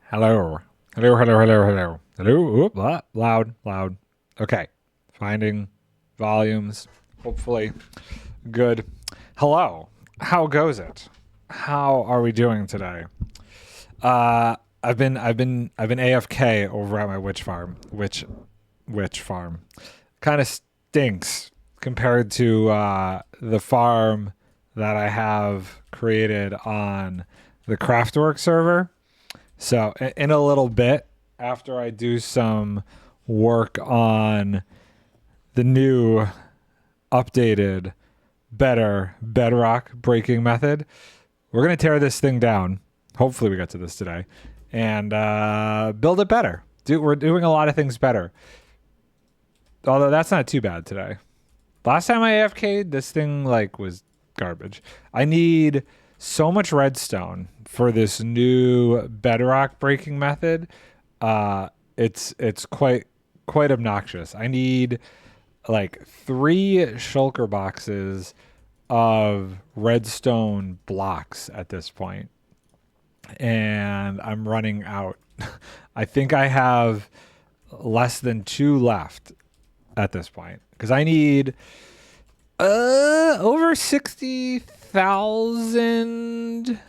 Hello. Hello, hello, hello, hello. Hello. Oop, loud, loud. Okay. Finding volumes. Hopefully good. Hello. How goes it? How are we doing today? I've been AFK over at my witch farm. Witch farm. Kind of stinks compared to the farm that I have created on the Craftwork server. So in a little bit, after I do some work on the new, updated, better Bedrock breaking method, we're gonna tear this thing down. Hopefully, we get to this today and build it better. We're doing a lot of things better. Although that's not too bad today. Last time I AFK'd, this thing was garbage. I need so much redstone for this new bedrock breaking method. It's quite obnoxious. I need like 3 shulker boxes of redstone blocks at this point, and I'm running out. I think I have less than 2 left at this point because I need over 60,000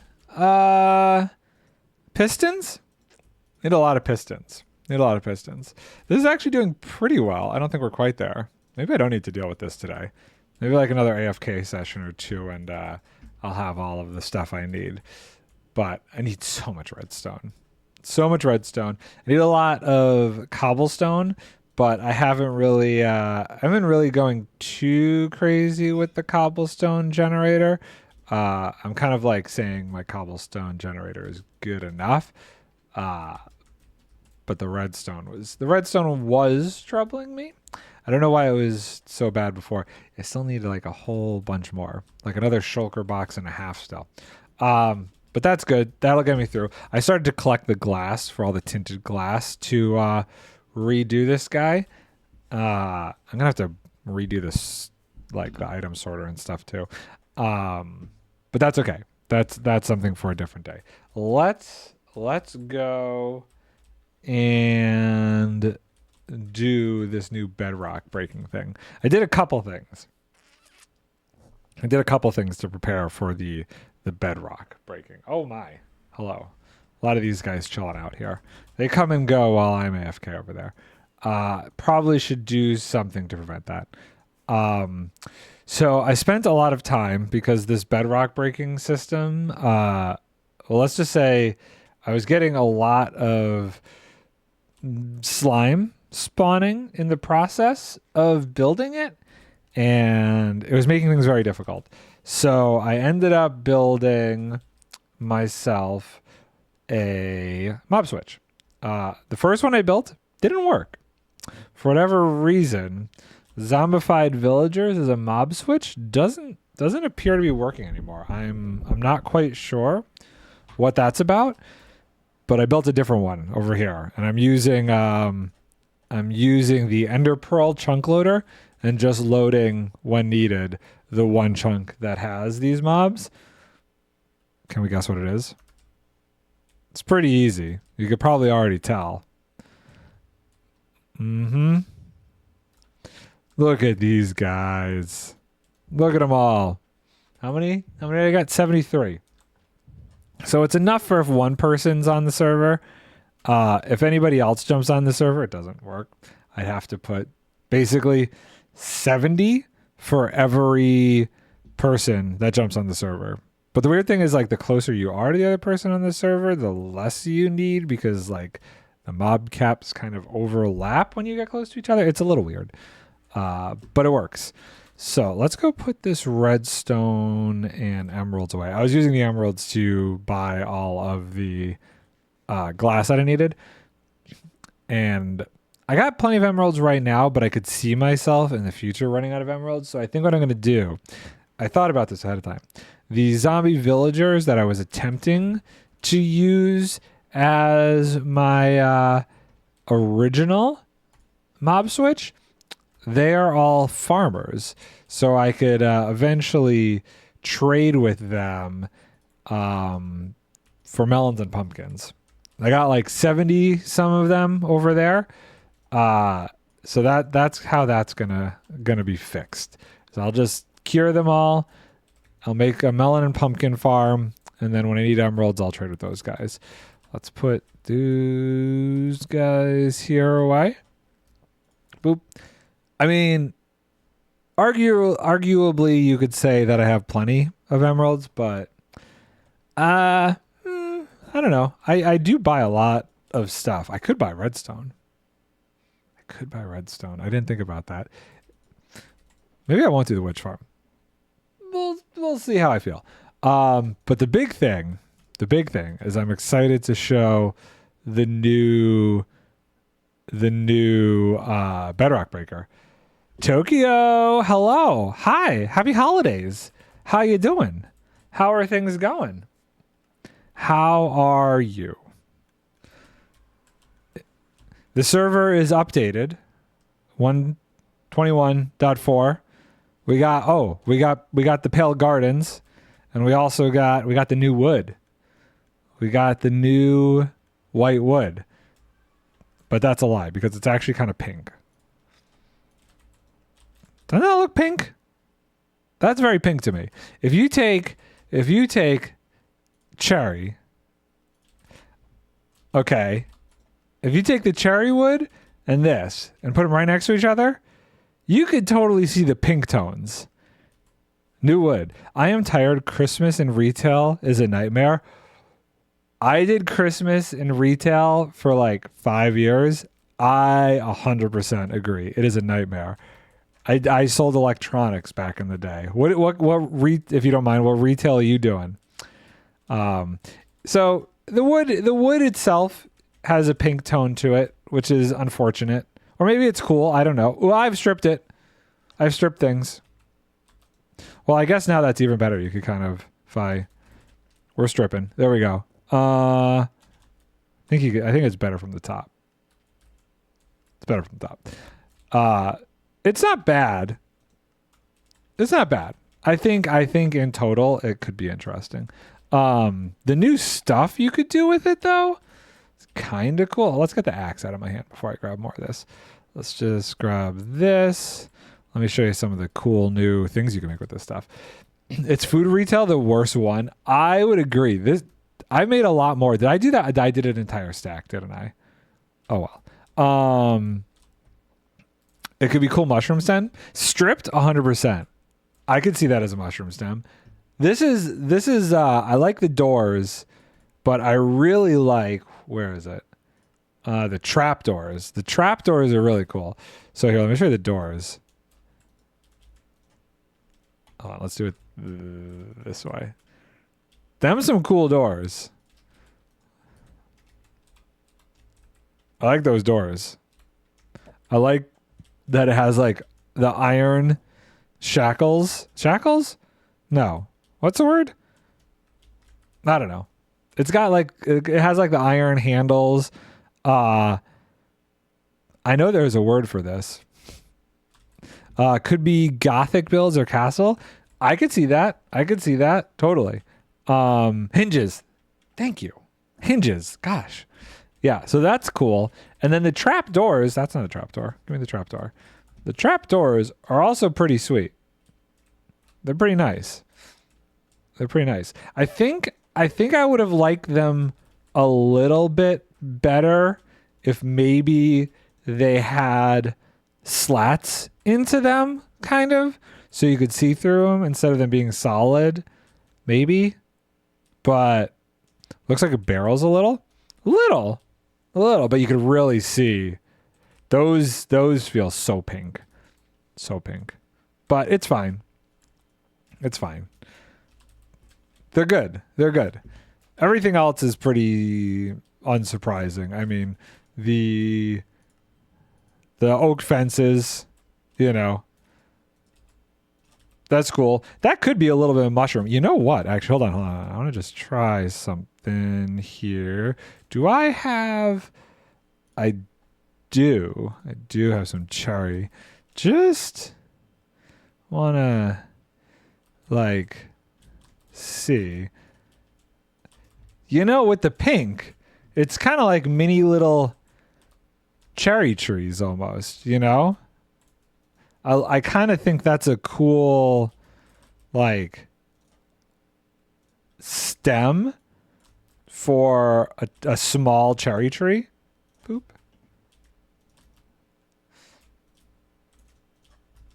pistons. Need a lot of pistons. This is actually doing pretty well. I don't think we're quite there. Maybe I don't need to deal with this today. Maybe like another AFK session or 2 and I'll have all of the stuff I need. But I need so much redstone. I need a lot of cobblestone, but I haven't really going too crazy with the cobblestone generator. I'm kind of like saying my cobblestone generator is good enough. But the redstone was troubling me. I don't know why it was so bad before. I still need like a whole bunch more, like another shulker box and a half still. But that's good. That'll get me through. I started to collect the glass for all the tinted glass to redo this guy. I'm gonna have to redo this, like the item sorter and stuff too. But that's okay. That's something for a different day. Let's go and do this new bedrock breaking thing. I did a couple things to prepare for the bedrock breaking. Oh my. Hello. A lot of these guys chilling out here. They come and go while I'm AFK over there. Probably should do something to prevent that. So I spent a lot of time because this bedrock breaking system, well, let's just say I was getting a lot of slime spawning in the process of building it, and it was making things very difficult. So I ended up building myself a mob switch. The first one I built didn't work. For whatever reason, zombified villagers as a mob switch doesn't appear to be working anymore. I'm not quite sure what that's about, but I built a different one over here, and I'm using the Ender Pearl chunk loader and just loading when needed the one chunk that has these mobs. Can we guess what it is? It's pretty easy. You could probably already tell. Look at these guys. Look at them all. How many I got? 73. So it's enough for if one person's on the server. If anybody else jumps on the server, it doesn't work. I'd have to put basically 70 for every person that jumps on the server. But the weird thing is, like, the closer you are to the other person on the server, the less you need, because like the mob caps kind of overlap when you get close to each other. It's a little weird, but it works. So let's go put this redstone and emeralds away. I was using the emeralds to buy all of the glass that I needed, and I got plenty of emeralds right now, but I could see myself in the future running out of emeralds. So I think what I'm going to do, I thought about this ahead of time. The zombie villagers that I was attempting to use as my original mob switch, they are all farmers. So I could eventually trade with them for melons and pumpkins. I got like 70 some of them over there. So that's how that's gonna be fixed. So I'll just cure them all. I'll make a melon and pumpkin farm, and then when I need emeralds, I'll trade with those guys. Let's put those guys here away. Boop. I mean, arguably, you could say that I have plenty of emeralds, but I don't know. I do buy a lot of stuff. I could buy redstone. I didn't think about that. Maybe I won't do the witch farm. We'll see how I feel. But the big thing is I'm excited to show the new Bedrock breaker. Tokyo, hello. Hi. Happy holidays. How you doing? How are things going? How are you? The server is updated. 121.4. We got the Pale Gardens, and we got the new wood. We got the new white wood. But that's a lie because it's actually kind of pink. Doesn't that look pink? That's very pink to me. If you take cherry, okay. If you take the cherry wood and this and put them right next to each other, you could totally see the pink tones. New wood. I am tired. Christmas in retail is a nightmare. I did Christmas in retail for like 5 years. I 100% agree. It is a nightmare. I sold electronics back in the day. What if you don't mind, what retail are you doing? So the wood itself has a pink tone to it, which is unfortunate. Or maybe it's cool. I don't know. Well, I've stripped it. I've stripped things. Well, I guess now that's even better. You could kind of, we're stripping. There we go. I think it's better from the top. It's better from the top. It's not bad. It's not bad. I think in total it could be interesting. The new stuff you could do with it though, it's kind of cool. Let's get the axe out of my hand before I grab more of this. Let's just grab this. Let me show you some of the cool new things you can make with this stuff. It's food retail, the worst one. I would agree. I made a lot more. Did I do that? I did an entire stack, didn't I? Oh well. It could be cool mushroom stem. Stripped 100%. I could see that as a mushroom stem. This is I like the doors, but I really like, where is it? The trap doors. The trap doors are really cool. So here, let me show you the doors. Hold on, let's do it this way. Them some cool doors. I like those doors. I like that it has like the iron shackles. Shackles? No. What's the word? I don't know. It's got like, it has like the iron handles. I know there's a word for this. Could be Gothic builds or castle. I could see that. Totally. Hinges. Thank you. Hinges. Gosh. Yeah, so that's cool. And then the trap doors, that's not a trap door. Give me the trap door. The trap doors are also pretty sweet. They're pretty nice. I think I would have liked them a little bit better if maybe they had slats into them, kind of, so you could see through them instead of them being solid. Maybe. But looks like it barrels a little, but you could really see those feel so pink, but it's fine. They're good. Everything else is pretty unsurprising. I mean, the oak fences, that's cool. That could be a little bit of mushroom. You know what? Actually, hold on. I want to just try something here. I do have some cherry. Just want to see. With the pink, It's kind of like mini little cherry trees almost, you know? I kind of think that's a cool, like, stem for a small cherry tree. Boop.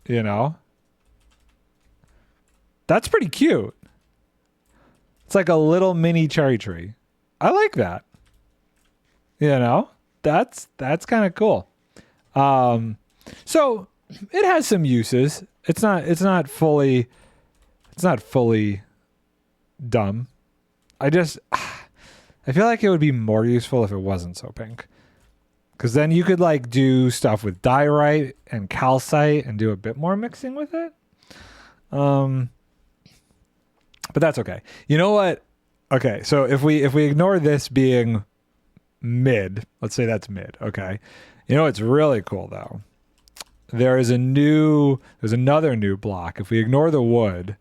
You know? That's pretty cute. It's like a little mini cherry tree. I like that. You know? That's kind of cool. So it has some uses. It's not fully dumb. I feel like it would be more useful if it wasn't so pink. Because then you could like do stuff with diorite and calcite and do a bit more mixing with it. But that's okay. You know what? Okay, so if we ignore this being mid, let's say that's mid. Okay, you know what's really cool though? There's another new block. If we ignore the wood,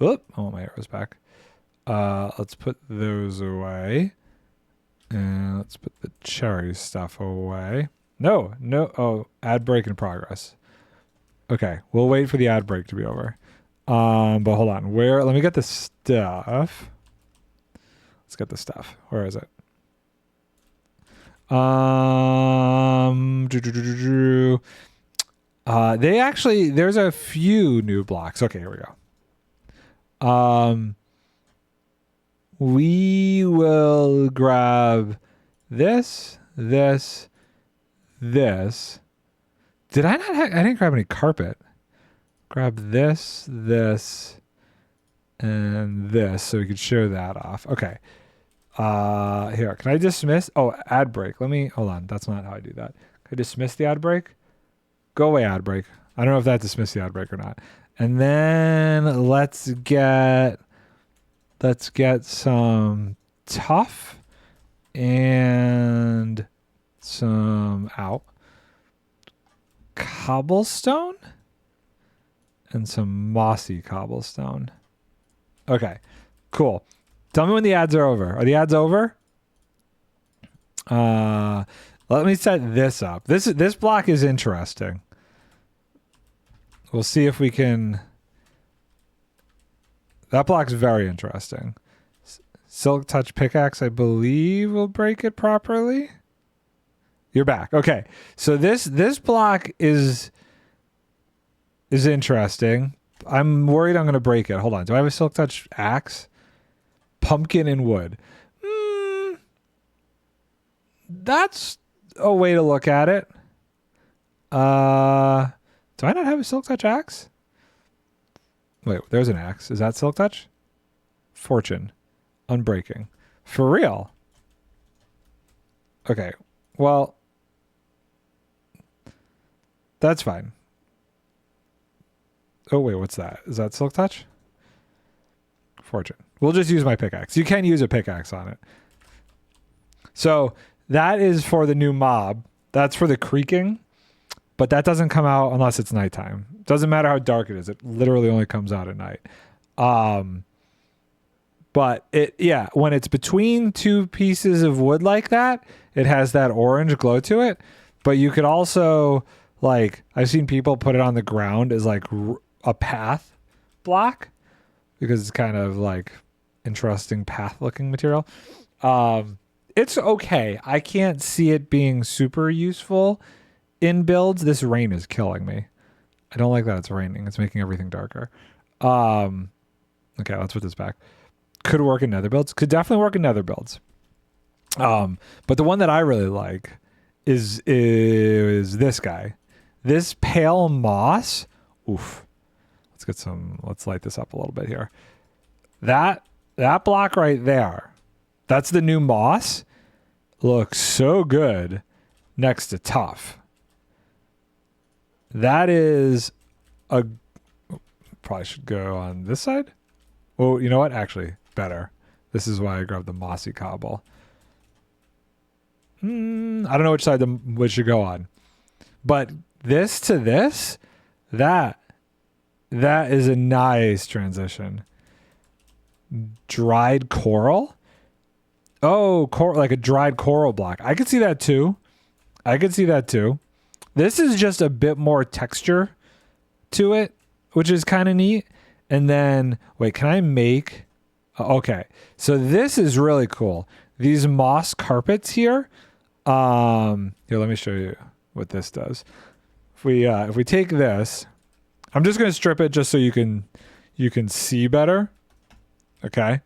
oh, my arrow's back. Let's put those away. And let's put the cherry stuff away. No. Oh, ad break in progress. Okay, we'll wait for the ad break to be over. But hold on. Let me get the stuff. Let's get the stuff. Where is it? There's a few new blocks. Okay, here we go. We will grab this. Did I not I didn't grab any carpet. Grab this, and this, so we could show that off. Okay. Here, can I dismiss? Oh, ad break. Hold on. That's not how I do that. Can I dismiss the ad break? Go away, ad break. I don't know if that dismissed the ad break or not. And then let's get some tough and some cobblestone and some mossy cobblestone. Okay, cool. Tell me when the ads are over. Are the ads over? Let me set this up. This block is interesting. We'll see if we can. That block's very interesting. Silk touch pickaxe, I believe, will break it properly. You're back. Okay, so this block is interesting. I'm worried I'm going to break it. Hold on. Do I have a silk touch axe? Pumpkin and wood. That's a way to look at it. Do I not have a silk touch axe? Wait, there's an axe. Is that silk touch? Fortune. Unbreaking. For real? Okay. Well, that's fine. Oh, wait, what's that? Is that silk touch? Fortune. We'll just use my pickaxe. You can use a pickaxe on it. So that is for the new mob. That's for the creaking. But that doesn't come out unless it's nighttime. Doesn't matter how dark it is. It literally only comes out at night. But when it's between two pieces of wood like that, it has that orange glow to it. But you could also, like, I've seen people put it on the ground as like a path block because it's kind of like interesting path looking material. It's okay. I can't see it being super useful in builds. This rain is killing me. I don't like that it's raining. It's making everything darker. Okay, let's put this back. Could work in nether builds. Could definitely work in nether builds. But the one that I really like is this guy. This pale moss. Oof. Let's light this up a little bit here. That block right there. That's the new moss. Looks so good next to tough. That is probably should go on this side. Oh, you know what? Actually, better. This is why I grabbed the mossy cobble. I don't know which side which should go on. But this to this, that is a nice transition. Dried coral. Oh, like a dried coral block. I could see that too. I could see that too. This is just a bit more texture to it, which is kind of neat. And then, wait, can I make... Okay, so this is really cool. These moss carpets here. Here, let me show you what this does. If we take this, I'm just gonna strip it just so you can see better. Okay,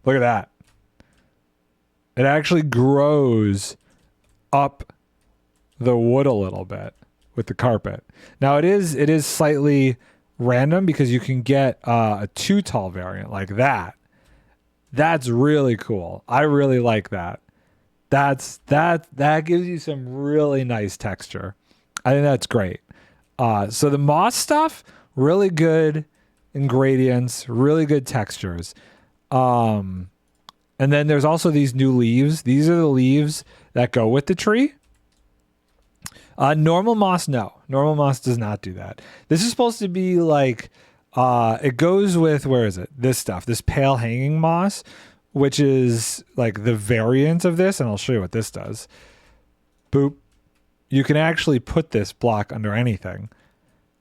look at that. It actually grows up the wood a little bit with the carpet. Now it is slightly random because you can get a too tall variant like that. That's really cool. I really like that. That gives you some really nice texture. I think that's great. So the moss stuff, really good ingredients, really good textures. And then there's also these new leaves. These are the leaves that go with the tree. Normal moss, no. Normal moss does not do that. This is supposed to be like, it goes with, where is it? This stuff, this pale hanging moss, which is like the variant of this. And I'll show you what this does. Boop. You can actually put this block under anything.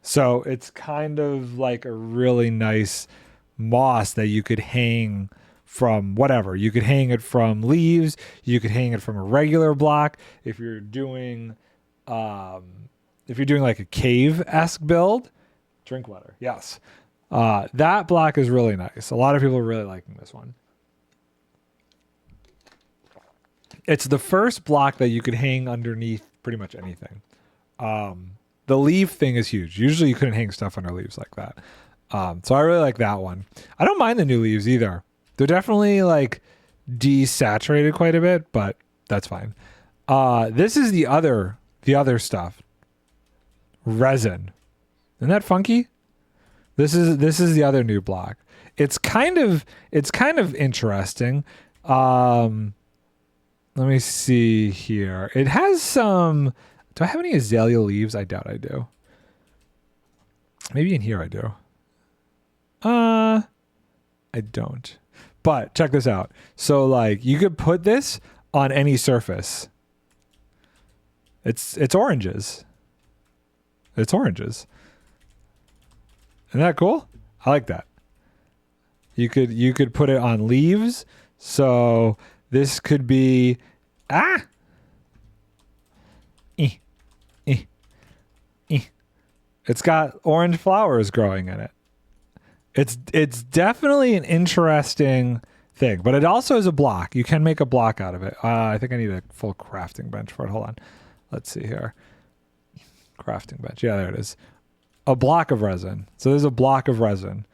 So it's kind of like a really nice moss that you could hang from whatever. You could hang it from leaves. You could hang it from a regular block. If you're doing like a cave-esque build, drink water. Yes. That block is really nice. A lot of people are really liking this one. It's the first block that you could hang underneath pretty much anything. The leaf thing is huge. Usually you couldn't hang stuff under leaves like that. So I really like that one. I don't mind the new leaves either. They're definitely like desaturated quite a bit, but that's fine. This is the other stuff. Resin. Isn't that funky? This is the other new block. It's kind of interesting. Let me see here. It has some... Do I have any azalea leaves? I doubt I do. Maybe in here I do. I don't. But check this out. So like you could put this on any surface. It's oranges. It's oranges. Isn't that cool? I like that. You could put it on leaves. So this could be It's got orange flowers growing in it. It's definitely an interesting thing, but it also is a block. You can make a block out of it. I think I need a full crafting bench for it. Hold on. Let's see here. Crafting bench. Yeah, there it is. A block of resin. So there's a block of resin.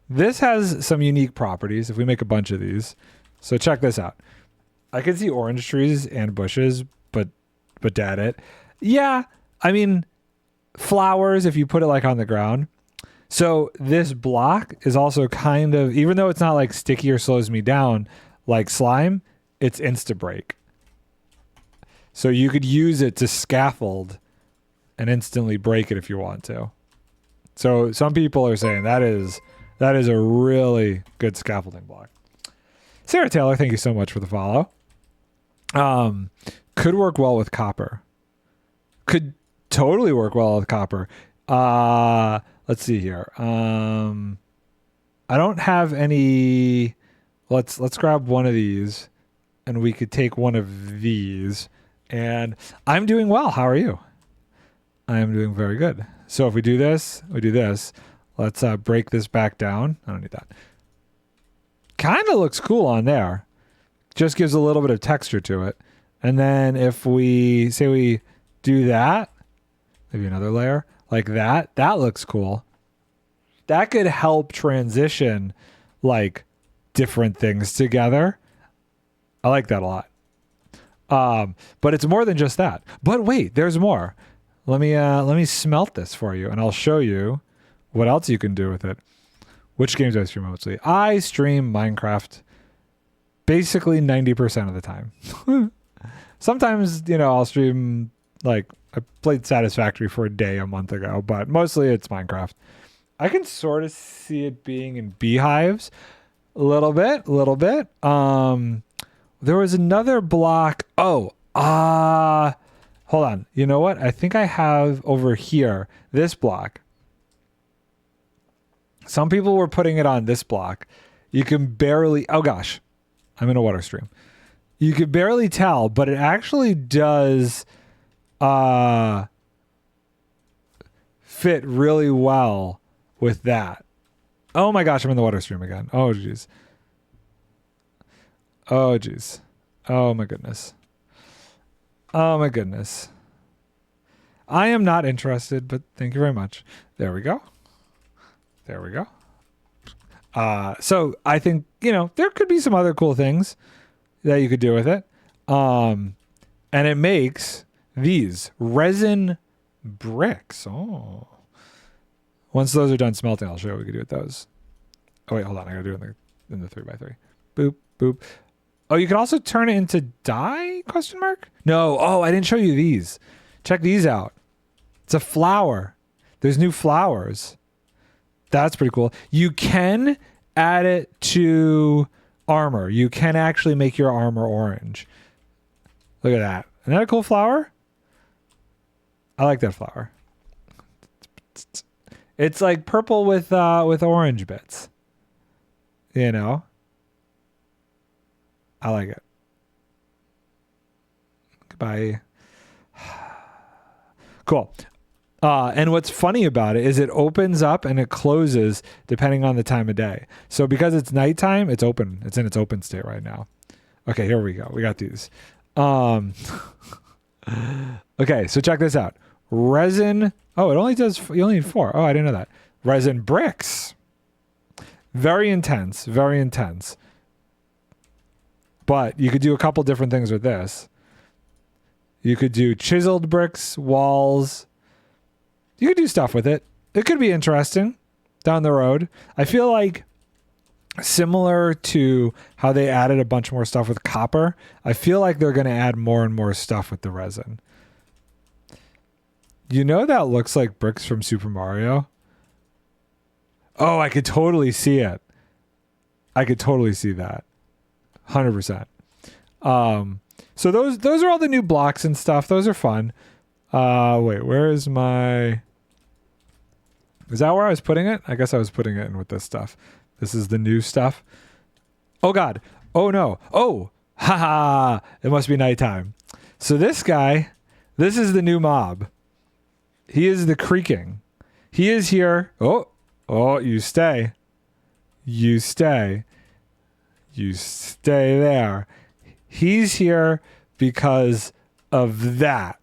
This has some unique properties if we make a bunch of these. So check this out. I can see orange trees and bushes, but dead it. Yeah, I mean, flowers if you put it like on the ground. So this block is also kind of, even though it's not like sticky or slows me down like slime, it's insta break. So you could use it to scaffold and instantly break it if you want to. So some people are saying that is a really good scaffolding block. Sarah Taylor, thank you so much for the follow. Could work well with copper. Could totally work well with copper. Let's see here. I don't have any. Let's grab one of these, and we could take one of these. And I'm doing well. How are you? I am doing very good. So if we do this, we do this. Let's break this back down. I don't need that. Kind of looks cool on there. Just gives a little bit of texture to it. And then if we say we do that, maybe another layer like that, that looks cool. That could help transition like different things together. I like that a lot. But it's more than just that. But wait, there's more. Let me smelt this for you, and I'll show you what else you can do with it. Which games do I stream mostly? I stream Minecraft basically 90% of the time. Sometimes, I'll stream, like, I played Satisfactory for a day a month ago, but mostly it's Minecraft. I can sort of see it being in beehives a little bit. There was another block. Oh, hold on. You know what? I think I have over here this block. Some people were putting it on this block. You can barely, oh gosh, I'm in a water stream. You could barely tell, but it actually does fit really well with that. Oh my gosh, I'm in the water stream again. Oh geez. Oh geez. Oh my goodness. Oh my goodness. I am not interested, but thank you very much. There we go. There we go. So I think, you know, there could be some other cool things that you could do with it. And it makes these resin bricks. Oh. Once those are done smelting, I'll show you what we can do with those. Oh wait, hold on. I gotta do it in the 3x3. Boop, boop. Oh, you can also turn it into dye? Question mark? No. Oh, I didn't show you these. Check these out. It's a flower. There's new flowers. That's pretty cool. You can add it to armor. You can actually make your armor orange. Look at that. Isn't that a cool flower? I like that flower. It's like purple with orange bits. You know? I like it. Goodbye. Cool. And what's funny about it is it opens up and it closes depending on the time of day. So because it's nighttime, it's open. It's in its open state right now. Okay, here we go. We got these. Okay, so check this out. Resin. Oh, it only does, you only need 4. Oh, I didn't know that. Resin bricks. Very intense, very intense. But you could do a couple different things with this. You could do chiseled bricks, walls. You could do stuff with it. It could be interesting down the road. I feel like similar to how they added a bunch more stuff with copper, I feel like they're going to add more and more stuff with the resin. You know that looks like bricks from Super Mario? Oh, I could totally see it. I could totally see that. 100%. So those are all the new blocks and stuff. Those are fun. Wait, where is my... Is that where I was putting it? I guess I was putting it in with this stuff. This is the new stuff. Oh God. Oh no. Oh, haha. It must be nighttime. So this guy, this is the new mob. He is the creaking. He is here. Oh, you stay. You stay. You stay there. He's here because of that.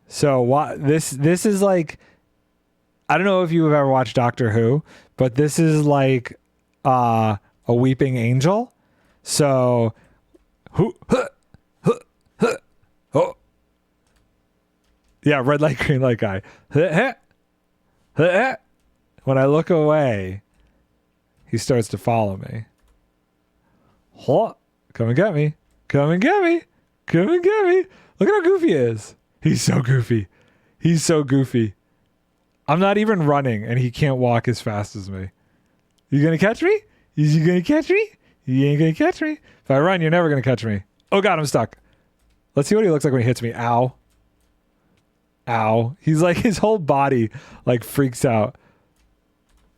So what this is like, I don't know if you've ever watched Doctor Who, but this is like a weeping angel. So oh. Yeah, red light, green light guy. When I look away, he starts to follow me. Come and get me. Come and get me. Come and get me. Look at how goofy he is. He's so goofy. He's so goofy. I'm not even running and he can't walk as fast as me. You gonna catch me? Is you gonna catch me? You ain't gonna catch me. If I run, you're never gonna catch me. Oh God, I'm stuck. Let's see what he looks like when he hits me. Ow. Ow. He's like, his whole body like freaks out.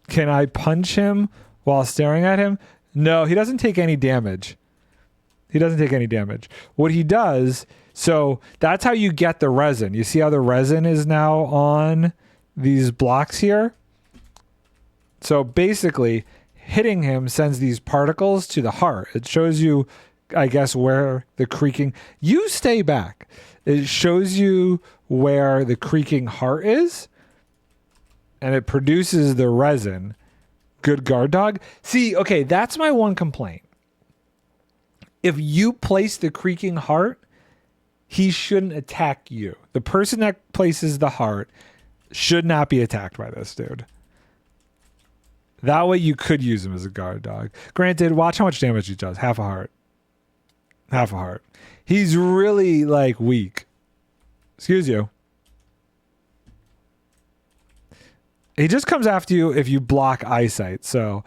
Can I punch him while staring at him? No, he doesn't take any damage. He doesn't take any damage. What he does, so that's how you get the resin. You see how the resin is now on these blocks here? So basically, hitting him sends these particles to the heart. It shows you, I guess, where the creaking... You stay back. It shows you where the creaking heart is, and it produces the resin. Good guard dog. See, okay, that's my one complaint. If you place the creaking heart, he shouldn't attack you. The person that places the heart should not be attacked by this dude. That way you could use him as a guard dog. Granted, watch how much damage he does. Half a heart. Half a heart. He's really, like, weak. Excuse you. He just comes after you if you block eyesight. So,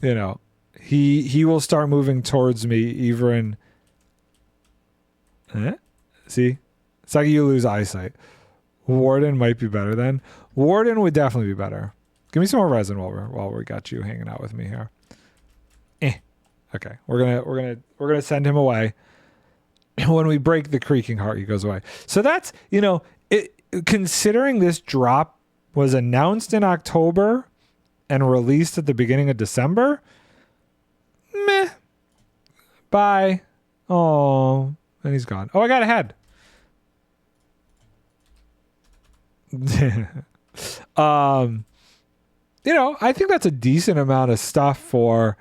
you know, he will start moving towards me even See? It's like you lose eyesight. Warden might be better then. Warden would definitely be better. Give me some more resin while we got you hanging out with me here. Okay. We're gonna send him away. When we break the creaking heart, he goes away. So that's, considering this drop was announced in October and released at the beginning of December, meh. Bye. Oh, and he's gone. Oh, I got a head. I think that's a decent amount of stuff for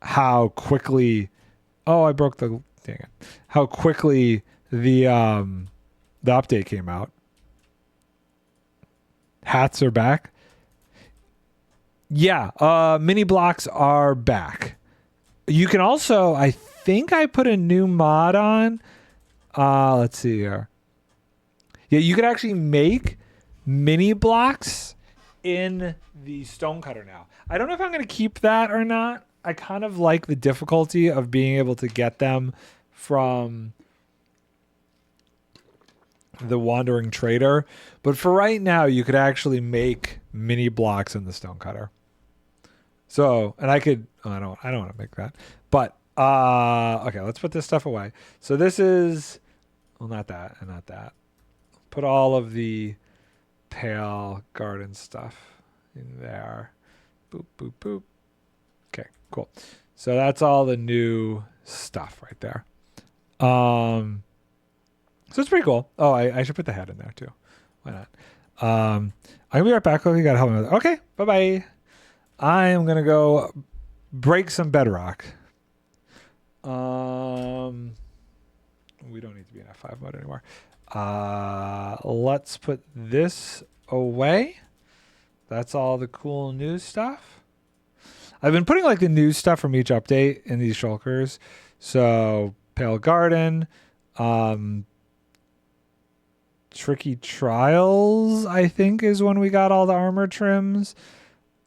how quickly. Oh, I broke the. Dang it! How quickly the update came out. Hats are back. Yeah, mini blocks are back. You can also, I think I put a new mod on. Let's see here. Yeah, you can actually make mini blocks in the stonecutter now. I don't know if I'm going to keep that or not. I kind of like the difficulty of being able to get them from the wandering trader. But for right now, you could actually make mini blocks in the stonecutter. So, and I could, I don't want to make that. But, okay, let's put this stuff away. So this is, well, not that and not that. Put all of the pale garden stuff in there. Boop, boop, boop. Okay, cool. So that's all the new stuff right there. So it's pretty cool. Oh, I should put the head in there too. Why not? I'll be right back. You gotta help me with it. Okay, bye-bye. I am gonna go break some bedrock. We don't need to be in F5 mode anymore. Let's put this away. That's all the cool new stuff. I've been putting like the new stuff from each update in these shulkers. So Pale Garden, Tricky Trials, I think is when we got all the armor trims.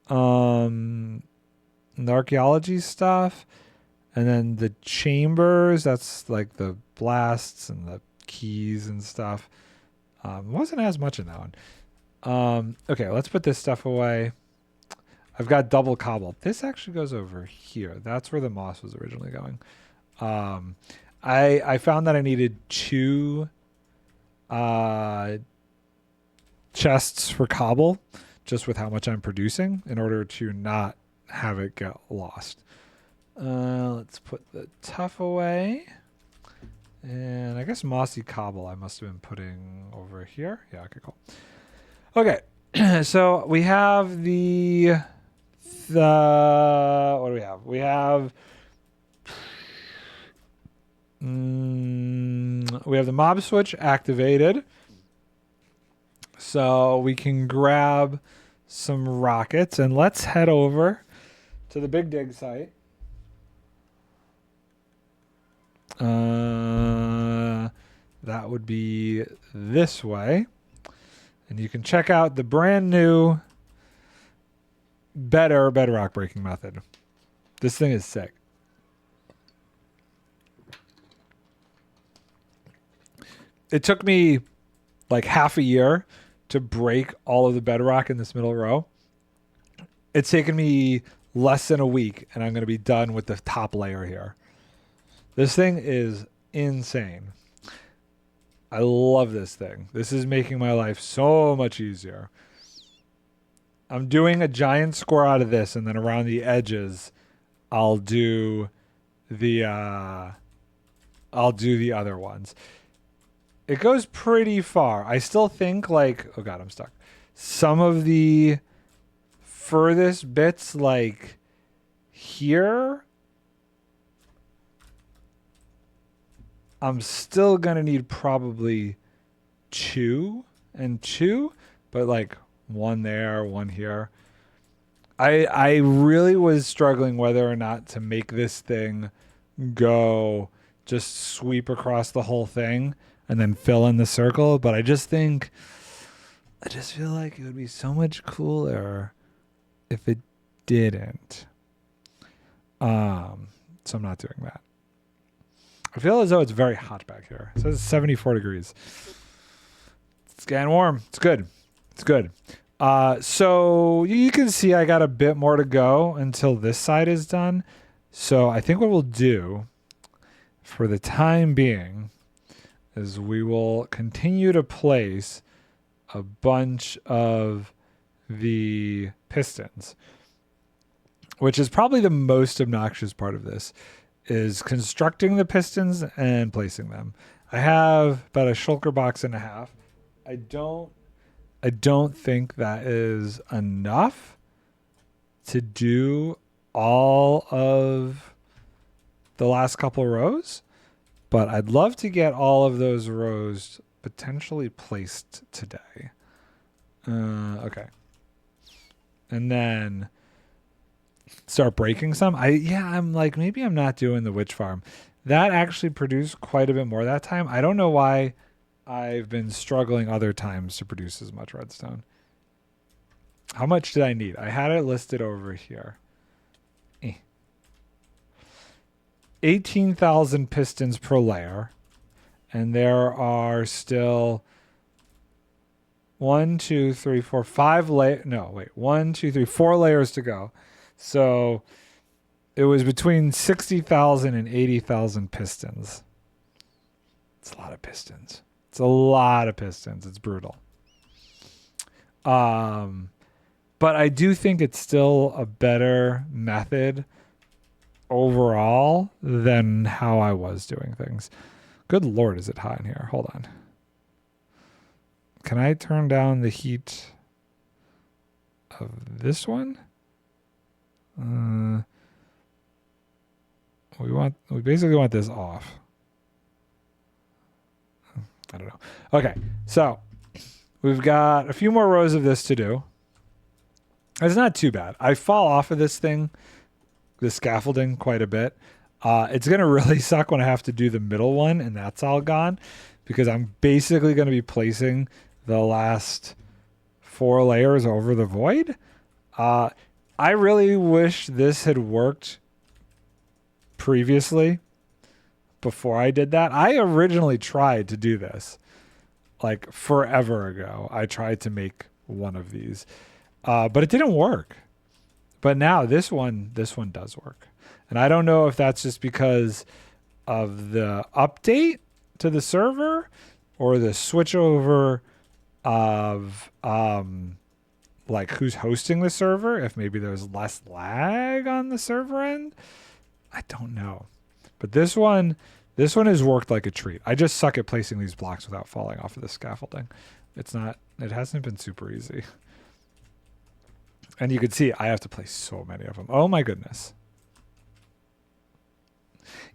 The archaeology stuff. And then the chambers, that's like the blasts and the keys and stuff. Wasn't as much in that one. Okay, let's put this stuff away. I've got double cobble. This actually goes over here. That's where the moss was originally going. I found that I needed 2 chests for cobble, just with how much I'm producing, in order to not have it get lost. Let's put the tough away. And I guess mossy cobble I must have been putting over here. Yeah, okay, cool. Okay, so we have the what do we have? We have the mob switch activated. So we can grab some rockets and let's head over to the big dig site. That would be this way. And you can check out the brand new better bedrock breaking method. This thing is sick. It took me like half a year to break all of the bedrock in this middle row. It's taken me less than a week and I'm going to be done with the top layer here. This thing is insane. I love this thing. This is making my life so much easier. I'm doing a giant square out of this, and then around the edges, I'll do the other ones. It goes pretty far. I still think like, oh god, I'm stuck. Some of the furthest bits, like here, I'm still gonna need probably 2 and 2, but like 1 there, 1 here. I really was struggling whether or not to make this thing go just sweep across the whole thing and then fill in the circle, but I just feel like it would be so much cooler if it didn't. So I'm not doing that. I feel as though it's very hot back here. It says 74 degrees. It's getting warm. It's good. It's good. So you can see I got a bit more to go until this side is done. So I think what we'll do for the time being is we will continue to place a bunch of the pistons, which is probably the most obnoxious part of this, is constructing the pistons and placing them. I have about a shulker box and a half. I don't think that is enough to do all of the last couple rows, but I'd love to get all of those rows potentially placed today. Okay. And then start breaking some. I'm like, maybe I'm not doing the witch farm. That actually produced quite a bit more that time. I don't know why I've been struggling other times to produce as much redstone. How much did I need? I had it listed over here. 18,000 pistons per layer. And there are still 4 layers to go. So it was between 60,000 and 80,000 pistons. It's a lot of pistons. It's a lot of pistons. It's brutal. But I do think it's still a better method overall than how I was doing things. Good Lord, is it hot in here? Hold on. Can I turn down the heat of this one? We basically want this off. I don't know. Okay, so we've got a few more rows of this to do. It's not too bad. I fall off of this scaffolding quite a bit. It's going to really suck when I have to do the middle one and that's all gone, because I'm basically going to be placing the last 4 layers over the void. I really wish this had worked previously before I did that. I originally tried to do this like forever ago. I tried to make one of these, but it didn't work. But now this one does work. And I don't know if that's just because of the update to the server or the switch over of like who's hosting the server, if maybe there's less lag on the server end. I don't know. But this one has worked like a treat. I just suck at placing these blocks without falling off of the scaffolding. It hasn't been super easy. And you can see I have to place so many of them. Oh my goodness.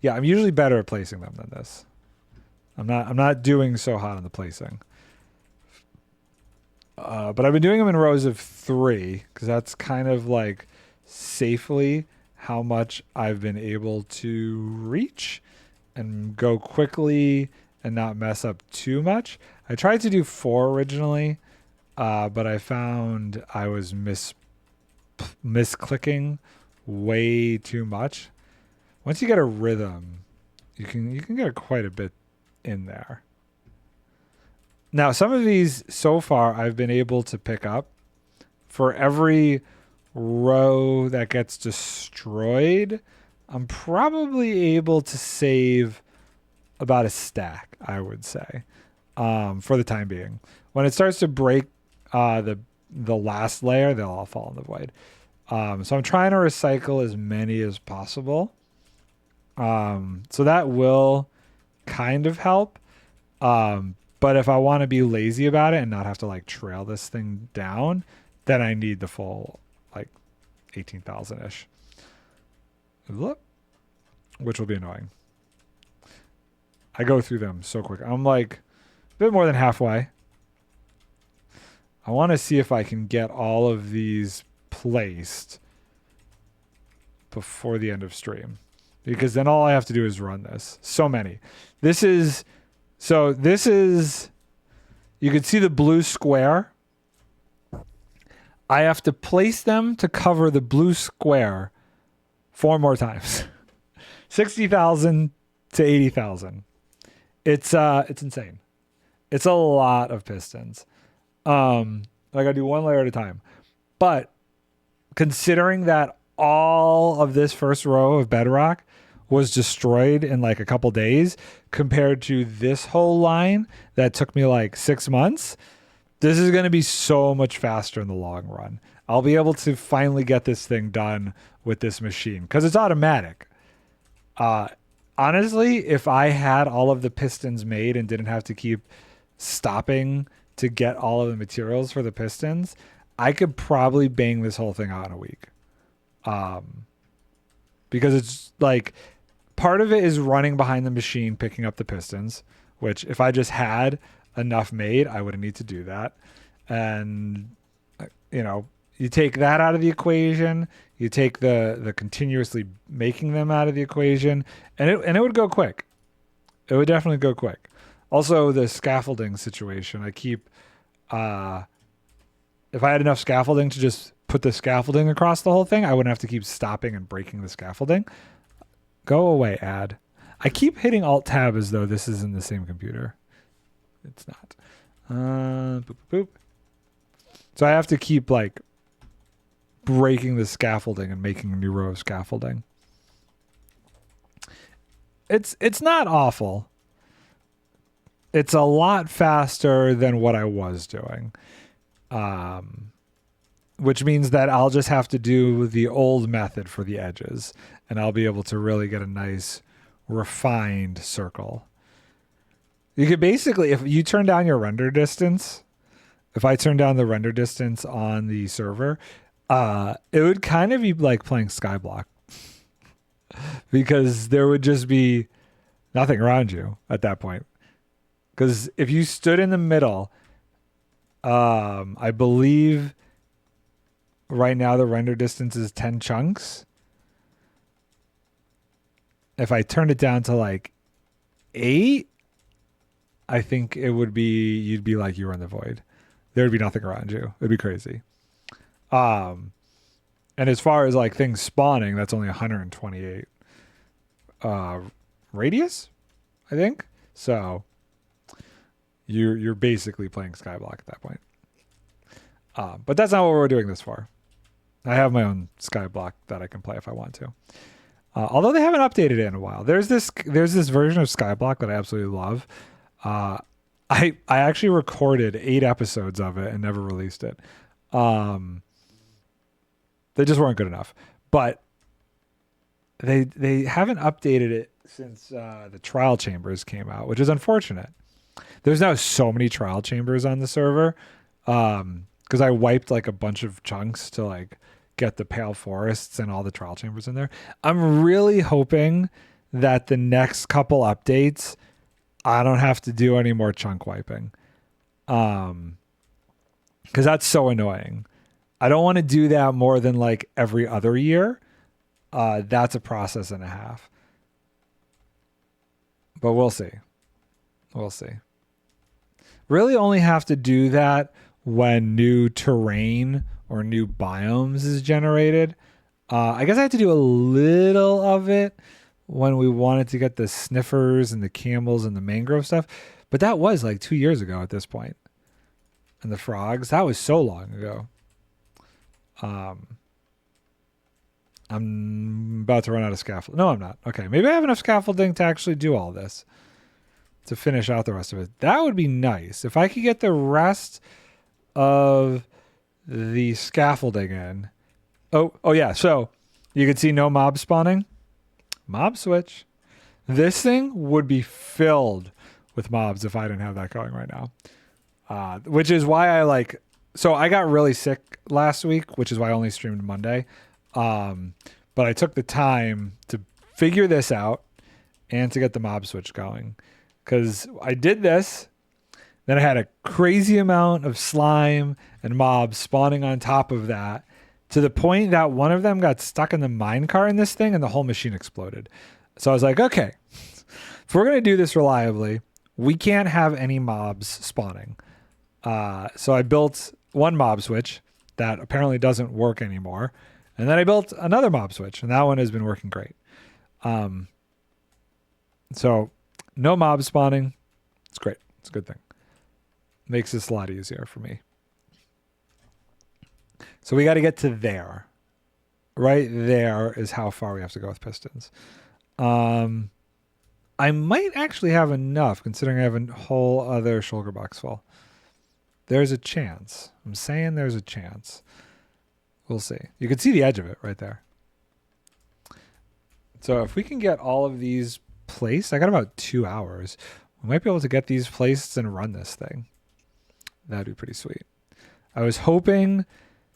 Yeah, I'm usually better at placing them than this. I'm not doing so hot on the placing. But I've been doing them in rows of 3 because that's kind of like safely how much I've been able to reach and go quickly and not mess up too much. I tried to do 4 originally, but I found I was misclicking way too much. Once you get a rhythm, you can get quite a bit in there. Now, some of these so far I've been able to pick up. For every row that gets destroyed, I'm probably able to save about a stack, I would say, for the time being. When it starts to break the last layer, they'll all fall in the void. So I'm trying to recycle as many as possible. So that will kind of help. But if I want to be lazy about it and not have to like trail this thing down, then I need the full like 18,000-ish. Which will be annoying. I go through them so quick. I'm like a bit more than halfway. I want to see if I can get all of these placed before the end of stream, because then all I have to do is run this. So many. This is, you can see the blue square. I have to place them to cover the blue square 4 more times. 60,000 to 80,000. It's insane. It's a lot of pistons. I gotta do one layer at a time. But considering that all of this first row of bedrock was destroyed in like a couple days compared to this whole line that took me like 6 months, this is going to be so much faster in the long run. I'll be able to finally get this thing done with this machine because it's automatic. Honestly, if I had all of the pistons made and didn't have to keep stopping to get all of the materials for the pistons, I could probably bang this whole thing out in a week. Because it's like part of it is running behind the machine, picking up the pistons, which if I just had enough made, I wouldn't need to do that. And, you know, you take that out of the equation, you take the continuously making them out of the equation, and it would go quick. It would definitely go quick. Also, the scaffolding situation, I keep, if I had enough scaffolding to just put the scaffolding across the whole thing, I wouldn't have to keep stopping and breaking the scaffolding. Go away, ad. I keep hitting Alt-Tab as though this is in the same computer. It's not. Boop, boop, boop. So I have to keep like breaking the scaffolding and making a new row of scaffolding. It's not awful. It's a lot faster than what I was doing. Which means that I'll just have to do the old method for the edges, and I'll be able to really get a nice refined circle. You could basically, if you turn down your render distance, if I turn down the render distance on the server, it would kind of be like playing Skyblock because there would just be nothing around you at that point. Because if you stood in the middle, I believe right now the render distance is 10 chunks. If I turned it down to like 8, I think it would be, you'd be like you were in the void. There would be nothing around you. It'd be crazy. And as far as like things spawning, that's only 128 radius, I think. So you're basically playing Skyblock at that point. But that's not what we're doing this for. I have my own Skyblock that I can play if I want to. Although they haven't updated it in a while. There's this version of Skyblock that I absolutely love. I actually recorded 8 episodes of it and never released it. They just weren't good enough. But they haven't updated it since the trial chambers came out, which is unfortunate. There's now so many trial chambers on the server. Because I wiped like a bunch of chunks to like get the pale forests and all the trial chambers in there. I'm really hoping that the next couple updates, I don't have to do any more chunk wiping. Because that's so annoying. I don't want to do that more than like every other year. That's a process and a half. But we'll see. We'll see. Really only have to do that when new terrain or new biomes is generated. I guess I had to do a little of it when we wanted to get the sniffers and the camels and the mangrove stuff. But that was like 2 years ago at this point. And the frogs, that was so long ago. I'm about to run out of scaffolding. No, I'm not. Okay, maybe I have enough scaffolding to actually do all this. To finish out the rest of it. That would be nice. If I could get the rest of the scaffolding in. Oh yeah, so you can see no mob spawning. Mob switch. This thing would be filled with mobs if I didn't have that going right now. Which is why so I got really sick last week, which is why I only streamed Monday. But I took the time to figure this out and to get the mob switch going. Because I did this, then I had a crazy amount of slime and mobs spawning on top of that to the point that one of them got stuck in the minecart in this thing and the whole machine exploded. So I was like, okay, if we're going to do this reliably, we can't have any mobs spawning. So I built one mob switch that apparently doesn't work anymore. And then I built another mob switch, and that one has been working great. So no mob spawning. It's great. It's a good thing. Makes this a lot easier for me. So we got to get to there. Right there is how far we have to go with pistons. I might actually have enough considering I have a whole other shulker box full. There's a chance. I'm saying there's a chance. We'll see. You can see the edge of it right there. So if we can get all of these placed, I got about 2 hours. We might be able to get these placed and run this thing. That'd be pretty sweet. I was hoping,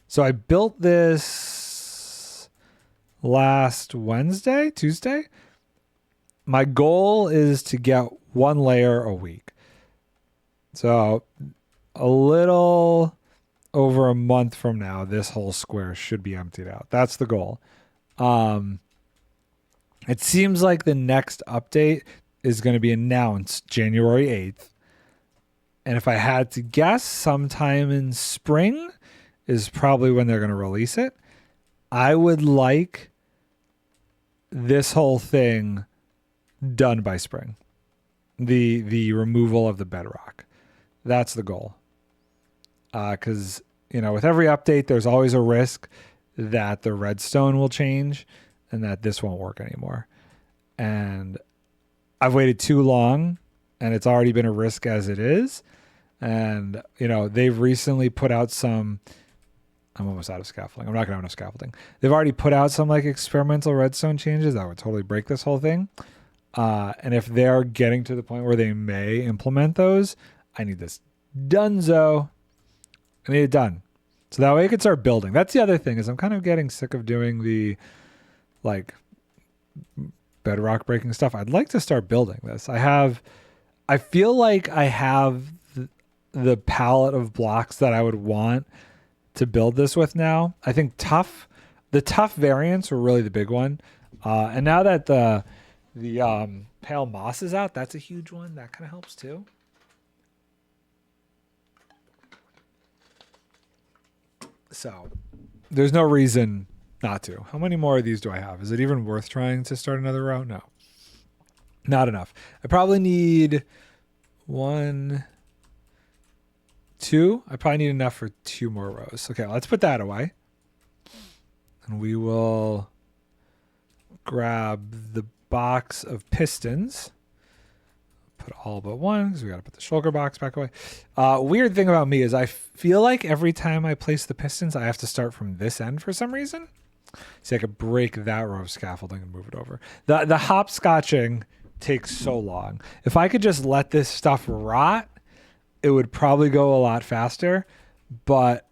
so I built this last Tuesday. My goal is to get 1 layer a week. So a little over a month from now, this whole square should be emptied out. That's the goal. It seems like the next update is going to be announced January 8th. And if I had to guess, sometime in spring is probably when they're going to release it. I would like this whole thing done by spring. The removal of the bedrock. That's the goal. Because, with every update, there's always a risk that the redstone will change and that this won't work anymore. And I've waited too long, and it's already been a risk as it is. And, they've recently put out some... I'm almost out of scaffolding. I'm not going to have enough scaffolding. They've already put out some experimental redstone changes that would totally break this whole thing. And if they're getting to the point where they may implement those, I need this donezo. I need it done. So that way I can start building. That's the other thing is I'm kind of getting sick of doing the bedrock breaking stuff. I'd like to start building this. I feel like I have the palette of blocks that I would want to build this with now. I think the tough variants were really the big one. And now that the pale moss is out, that's a huge one. That kind of helps too. So there's no reason not to. How many more of these do I have? Is it even worth trying to start another row? No. Not enough. I probably need 1, 2. I probably need enough for 2 more rows. Okay, let's put that away. And we will grab the box of pistons. Put all but one because we got to put the shulker box back away. Weird thing about me is I feel like every time I place the pistons, I have to start from this end for some reason. See, I could break that row of scaffolding and move it over. The hopscotching takes so long. If I could just let this stuff rot, it would probably go a lot faster. But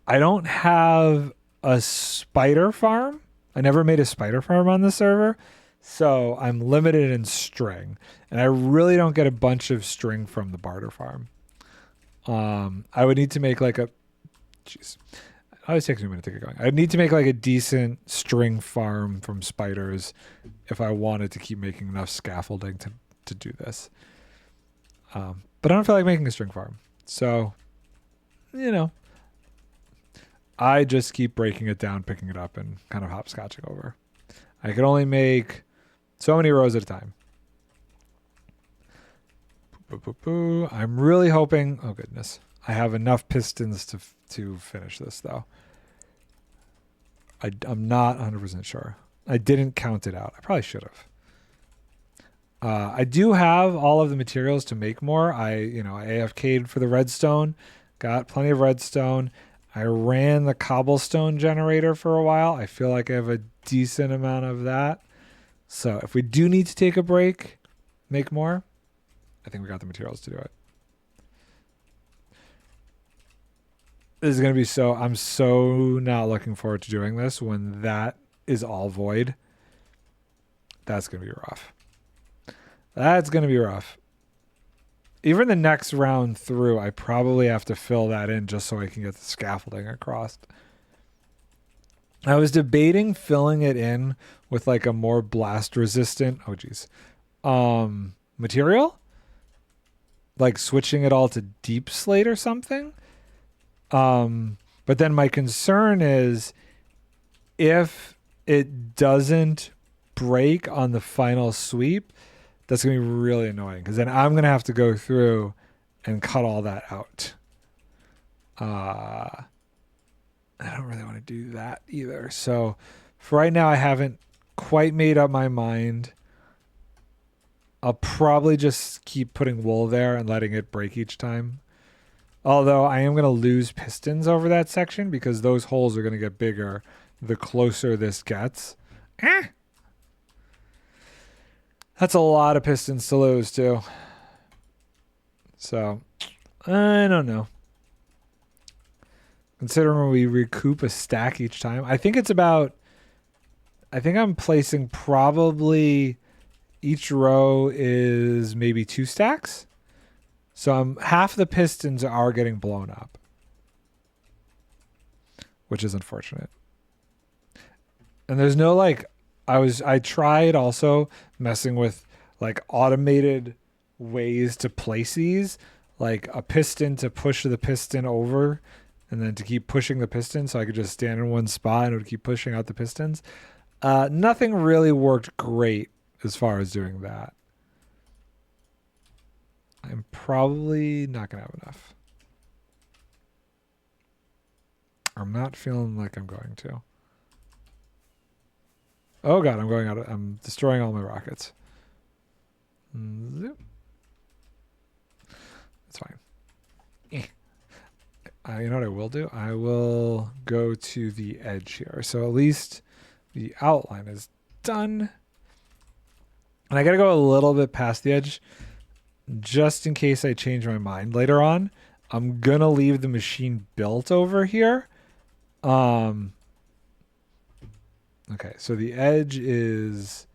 I don't have a spider farm. I never made a spider farm on the server. So I'm limited in string. And I really don't get a bunch of string from the barter farm. I would need to make it always takes me a minute to get going. I'd need to make a decent string farm from spiders if I wanted to keep making enough scaffolding to do this. But I don't feel like making a string farm. So, I just keep breaking it down, picking it up, and kind of hopscotching over. I can only make so many rows at a time. I'm really hoping, oh goodness, I have enough pistons to finish this though. I'm not 100% sure. I didn't count it out. I probably should have. I do have all of the materials to make more. I AFK'd for the redstone, got plenty of redstone. I ran the cobblestone generator for a while. I feel like I have a decent amount of that. So if we do need to take a break, make more, I think we got the materials to do it. This is going to be I'm so not looking forward to doing this when that is all void. That's going to be rough. That's going to be rough. Even the next round through, I probably have to fill that in just so I can get the scaffolding across. I was debating filling it in with a more blast resistant, material. Switching it all to deep slate or something. But then my concern is if it doesn't break on the final sweep, That's going to be really annoying because then I'm going to have to go through and cut all that out. I don't really want to do that either. So for right now, I haven't quite made up my mind. I'll probably just keep putting wool there and letting it break each time. Although I am going to lose pistons over that section because those holes are going to get bigger the closer this gets. That's a lot of pistons to lose too. So, I don't know. Considering we recoup a stack each time. I think I'm placing probably each row is maybe 2 stacks. So half the pistons are getting blown up, which is unfortunate. And there's no like, I tried also messing with like automated ways to place these, like a piston to push the piston over and then to keep pushing the piston so I could just stand in one spot and it would keep pushing out the pistons. Nothing really worked great as far as doing that. I'm probably not going to have enough. I'm not feeling like I'm going to. Oh god, I'm destroying all my rockets. Zoop. That's fine. You know what I will do? I will go to the edge here. So at least the outline is done. And I got to go a little bit past the edge just in case I change my mind later on. I'm going to leave the machine built over here. Okay, so the edge is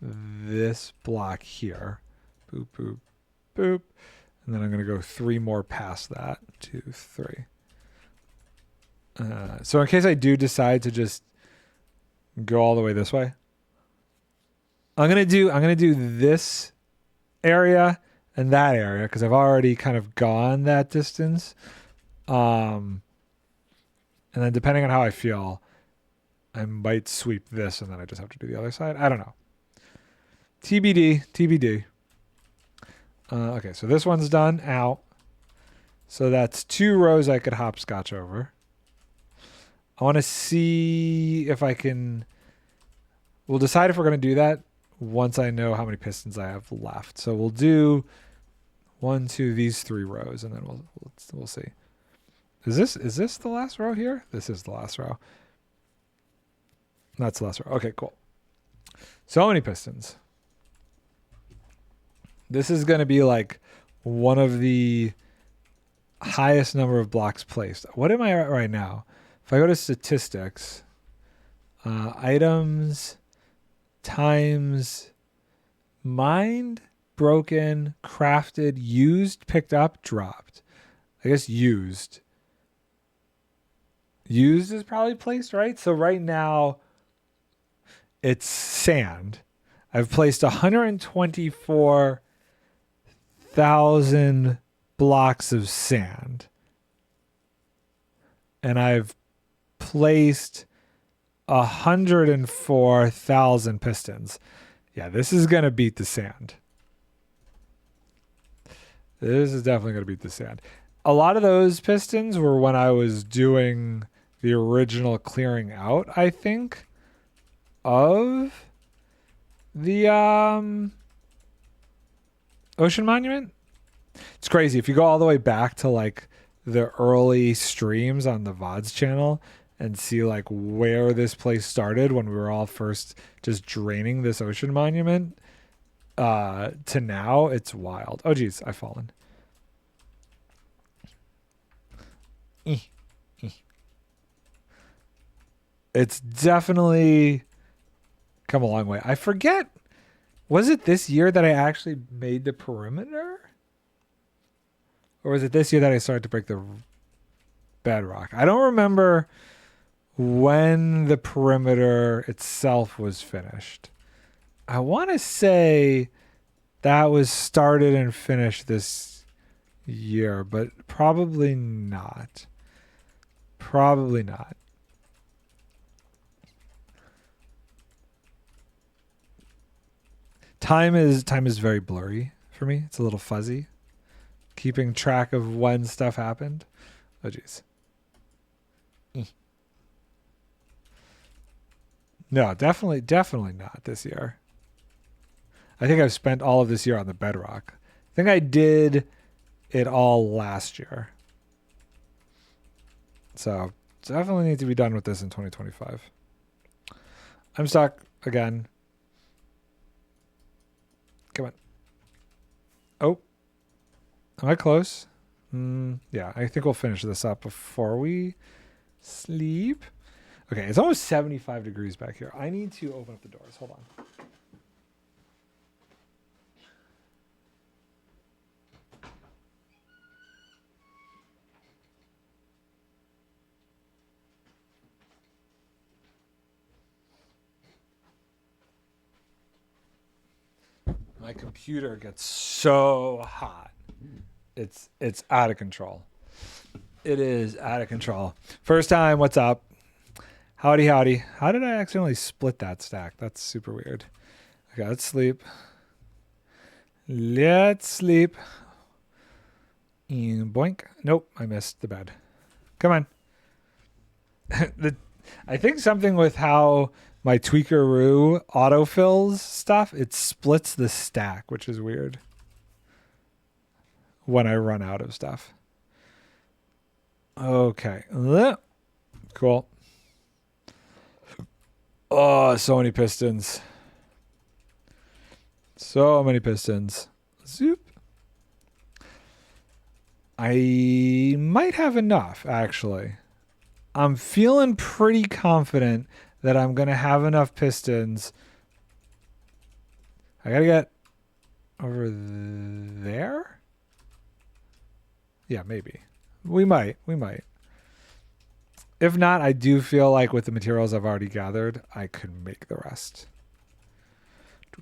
this block here. Boop, boop, boop. And then I'm going to go 3 more past that. 2, 3. So in case I do decide to just go all the way this way, I'm gonna do this area and that area because I've already kind of gone that distance. And then depending on how I feel, I might sweep this and then I just have to do the other side. I don't know. TBD. Okay, so this one's done out. So that's 2 rows I could hopscotch over. I want to see if I can... We'll decide if we're going to do that once I know how many pistons I have left. So we'll do 1, 2, these 3 rows, and then we'll see. Is this the last row here? This is the last row. That's the last row. Okay, cool. So many pistons. This is going to be like one of the highest number of blocks placed. What am I at right now? If I go to statistics, items times mined, broken, crafted, used, picked up, dropped. I guess used. Used is probably placed, right? So right now it's sand. I've placed 124,000 blocks of sand. And I've placed 104,000 pistons. Yeah, this is going to beat the sand. This is definitely going to beat the sand. A lot of those pistons were when I was doing the original clearing out, I think, of the Ocean Monument. It's crazy. If you go all the way back to like the early streams on the VODs channel and see like where this place started when we were all first just draining this Ocean Monument to now, it's wild. Oh geez, I've fallen. It's definitely come a long way. I forget, was it this year that I actually made the perimeter? Or was it this year that I started to break the bedrock? I don't remember when the perimeter itself was finished. I want to say that was started and finished this year, but probably not. Probably not. Time is very blurry for me. It's a little fuzzy. Keeping track of when stuff happened. Oh jeez. No, definitely not this year. I think I've spent all of this year on the Bedrock. I think I did it all last year. So definitely need to be done with this in 2025. I'm stuck again. Come on. Oh. Am I close? Yeah, I think we'll finish this up before we sleep. Okay, it's almost 75 degrees back here. I need to open up the doors. Hold on. My computer gets so hot. It's out of control. It is out of control. First time, what's up? Howdy, howdy. How did I accidentally split that stack? That's super weird. Okay, let's sleep. Let's sleep. And boink. Nope, I missed the bed. Come on. I think something with how my Tweakeroo autofills stuff, it splits the stack, which is weird when I run out of stuff. Okay. Cool. Oh, so many pistons. So many pistons. Zoop. I might have enough, actually. I'm feeling pretty confident that I'm going to have enough pistons. I got to get over there? Yeah, maybe. We might. If not, I do feel like with the materials I've already gathered, I could make the rest.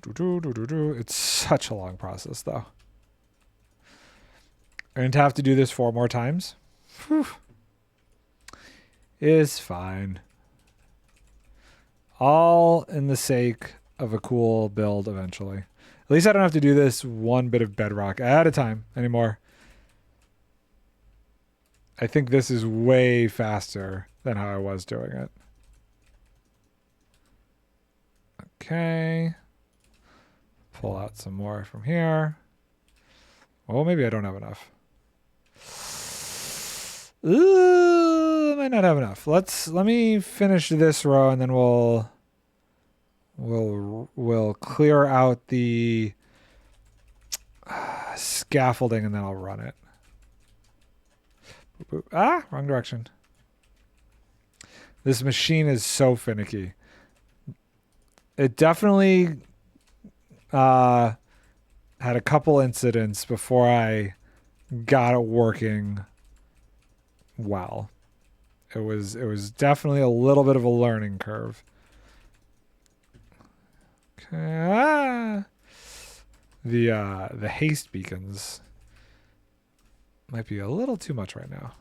It's such a long process, though. I'm going to have to do this 4 more times. Whew. It's fine. All in the sake of a cool build eventually. At least I don't have to do this one bit of bedrock at a time anymore. I think this is way faster than how I was doing it. Okay. Pull out some more from here. Well, maybe I don't have enough. Ooh, I might not have enough. Let me finish this row and then we'll clear out the scaffolding and then I'll run it. Ah, wrong direction. This machine is so finicky. It definitely had a couple incidents before I got it working well. It was definitely a little bit of a learning curve. Okay. Ah. The haste beacons might be a little too much right now.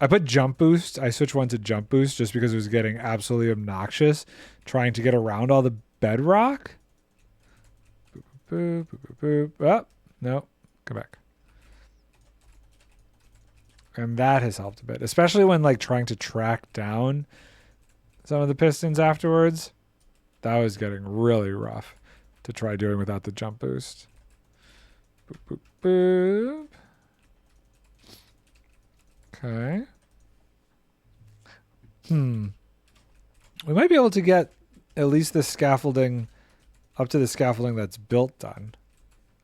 I put jump boost. I switched one to jump boost just because it was getting absolutely obnoxious trying to get around all the bedrock. Boop, boop, boop, boop, boop. Oh, no. Come back. And that has helped a bit, especially when like trying to track down some of the pistons afterwards. That was getting really rough to try doing without the jump boost. Boop, boop, boop. Okay. We might be able to get at least the scaffolding up to the scaffolding that's built done.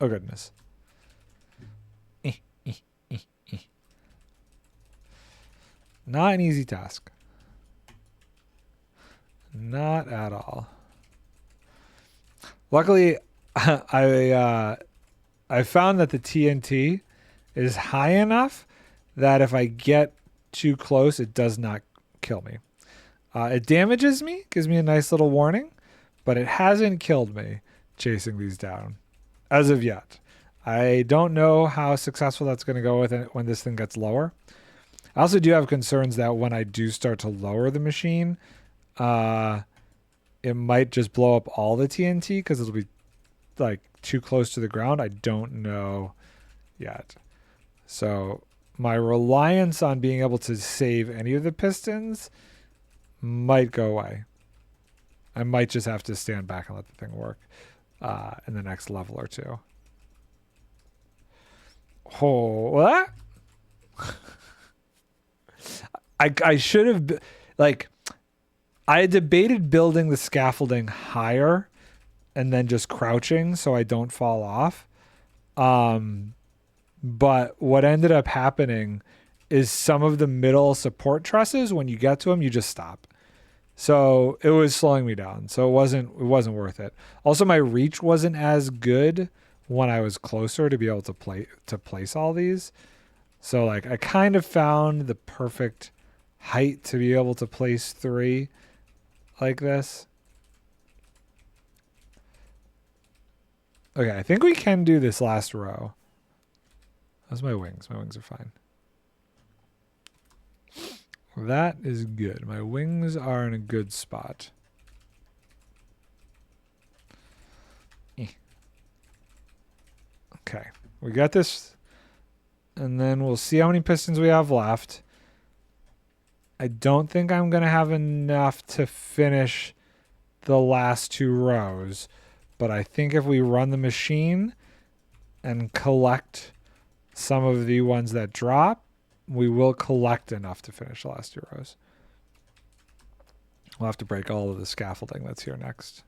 Oh, goodness. Not an easy task. Not at all. Luckily, I found that the TNT is high enough that if I get too close, it does not kill me. It damages me, gives me a nice little warning, but it hasn't killed me chasing these down as of yet. I don't know how successful that's going to go with it when this thing gets lower. I also do have concerns that when I do start to lower the machine, it might just blow up all the TNT because it'll be like too close to the ground, I don't know yet. So my reliance on being able to save any of the pistons might go away. I might just have to stand back and let the thing work in the next level or two. Oh, what? I should have, like, I debated building the scaffolding higher and then just crouching so I don't fall off. But what ended up happening is some of the middle support trusses, when you get to them, you just stop. So it was slowing me down. So it wasn't worth it. Also, my reach wasn't as good when I was closer to be able to place all these. So like I kind of found the perfect height to be able to place 3 like this. Okay, I think we can do this last row. How's my wings? My wings are fine. That is good. My wings are in a good spot. Okay, we got this. And then we'll see how many pistons we have left. I don't think I'm going to have enough to finish the last 2 rows. But I think if we run the machine and collect some of the ones that drop, we will collect enough to finish the last 2 rows. We'll have to break all of the scaffolding that's here next,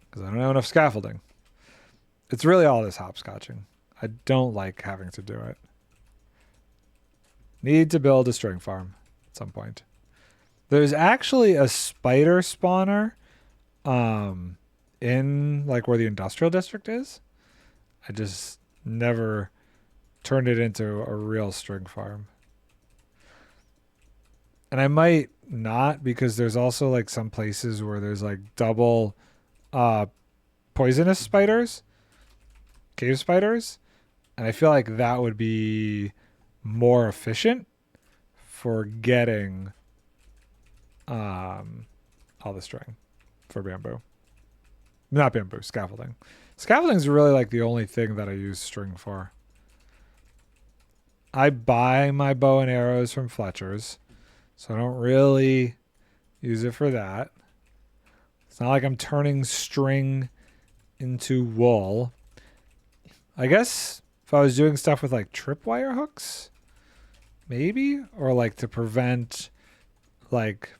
because I don't have enough scaffolding. It's really all this hopscotching. I don't like having to do it. Need to build a string farm at some point. There's actually a spider spawner in like where the industrial district is. I just never turned it into a real string farm. And I might not, because there's also like some places where there's like double poisonous spiders, cave spiders, and I feel like that would be more efficient for getting all the string for bamboo. Not bamboo, scaffolding. Scaffolding is really like the only thing that I use string for. I buy my bow and arrows from Fletcher's, so I don't really use it for that. It's not like I'm turning string into wool. I guess if I was doing stuff with like tripwire hooks, maybe, or like to prevent like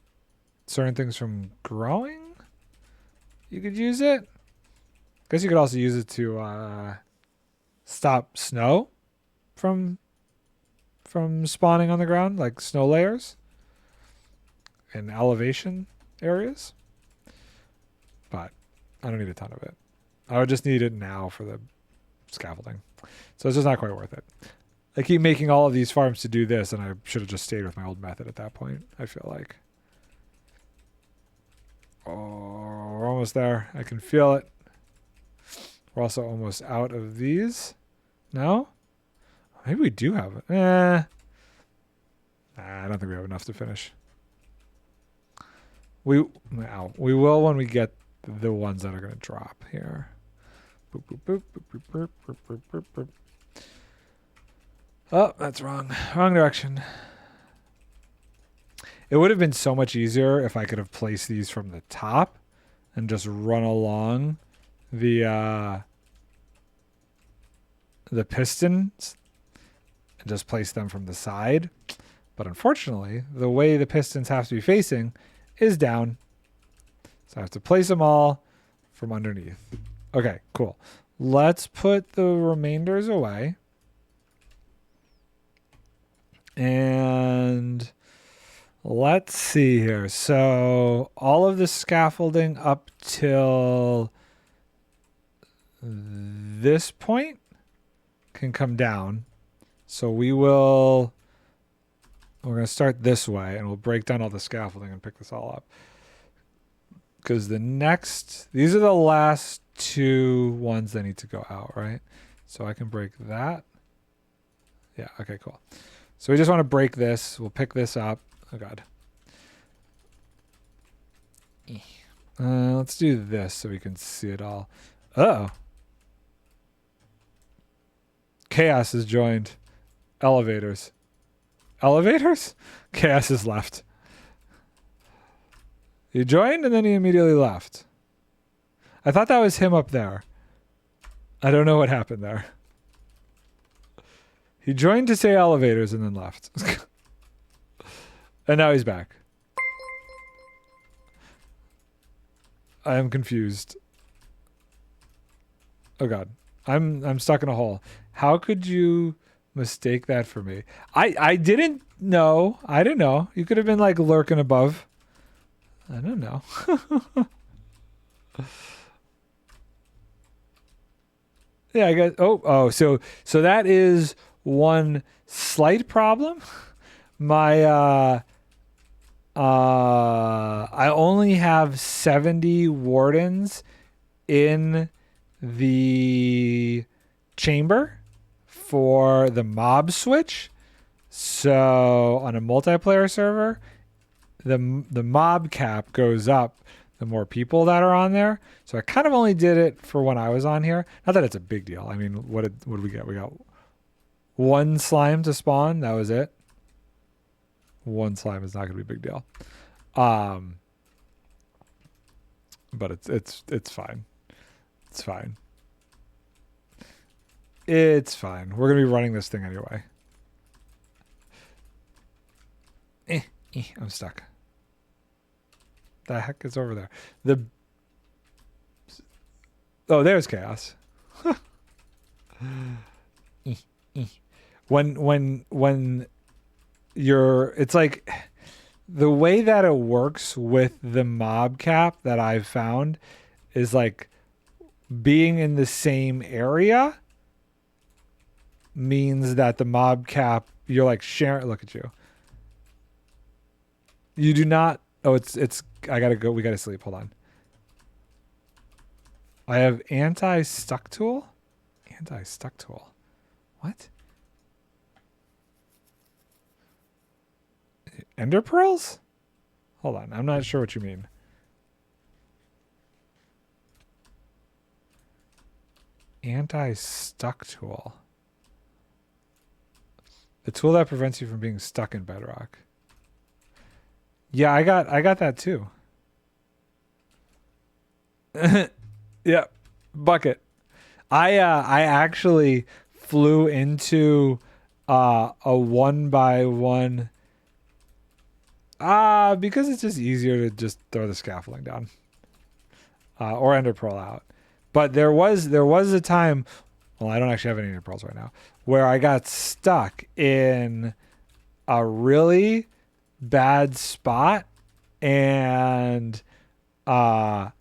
certain things from growing, you could use it. I guess you could also use it to stop snow from spawning on the ground, like snow layers in elevation areas. But I don't need a ton of it. I would just need it now for the scaffolding. So it's just not quite worth it. I keep making all of these farms to do this, and I should have just stayed with my old method at that point, I feel like. Oh, we're almost there. I can feel it. We're also almost out of these. No? Maybe we do have it. I don't think we have enough to finish. We will when we get the ones that are going to drop here. Boop, boop, boop, boop, boop, boop, boop, boop, boop. Oh, that's wrong. Wrong direction. It would have been so much easier if I could have placed these from the top and just run along the pistons and just place them from the side. But unfortunately, the way the pistons have to be facing is down. So I have to place them all from underneath. Okay, cool. Let's put the remainders away. And let's see here. So all of the scaffolding up till this point can come down. So we're going to start this way, and we'll break down all the scaffolding and pick this all up. Because these are the last 2 ones that need to go out, right? So I can break that. Yeah, okay, cool. So we just want to break this. We'll pick this up. Oh, God. Let's do this so we can see it all. Uh-oh. Chaos has joined. Elevators. Elevators? Chaos has left. He joined and then he immediately left. I thought that was him up there. I don't know what happened there. He joined to say elevators and then left. And now he's back. I am confused. Oh god. I'm stuck in a hole. How could you mistake that for me? I didn't know. I didn't know. You could have been like lurking above. I don't know. Yeah, I guess. So that is one slight problem. My I only have 70 wardens in the chamber for the mob switch. So on a multiplayer server, the mob cap goes up the more people that are on there. So I kind of only did it for when I was on here. Not that it's a big deal. I mean, what did we get? We got one slime to spawn. That was it. One slime is not going to be a big deal. But it's fine. It's fine. It's fine. We're going to be running this thing anyway. I'm stuck. The heck is over there? There's chaos. When it's like the way that it works with the mob cap that I've found is like being in the same area means that the mob cap, you're like sharing. Look at you. You do not. Oh, it's I gotta go. We gotta sleep. Hold on. I have anti-stuck tool. Anti-stuck tool. What? Ender pearls? Hold on. I'm not sure what you mean. Anti-stuck tool. The tool that prevents you from being stuck in Bedrock. Yeah, I got that too. Yeah, bucket. I actually flew into a 1x1 because it's just easier to just throw the scaffolding down. Or ender pearl out. But there was a time, well, I don't actually have any ender pearls right now, where I got stuck in a really bad spot and I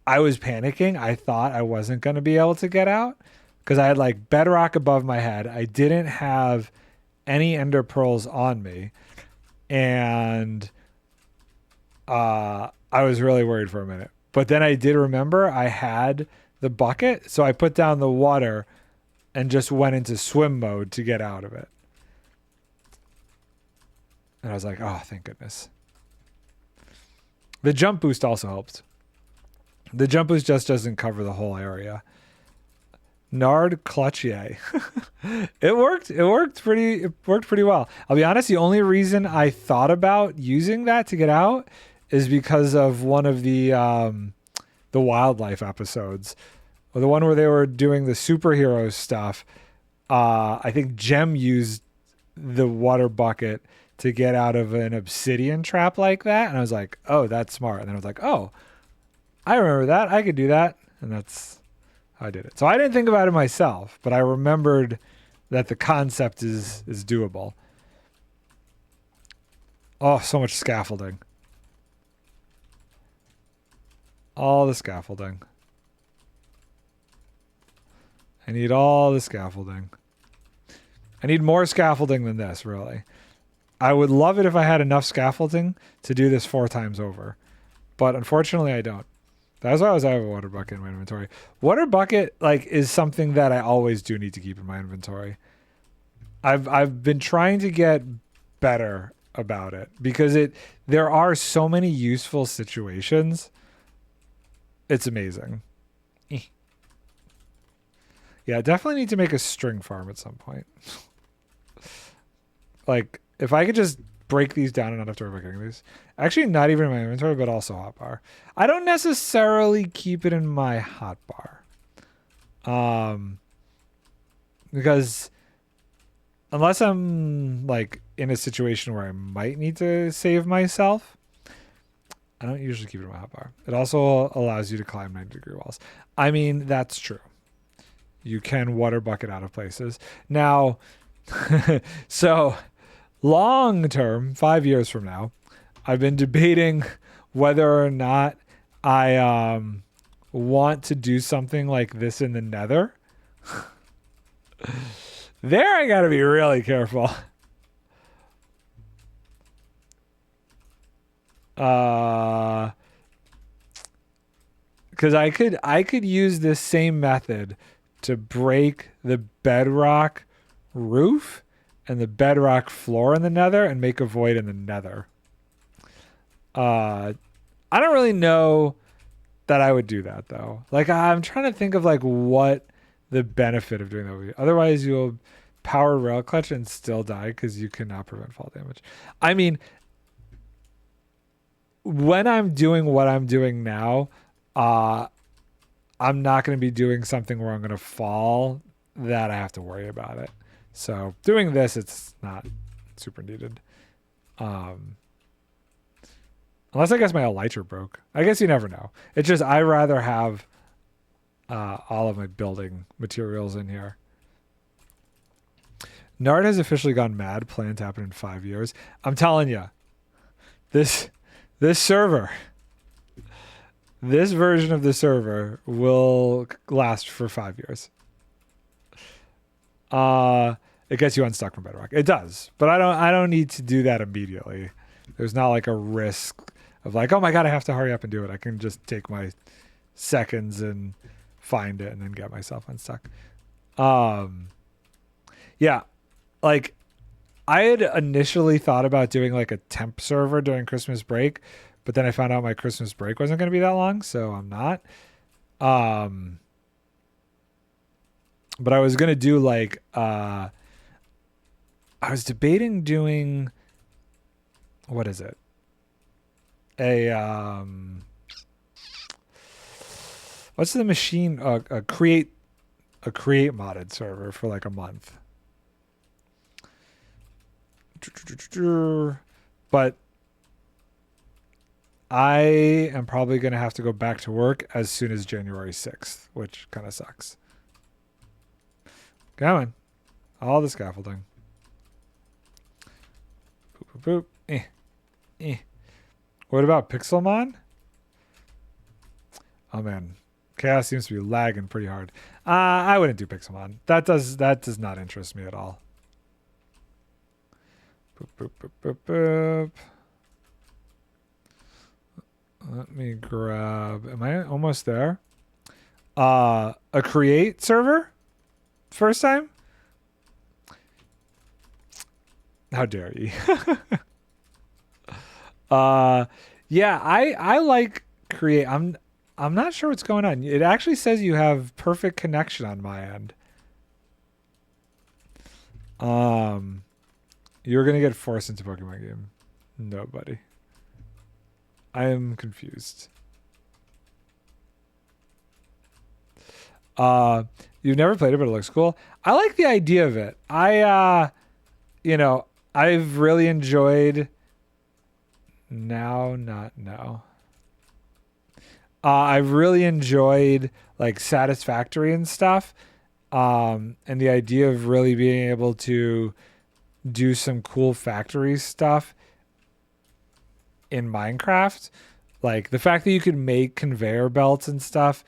was panicking. I thought I wasn't going to be able to get out because I had like bedrock above my head. I didn't have any ender pearls on me and I was really worried for a minute. But then I did remember I had the bucket, so I put down the water and just went into swim mode to get out of it. And I was like, oh, thank goodness. The jump boost also helped. The jump boost just doesn't cover the whole area. Nard Clutchier. It worked pretty well. I'll be honest, the only reason I thought about using that to get out is because of one of the wildlife episodes. Or the one where they were doing the superhero stuff. I think Jem used the water bucket to get out of an obsidian trap like that. And I was like, oh, that's smart. And then I was like, oh, I remember that. I could do that. And that's how I did it. So I didn't think about it myself, but I remembered that the concept is doable. Oh, so much scaffolding. All the scaffolding. I need all the scaffolding. I need more scaffolding than this, really. I would love it if I had enough scaffolding to do this 4 times over. But unfortunately, I don't. That's why I have a water bucket in my inventory. Water bucket is something that I always do need to keep in my inventory. I've been trying to get better about it because there are so many useful situations It's amazing. Yeah, definitely need to make a string farm at some point. Like, if I could just break these down and not have to worry about getting these. Actually, not even in my inventory, but also hotbar. I don't necessarily keep it in my hotbar. Because unless I'm like in a situation where I might need to save myself, I don't usually keep it in my hotbar. It also allows you to climb 90-degree walls. I mean, that's true. You can water bucket out of places. Now, so long term, 5 years from now, I've been debating whether or not I want to do something like this in the Nether. There I gotta be really careful. Because I could use this same method to break the bedrock roof and the bedrock floor in the Nether and make a void in the Nether. I don't really know that I would do that though. Like, I'm trying to think of like what the benefit of doing that would be. Otherwise, you'll power rail clutch and still die because you cannot prevent fall damage. I mean, when I'm doing what I'm doing now, I'm not going to be doing something where I'm going to fall that I have to worry about it. So doing this, it's not super needed. Unless I guess my elytra broke. I guess you never know. It's just I rather have all of my building materials in here. Nard has officially gone mad. Plan to happen in 5 years. I'm telling you, this server, this version of the server will last for 5 years. It gets you unstuck from Bedrock. It does, but I don't need to do that immediately. There's not like a risk of like, oh my god, I have to hurry up and do it. I can just take my seconds and find it and then get myself unstuck. Yeah, like I had initially thought about doing like a temp server during Christmas break, but then I found out my Christmas break wasn't going to be that long, so I'm not. But I was going to do like I was debating doing, what is it? What's the machine? A create modded server for like a month. But I am probably going to have to go back to work as soon as January 6th, which kind of sucks. Come on. All the scaffolding. Boop, boop, boop. What about Pixelmon? Oh man, Chaos seems to be lagging pretty hard. I wouldn't do Pixelmon. That does not interest me at all. Boop, boop, boop, boop, boop. Let me grab. Am I almost there? A create server? First time? How dare you? Yeah, I like create. I'm not sure what's going on. It actually says you have perfect connection on my end. You're gonna get forced into Pokemon game. No, buddy. I am confused. You've never played it, but it looks cool. I like the idea of it. I've really enjoyed. I've really enjoyed like Satisfactory and stuff. And the idea of really being able to do some cool factory stuff in Minecraft. Like the fact that you could make conveyor belts and stuff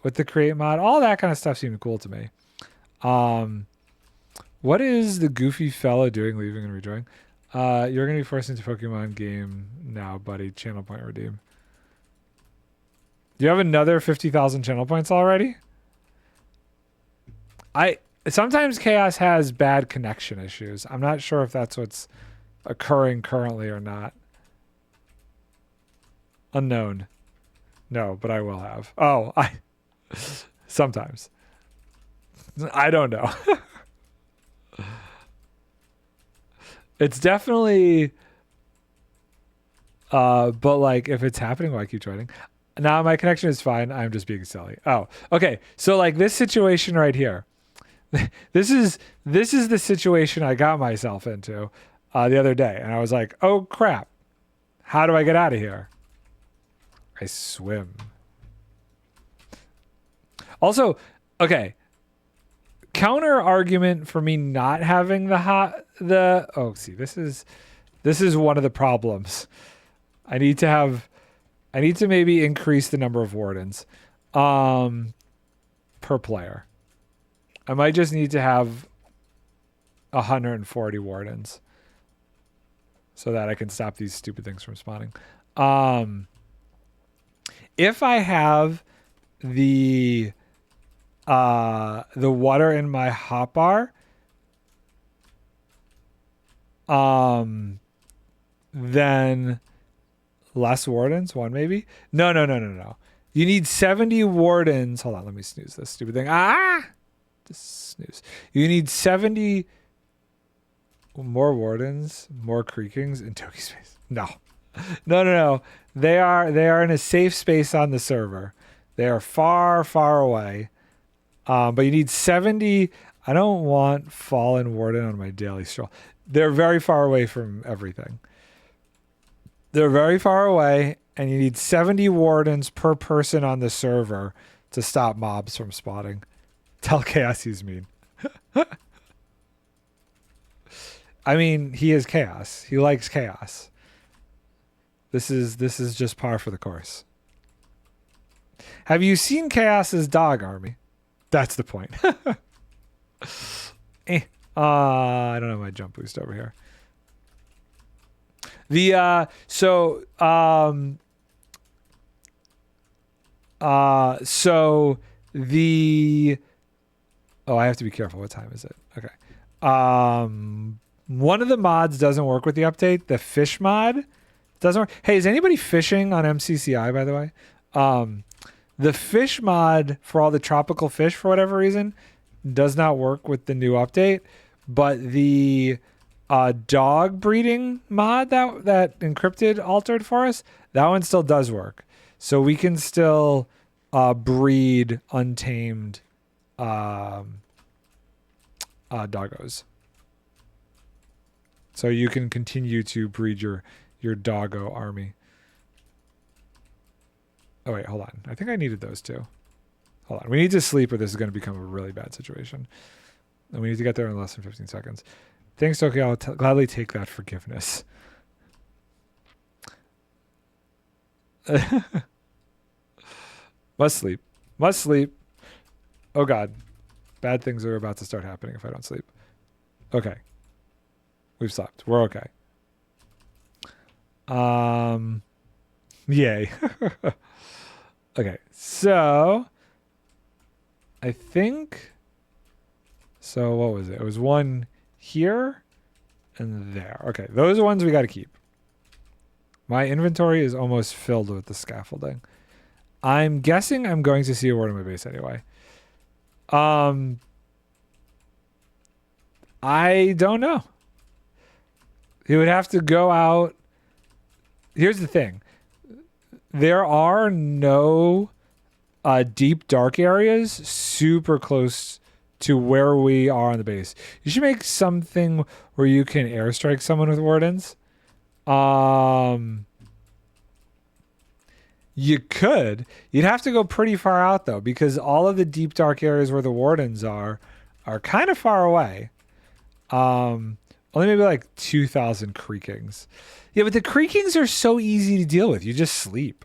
with the create mod, all that kind of stuff seemed cool to me. What is the goofy fellow doing leaving and rejoining? You're going to be forced into Pokemon game now, buddy. Channel point redeem. Do you have another 50,000 channel points already? Sometimes Chaos has bad connection issues. I'm not sure if that's what's occurring currently or not. Unknown. No, but I will have. Oh, sometimes. I don't know. It's definitely but like if it's happening, well, I keep trying. Now my connection is fine. I'm just being silly. Oh, okay. So like this situation right here. This is the situation I got myself into the other day, and I was like, "Oh crap! How do I get out of here?" I swim. Also, okay. Counter argument for me not having see, this is one of the problems. I need to maybe increase the number of wardens per player. I might just need to have 140 wardens so that I can stop these stupid things from spawning. If I have the water in my hotbar, then less wardens, one maybe. No. You need 70 wardens. Hold on, let me snooze this stupid thing. Just snooze. You need 70 more wardens, more creakings in Toki space. No. They are in a safe space on the server. They are far, far away. But you need 70. I don't want fallen warden on my daily stroll. They're very far away from everything. They're very far away, and you need 70 wardens per person on the server to stop mobs from spawning. Tell Chaos he's mean. I mean, he is Chaos. He likes chaos. This is just par for the course. Have you seen Chaos's dog army? That's the point. I don't have my jump boost over here. I have to be careful. What time is it? Okay. One of the mods doesn't work with the update. The fish mod doesn't work. Hey, is anybody fishing on MCCI, by the way? The fish mod for all the tropical fish, for whatever reason, does not work with the new update. But the dog breeding mod that Encrypted altered for us, that one still does work. So we can still breed untamed doggos. So you can continue to breed your doggo army. Oh wait, hold on. I think I needed those too. Hold on. We need to sleep or this is going to become a really bad situation. And we need to get there in less than 15 seconds. Thanks, Toki. I'll gladly take that forgiveness. Must sleep. Must sleep. Oh God. Bad things are about to start happening if I don't sleep. Okay. We've slept. We're okay. Yay. Okay. So I think what was it? It was one here and there. Okay. Those are ones we got to keep. My inventory is almost filled with the scaffolding. I'm guessing I'm going to see a word in my base anyway. I don't know. He would have to go out. Here's the thing. There are no deep dark areas super close to where we are on the base. You should make something where you can airstrike someone with wardens. You could. You'd have to go pretty far out though, because all of the deep dark areas where the wardens are kind of far away. Only maybe like 2,000 creakings. Yeah, but the creakings are so easy to deal with. You just sleep.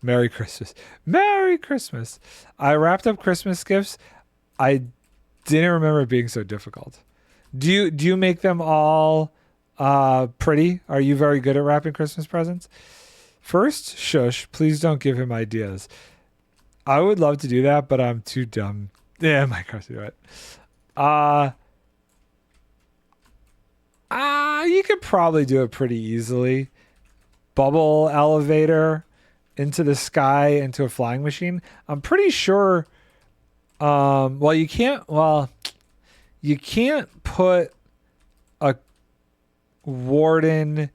Merry Christmas. Merry Christmas. I wrapped up Christmas gifts. I didn't remember it being so difficult. Do you make them all pretty? Are you very good at wrapping Christmas presents? First, shush, please don't give him ideas. I would love to do that, but I'm too dumb. Yeah, Minecraft do it. You could probably do it pretty easily. Bubble elevator. into the sky into a flying machine. I'm pretty sure. You can't. Well, you can't put a warden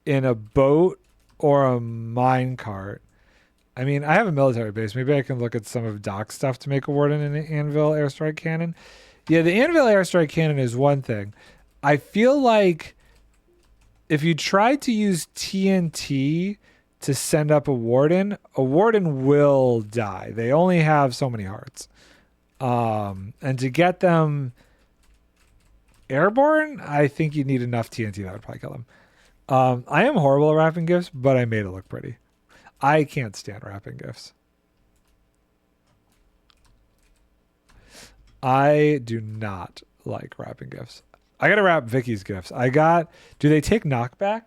in a boat or a mine cart. I mean, I have a military base. Maybe I can look at some of Doc's stuff to make a warden in the anvil airstrike cannon. Yeah, the anvil airstrike cannon is one thing. I feel like if you try to use TNT to send up a warden will die. They only have so many hearts. And to get them airborne, I think you need enough TNT that would probably kill them. I am horrible at wrapping gifts, but I made it look pretty. I can't stand wrapping gifts. I do not like wrapping gifts. I gotta wrap Vicky's gifts. Do they take knockback?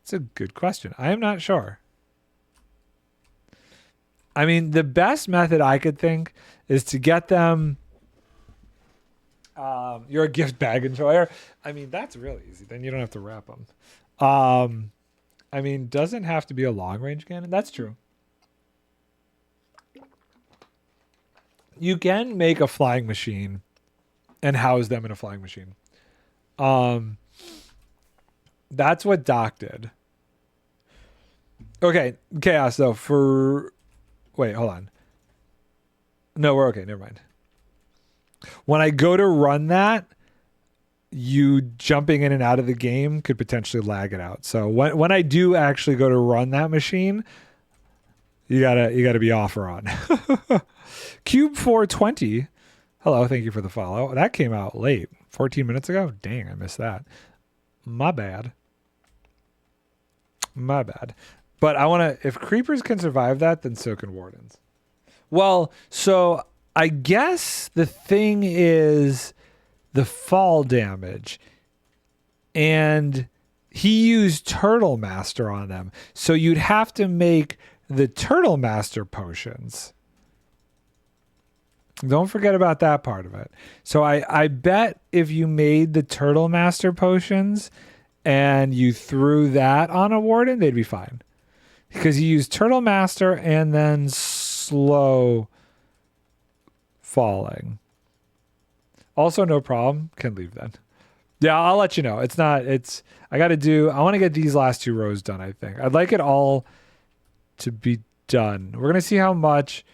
It's a good question. I am not sure. I mean, the best method I could think is to get them. You're a gift bag enjoyer. I mean, that's really easy. Then you don't have to wrap them. I mean, doesn't have to be a long range cannon. That's true. You can make a flying machine and house them in a flying machine. That's what Doc did. Okay, Chaos though. Wait, hold on. No, we're okay. Never mind. When I go to run that, you jumping in and out of the game could potentially lag it out. So when I do actually go to run that machine, you gotta be off or on. Cube 420. Hello, thank you for the follow. That came out late, 14 minutes ago. Dang, I missed that. My bad. But I want to. If creepers can survive that, then so can wardens. Well, so I guess the thing is the fall damage, and he used Turtle Master on them, so you'd have to make the Turtle Master potions. Don't forget about that part of it. So I bet if you made the Turtle Master potions and you threw that on a warden, they'd be fine. Because you use Turtle Master and then slow falling. Also, no problem. Can leave then. Yeah, I'll let you know. I want to get these last 2 rows done, I think. I'd like it all to be done. We're going to see how much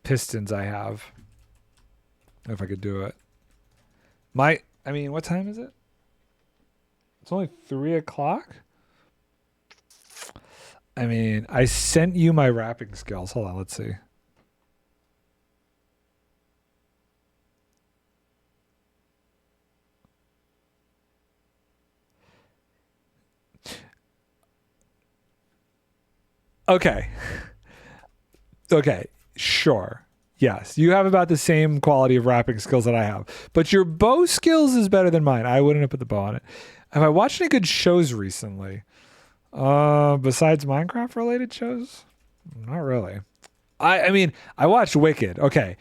pistons I have. If I could do it. What time is it? It's only 3 o'clock. I mean, I sent you my wrapping skills. Hold on, let's see. Okay. Okay, sure. Yes, you have about the same quality of wrapping skills that I have. But your bow skills is better than mine. I wouldn't have put the bow on it. Have I watched any good shows recently? Besides Minecraft related shows? Not really. I mean, I watched Wicked. Okay.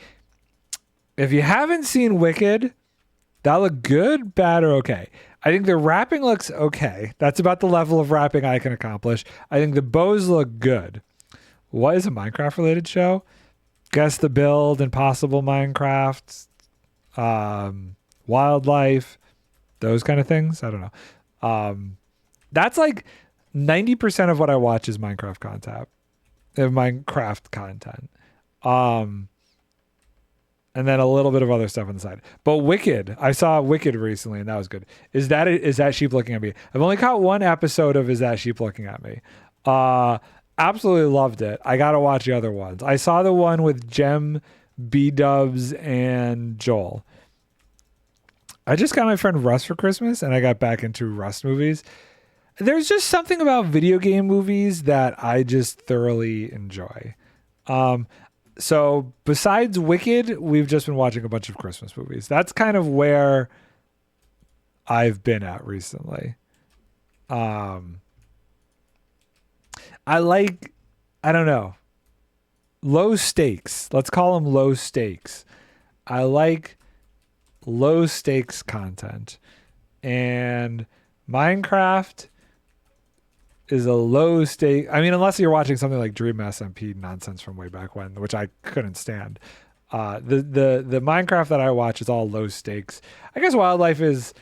If you haven't seen Wicked, that look good, bad, or okay. I think the wrapping looks okay. That's about the level of wrapping I can accomplish. I think the bows look good. What is a Minecraft related show? Guess the Build, Impossible Minecraft, Wildlife, those kind of things. I don't know. That's like 90% of what I watch is Minecraft content. And then a little bit of other stuff on the side. But Wicked, I saw Wicked recently, and that was good. Is that sheep looking at me? I've only caught 1 episode of Is That Sheep Looking at Me? Absolutely loved it. I gotta watch the other ones. I saw the one with Jem, B-Dubs, and Joel. I just got my friend Russ for Christmas, and I got back into Russ movies. There's just something about video game movies that I just thoroughly enjoy. So besides Wicked, we've just been watching a bunch of Christmas movies. That's kind of where I've been at recently. I don't know, low stakes. Let's call them low stakes. I like low stakes content. And Minecraft is a low stake. I mean, unless you're watching something like Dream SMP nonsense from way back when, which I couldn't stand. The Minecraft that I watch is all low stakes. I guess wildlife is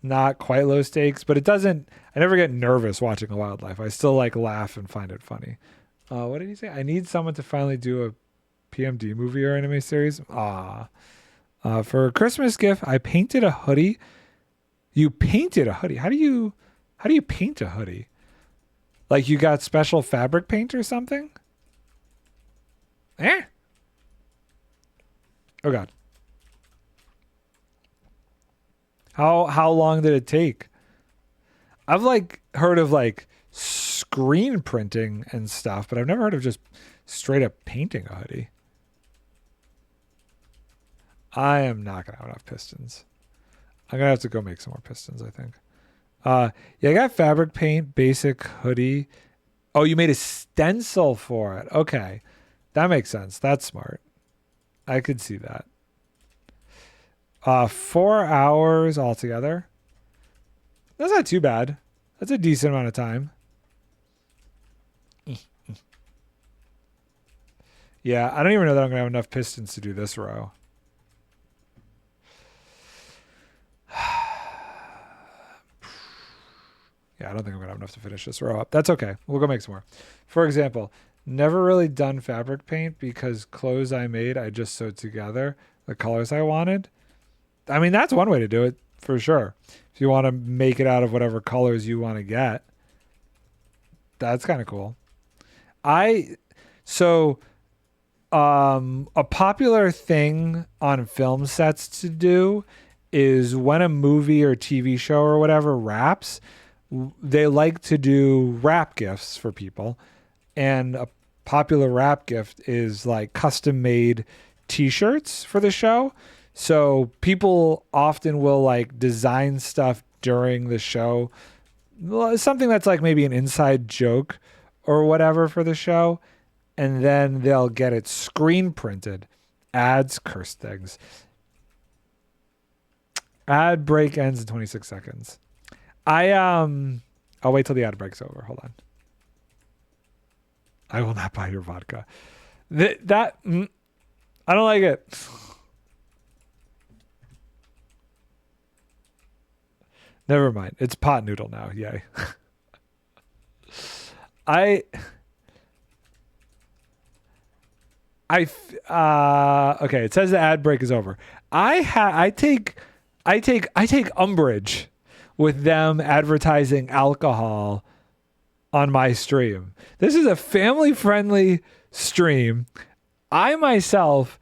not quite low stakes, but it doesn't. I never get nervous watching a wildlife. I still like laugh and find it funny. What did he say? I need someone to finally do a PMD movie or anime series. For a Christmas gift, I painted a hoodie. You painted a hoodie. How do you paint a hoodie? Like you got special fabric paint or something? Oh God. How long did it take? I've like heard of like screen printing and stuff, but I've never heard of just straight up painting a hoodie. I am not gonna have enough pistons. I'm gonna have to go make some more pistons, I think. Yeah, I got fabric paint, basic hoodie. Oh, you made a stencil for it. Okay. That makes sense. That's smart. I could see that. 4 hours altogether. That's not too bad. That's a decent amount of time. Yeah, I don't even know that I'm going to have enough pistons to do this row. Yeah, I don't think I'm going to have enough to finish this row up. That's okay. We'll go make some more. For example, never really done fabric paint because clothes I made, I just sewed together the colors I wanted. I mean, that's one way to do it for sure. If you want to make it out of whatever colors you want to get, that's kind of cool. A popular thing on film sets to do is when a movie or TV show or whatever wraps, they like to do wrap gifts for people. And a popular wrap gift is like custom made t-shirts for the show. So people often will like design stuff during the show, something that's like maybe an inside joke or whatever for the show. And then they'll get it screen printed. Ads, curse things. Ad break ends in 26 seconds. I'll wait till the ad break's over. Hold on. I will not buy your vodka. I don't like it. Never mind. It's pot noodle now. Yay. Okay, it says the ad break is over. I take umbrage with them advertising alcohol on my stream. This is a family-friendly stream. I myself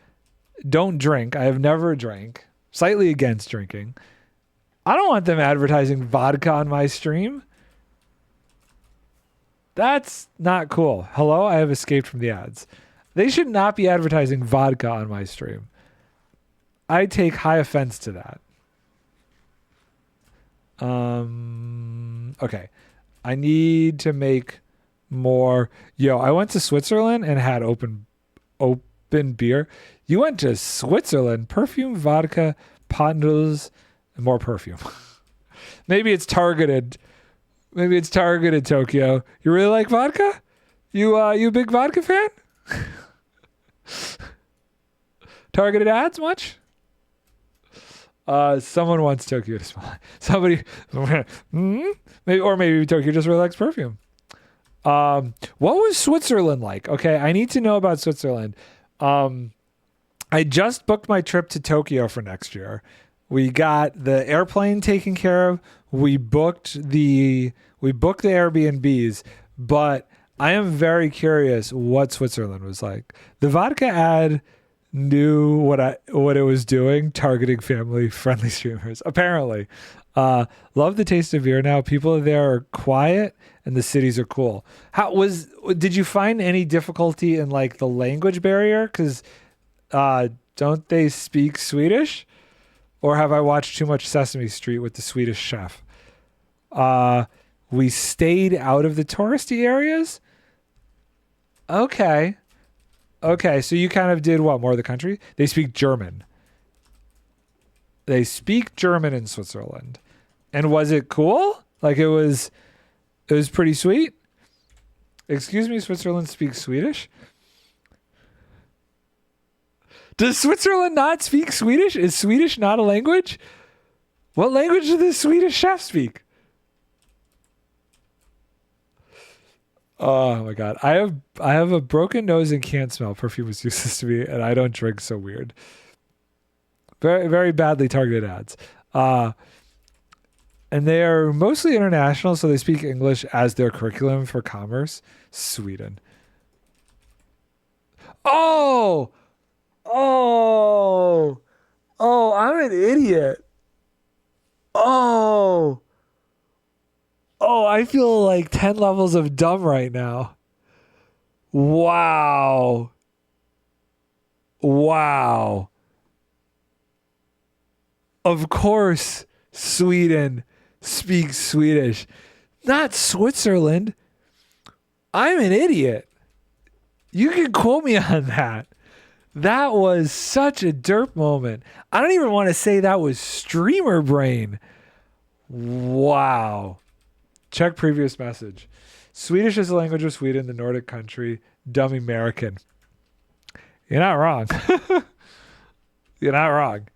don't drink. I have never drank. Slightly against drinking. I don't want them advertising vodka on my stream. That's not cool. Hello, I have escaped from the ads. They should not be advertising vodka on my stream. I take high offense to that. Okay. I need to make more. Yo, I went to Switzerland and had open beer. You went to Switzerland, perfume, vodka, pot noodles, and more perfume. Maybe it's targeted. Maybe it's targeted, Tokyo. You really like vodka? You a big vodka fan? Targeted ads much? Someone wants Tokyo to smell. Somebody, maybe Tokyo just really likes perfume. What was Switzerland like? Okay, I need to know about Switzerland. I just booked my trip to Tokyo for next year. We got the airplane taken care of. We booked the Airbnbs, but I am very curious what Switzerland was like. The vodka ad knew what it was doing, targeting family-friendly streamers. Apparently, love the taste of beer. Now people there are quiet, and the cities are cool. Did you find any difficulty in like the language barrier? Because don't they speak Swedish? Or have I watched too much Sesame Street with the Swedish chef? We stayed out of the touristy areas. Okay, so you kind of did what? More of the country? They speak German. They speak German in Switzerland. And was it cool? Like it was pretty sweet. Excuse me, Switzerland speaks Swedish? Does Switzerland not speak Swedish? Is Swedish not a language? What language does the Swedish chef speak? Oh my god. I have a broken nose and can't smell. Perfume is useless to me, and I don't drink, so weird. Very, very badly targeted ads. And they are mostly international, so they speak English as their curriculum for commerce. Sweden. Oh! Oh! Oh, I'm an idiot. Oh! Oh, I feel like 10 levels of dumb right now. Wow. Wow. Of course, Sweden speaks Swedish. Not Switzerland. I'm an idiot. You can quote me on that. That was such a derp moment. I don't even want to say that was streamer brain. Wow. Check previous message. Swedish is the language of Sweden, the Nordic country. Dumb American. You're not wrong. You're not wrong.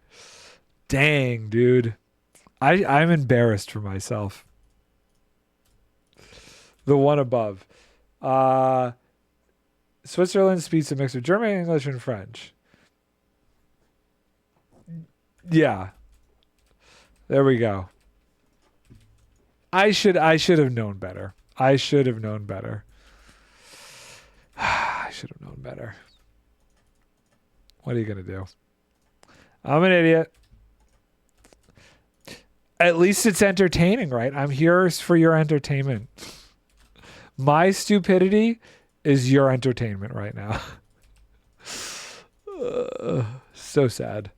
Dang, dude. I'm embarrassed for myself. The one above. Switzerland speaks a mix of German, English, and French. Yeah. There we go. I should have known better. I should have known better. I should have known better. What are you going to do? I'm an idiot. At least it's entertaining, right? I'm here for your entertainment. My stupidity is your entertainment right now. So sad.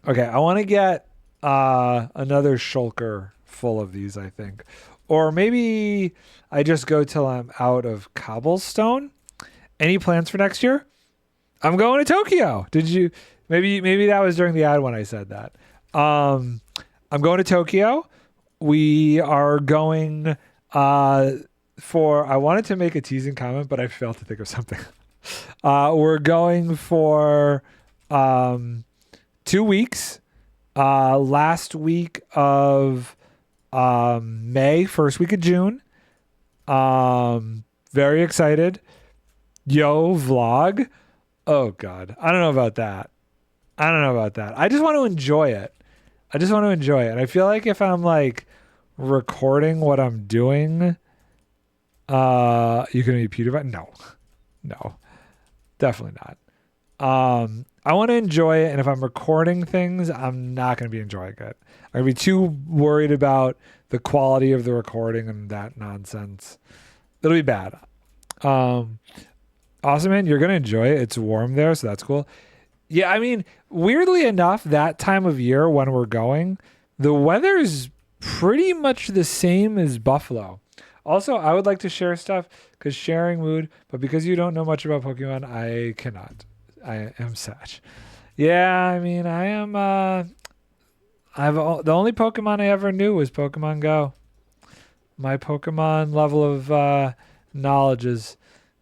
Okay, I want to get another shulker full of these, I think. Or maybe I just go till I'm out of cobblestone. Any plans for next year? I'm going to Tokyo. Did you? Maybe that was during the ad when I said that. I'm going to Tokyo. We are going I wanted to make a teasing comment, but I failed to think of something. We're going for 2 weeks. Last week of May, first week of June. Very excited. Yo, vlog. Oh God. I don't know about that. I just want to enjoy it. And I feel like if I'm like recording what I'm doing, you gonna be PewDiePie? No, definitely not. I want to enjoy it, and if I'm recording things, I'm not going to be enjoying it. I'm going to be too worried about the quality of the recording and that nonsense. It'll be bad. Awesome, man. You're going to enjoy it. It's warm there, so that's cool. Yeah, I mean, weirdly enough, that time of year when we're going, the weather is pretty much the same as Buffalo. Also, I would like to share stuff because sharing mood, but because you don't know much about Pokemon, I cannot. I am sad. Yeah, I mean, I am. The only Pokemon I ever knew was Pokemon Go. My Pokemon level of knowledge is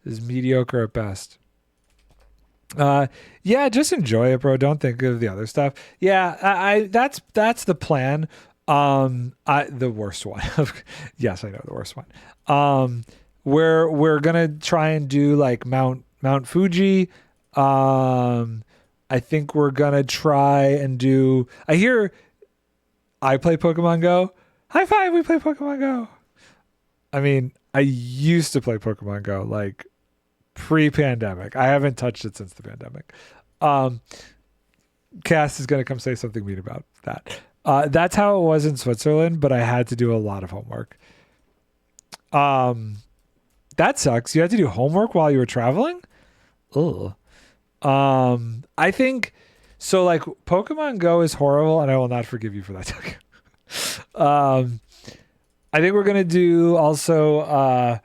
mediocre at best. Yeah, just enjoy it, bro. Don't think of the other stuff. Yeah, that's the plan. The worst one. Yes, I know the worst one. We're gonna try and do like Mount Fuji. I think we're gonna try and do. I hear I play Pokemon Go. High five, we play Pokemon Go. I mean, I used to play Pokemon Go like pre-pandemic. I haven't touched it since the pandemic. Cass is gonna come say something mean about that. That's how it was in Switzerland, but I had to do a lot of homework. That sucks. You had to do homework while you were traveling? Ugh. I think so. Like Pokemon Go is horrible, and I will not forgive you for that. I think we're gonna do also.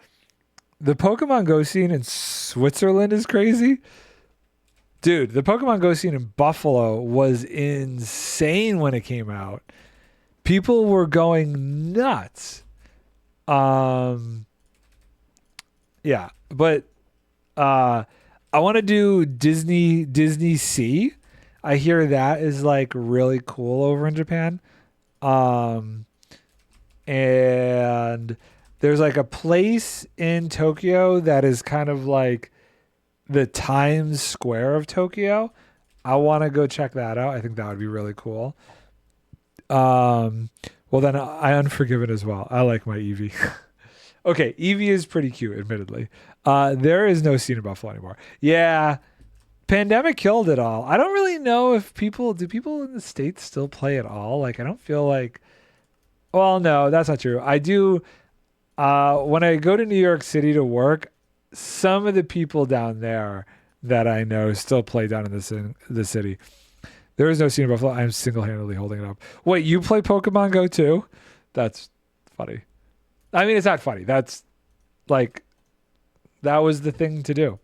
The Pokemon Go scene in Switzerland is crazy, dude. The Pokemon Go scene in Buffalo was insane when it came out. people were going nuts. Yeah, but I want to do Disney Sea. I hear that is like really cool over in Japan. Um, and there's like a place in Tokyo that is kind of like the Times Square of Tokyo. I want to go check that out. I think that would be really cool. Well then I Unforgiven as well. I like my Eevee. Okay, Eevee is pretty cute, admittedly. There is no scene in Buffalo anymore. Yeah, pandemic killed it all. I don't really know if people in the States still play at all. Like I don't feel like. Well, no, that's not true. I do. When I go to New York City to work, some of the people down there that I know still play down in the city. There is no scene in Buffalo. I'm single-handedly holding it up. Wait, you play Pokemon Go too? That's funny. I mean, it's not funny. That's like that was the thing to do.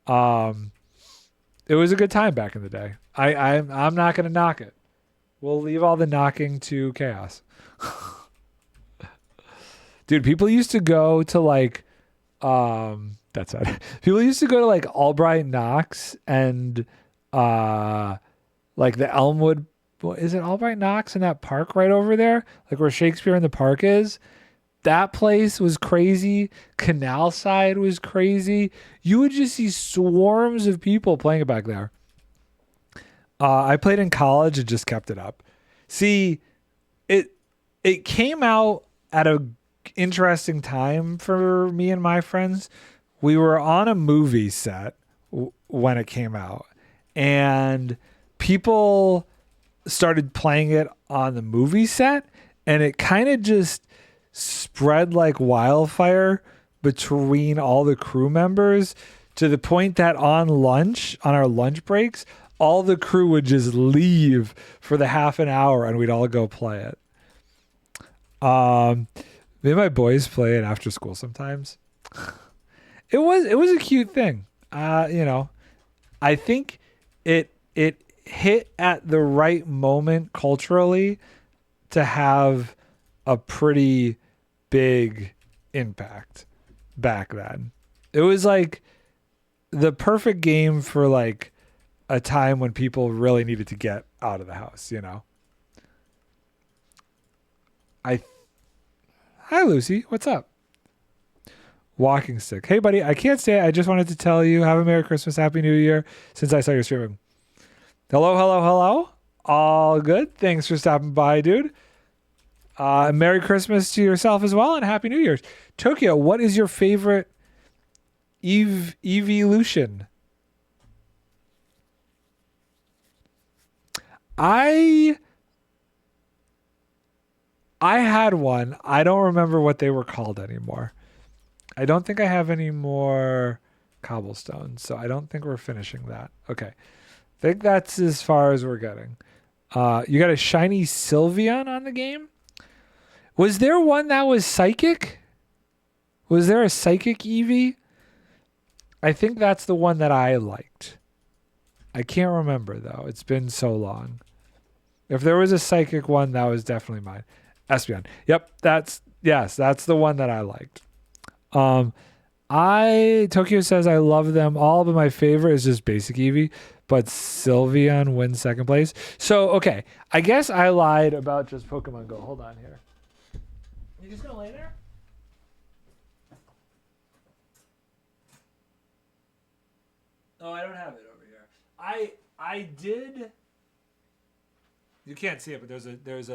It was a good time back in the day. I'm not gonna knock it. We'll leave all the knocking to chaos. Dude, people used to go to like that's it. People used to go to like Albright Knox and like the Elmwood, is it Albright Knox in that park right over there? Like where Shakespeare in the Park is? That place was crazy. Canal Side was crazy. You would just see swarms of people playing it back there. I played in college and just kept it up. See, it came out at a interesting time for me and my friends. We were on a movie set when it came out, and people started playing it on the movie set, and it kind of just spread like wildfire between all the crew members to the point that on our lunch breaks, all the crew would just leave for the half an hour and we'd all go play it. Me and my boys play it after school sometimes. It was a cute thing. I think it hit at the right moment culturally to have a pretty big impact back then. It was like the perfect game for like a time when people really needed to get out of the house, you know? Hi Lucy, what's up? Walking stick. Hey buddy, I can't stay. I just wanted to tell you, have a Merry Christmas, Happy New Year since I saw your streaming. Hello. All good. Thanks for stopping by, dude. Merry Christmas to yourself as well and Happy New Year's. Tokyo, what is your favorite evolution? I had one. I don't remember what they were called anymore. I don't think I have any more cobblestones, so I don't think we're finishing that. Okay. I think that's as far as we're getting. You got a shiny Sylveon on the game? Was there one that was psychic? Was there a psychic Eevee? I think that's the one that I liked. I can't remember though. It's been so long. If there was a psychic one, that was definitely mine. Espeon. Yep, that's the one that I liked. Tokyo says I love them all, but my favorite is just basic Eevee, but Sylveon wins second place. So, okay, I guess I lied about just Pokemon Go. Hold on here. You just gonna lay there? Oh, I don't have it over here. I did. You can't see it, but there's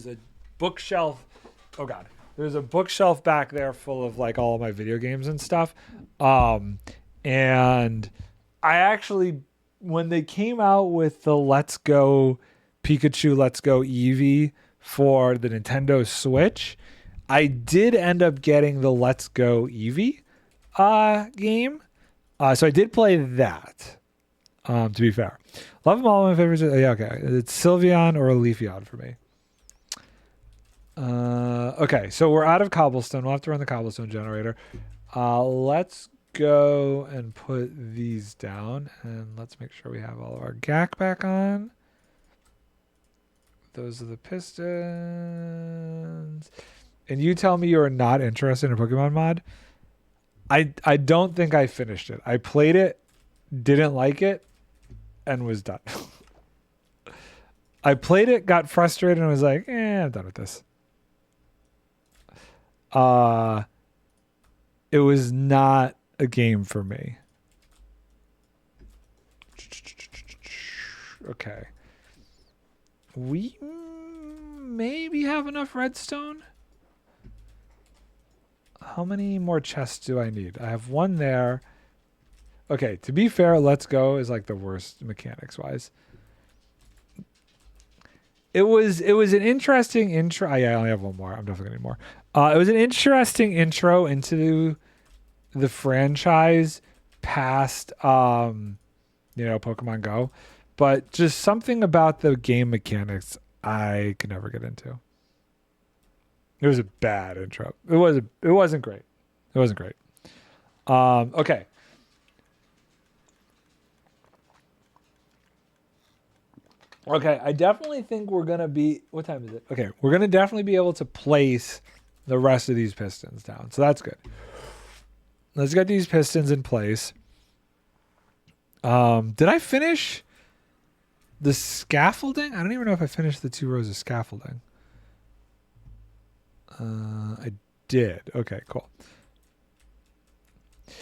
a bookshelf. Oh God, there's a bookshelf back there full of like all of my video games and stuff. And I actually, when they came out with the Let's Go Pikachu, Let's Go Eevee for the Nintendo Switch, I did end up getting the Let's Go Eevee game. So I did play that. To be fair, love them all. My favorites. Yeah, okay. It's Sylveon or Leafeon for me. Okay, so we're out of cobblestone. We'll have to run the cobblestone generator. Let's go and put these down, and let's make sure we have all of our GAC back on. Those are the pistons. And you tell me you're not interested in a Pokemon mod? I don't think I finished it. I played it, didn't like it, and was done. I played it, got frustrated, and was like, I'm done with this. It was not a game for me. Okay. We maybe have enough redstone. How many more chests do I need? I have one there. Okay, to be fair, Let's Go is like the worst mechanics wise. It was an interesting intro. Yeah, I only have one more. I'm definitely gonna need more. It was an interesting intro into the franchise past Pokemon Go. But just something about the game mechanics I could never get into. It was a bad intro. It wasn't great. It wasn't great. Okay. Okay, I definitely think we're going to be... What time is it? Okay, we're going to definitely be able to place the rest of these pistons down. So that's good. Let's get these pistons in place. Did I finish the scaffolding? I don't even know if I finished the 2 rows of scaffolding. I did. Okay, cool.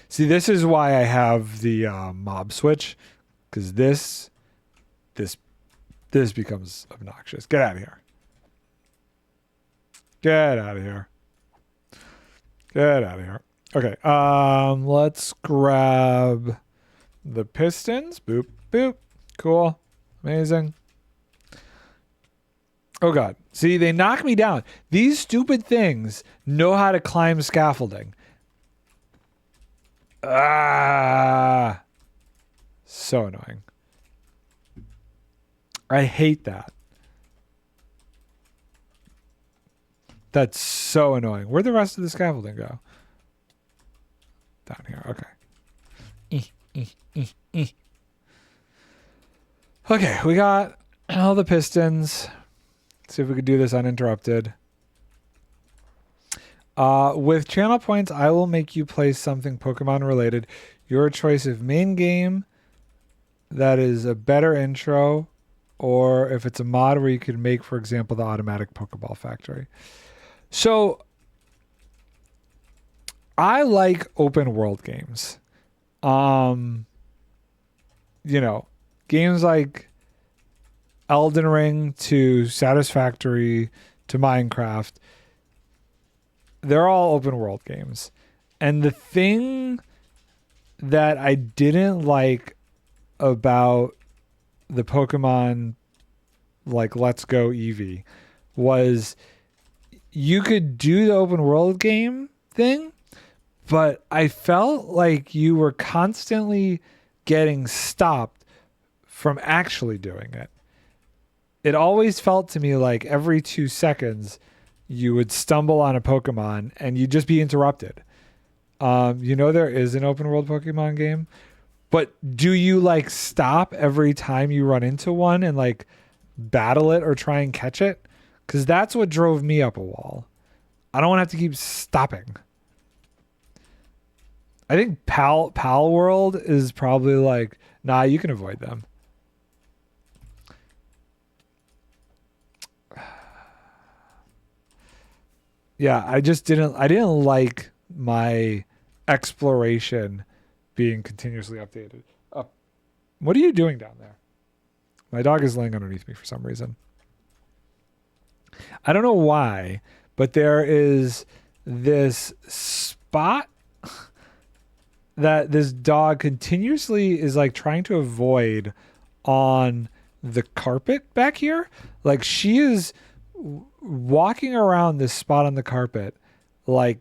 See, this is why I have the mob switch, because this becomes obnoxious. Get out of here. Get out of here. Get out of here. Okay, let's grab the pistons. Boop, boop. Cool. Amazing. Oh, God. See, they knock me down. These stupid things know how to climb scaffolding. Ah. So annoying. I hate that. That's so annoying. Where'd the rest of the scaffolding go? Down here. Okay. Okay, we got all the pistons. See if we could do this uninterrupted. With channel points, I will make you play something Pokemon related. Your choice of main game that is a better intro, or if it's a mod where you could make, for example, the automatic Pokeball factory. So I like open world games. Games like Elden Ring to Satisfactory to Minecraft, they're all open world games. And the thing that I didn't like about the Pokemon like Let's Go Eevee was you could do the open world game thing, but I felt like you were constantly getting stopped from actually doing it. It always felt to me like every 2 seconds you would stumble on a Pokemon and you'd just be interrupted. There is an open world Pokemon game, but do you like stop every time you run into one and like battle it or try and catch it? Because that's what drove me up a wall. I don't want to have to keep stopping. I think Pal World is probably like, nah, you can avoid them. Yeah, I didn't like my exploration being continuously updated. What are you doing down there? My dog is laying underneath me for some reason. I don't know why, but there is this spot that this dog continuously is like trying to avoid on the carpet back here. Like she is walking around this spot on the carpet like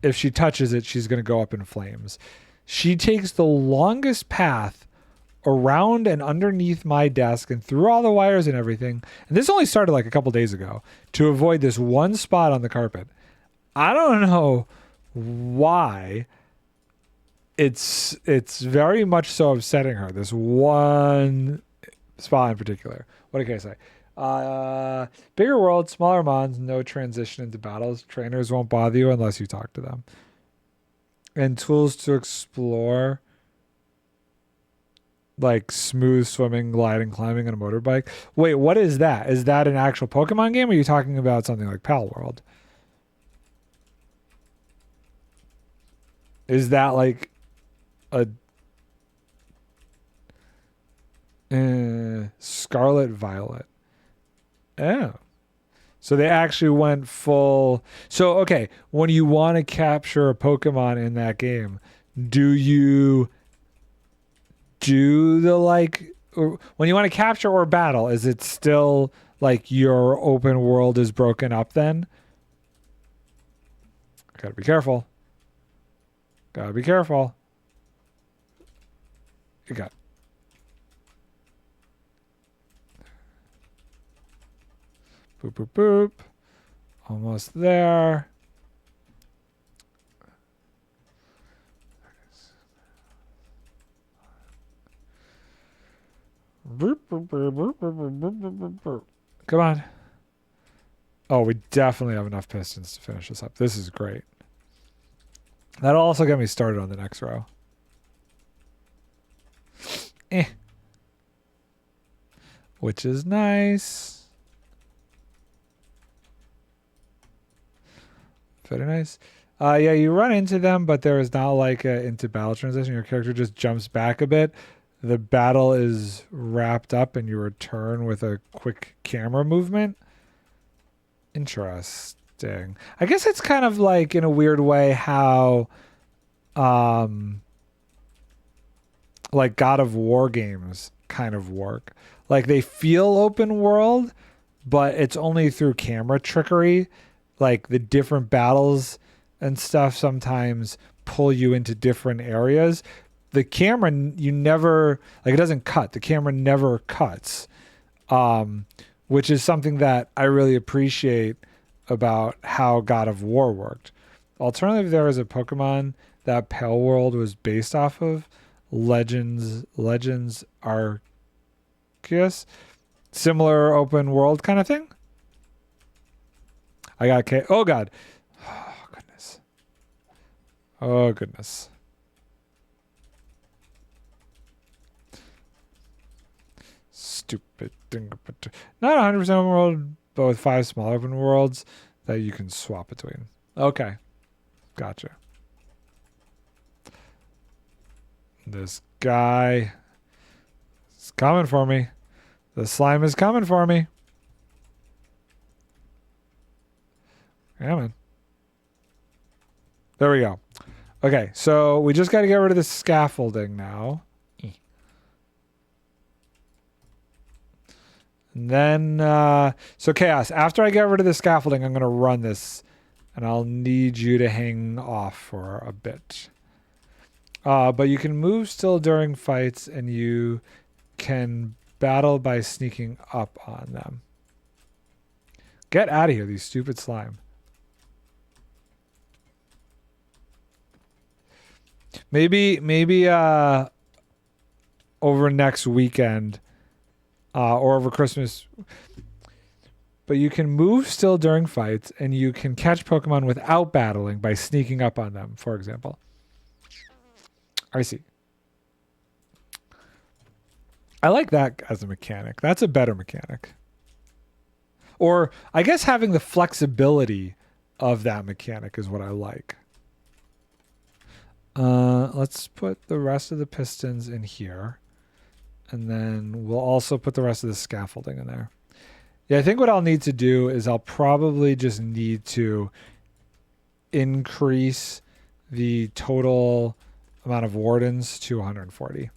if she touches it, she's going to go up in flames. She takes the longest path around and underneath my desk and through all the wires and everything. And this only started like a couple days ago to avoid this one spot on the carpet. I don't know why it's very much so upsetting her, this one spot in particular. What can I say? Bigger world, smaller mons, no transition into battles. Trainers won't bother you unless you talk to them. And tools to explore, like smooth swimming, gliding, climbing on a motorbike. Wait, what is that? Is that an actual Pokemon game, or are you talking about something like Pal World? Is that like a Scarlet Violet? Oh. So they actually went full. So, okay, when you want to capture a Pokemon in that game, do you do the like, or when you want to capture or battle, is it still like your open world is broken up then? Gotta be careful. Gotta be careful. You got. Boop, boop, boop. Almost there. Come on. Oh, we definitely have enough pistons to finish this up. This is great. That'll also get me started on the next row. Which is nice. Very nice. Yeah, you run into them, but there is not like a into battle transition. Your character just jumps back a bit. The battle is wrapped up and you return with a quick camera movement. Interesting. I guess it's kind of like, in a weird way, how like God of War games kind of work. Like they feel open world, but it's only through camera trickery. Like the different battles and stuff sometimes pull you into different areas. The camera, you never, like, it doesn't cut. The camera never cuts, which is something that I really appreciate about how God of War worked. Alternatively, there was a Pokemon that Pale World was based off of, Legends Arceus. Similar open world kind of thing. I got K. Oh, God. Oh, goodness. Oh, goodness. Stupid thing. Not 100% open world, but with 5 small open worlds that you can swap between. Okay. Gotcha. This guy is coming for me. The slime is coming for me. Yeah, man. There we go. Okay, so we just got to get rid of the scaffolding now. And then, so Chaos, after I get rid of the scaffolding, I'm going to run this. And I'll need you to hang off for a bit. But you can move still during fights, and you can battle by sneaking up on them. Get out of here, these stupid slime. Maybe over next weekend or over Christmas. But you can move still during fights, and you can catch Pokemon without battling by sneaking up on them, for example. I see. I like that as a mechanic. That's a better mechanic. Or I guess having the flexibility of that mechanic is what I like. Let's put the rest of the pistons in here. And then we'll also put the rest of the scaffolding in there. Yeah, I think what I'll need to do is I'll probably just need to increase the total amount of wardens to 140.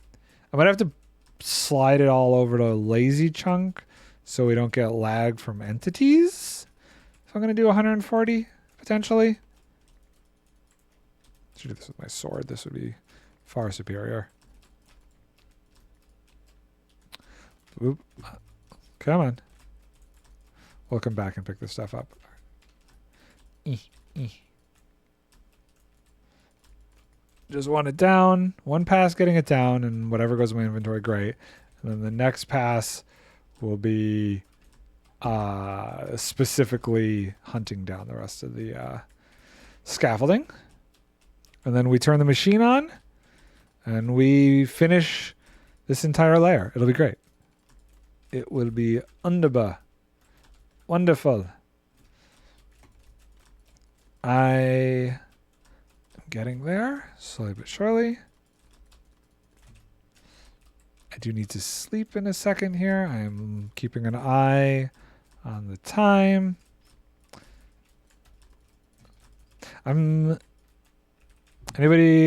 I might have to slide it all over to lazy chunk so we don't get lag from entities. So I'm going to do 140 potentially. Should do this with my sword. This would be far superior. Oop. Come on. We'll come back and pick this stuff up. Just want it down. One pass getting it down, and whatever goes in my inventory, great. And then the next pass will be specifically hunting down the rest of the scaffolding. And then we turn the machine on and we finish this entire layer. It'll be great. It will be wunderbar. Wonderful. I am getting there slowly but surely. I do need to sleep in a second here. I am keeping an eye on the time. Anybody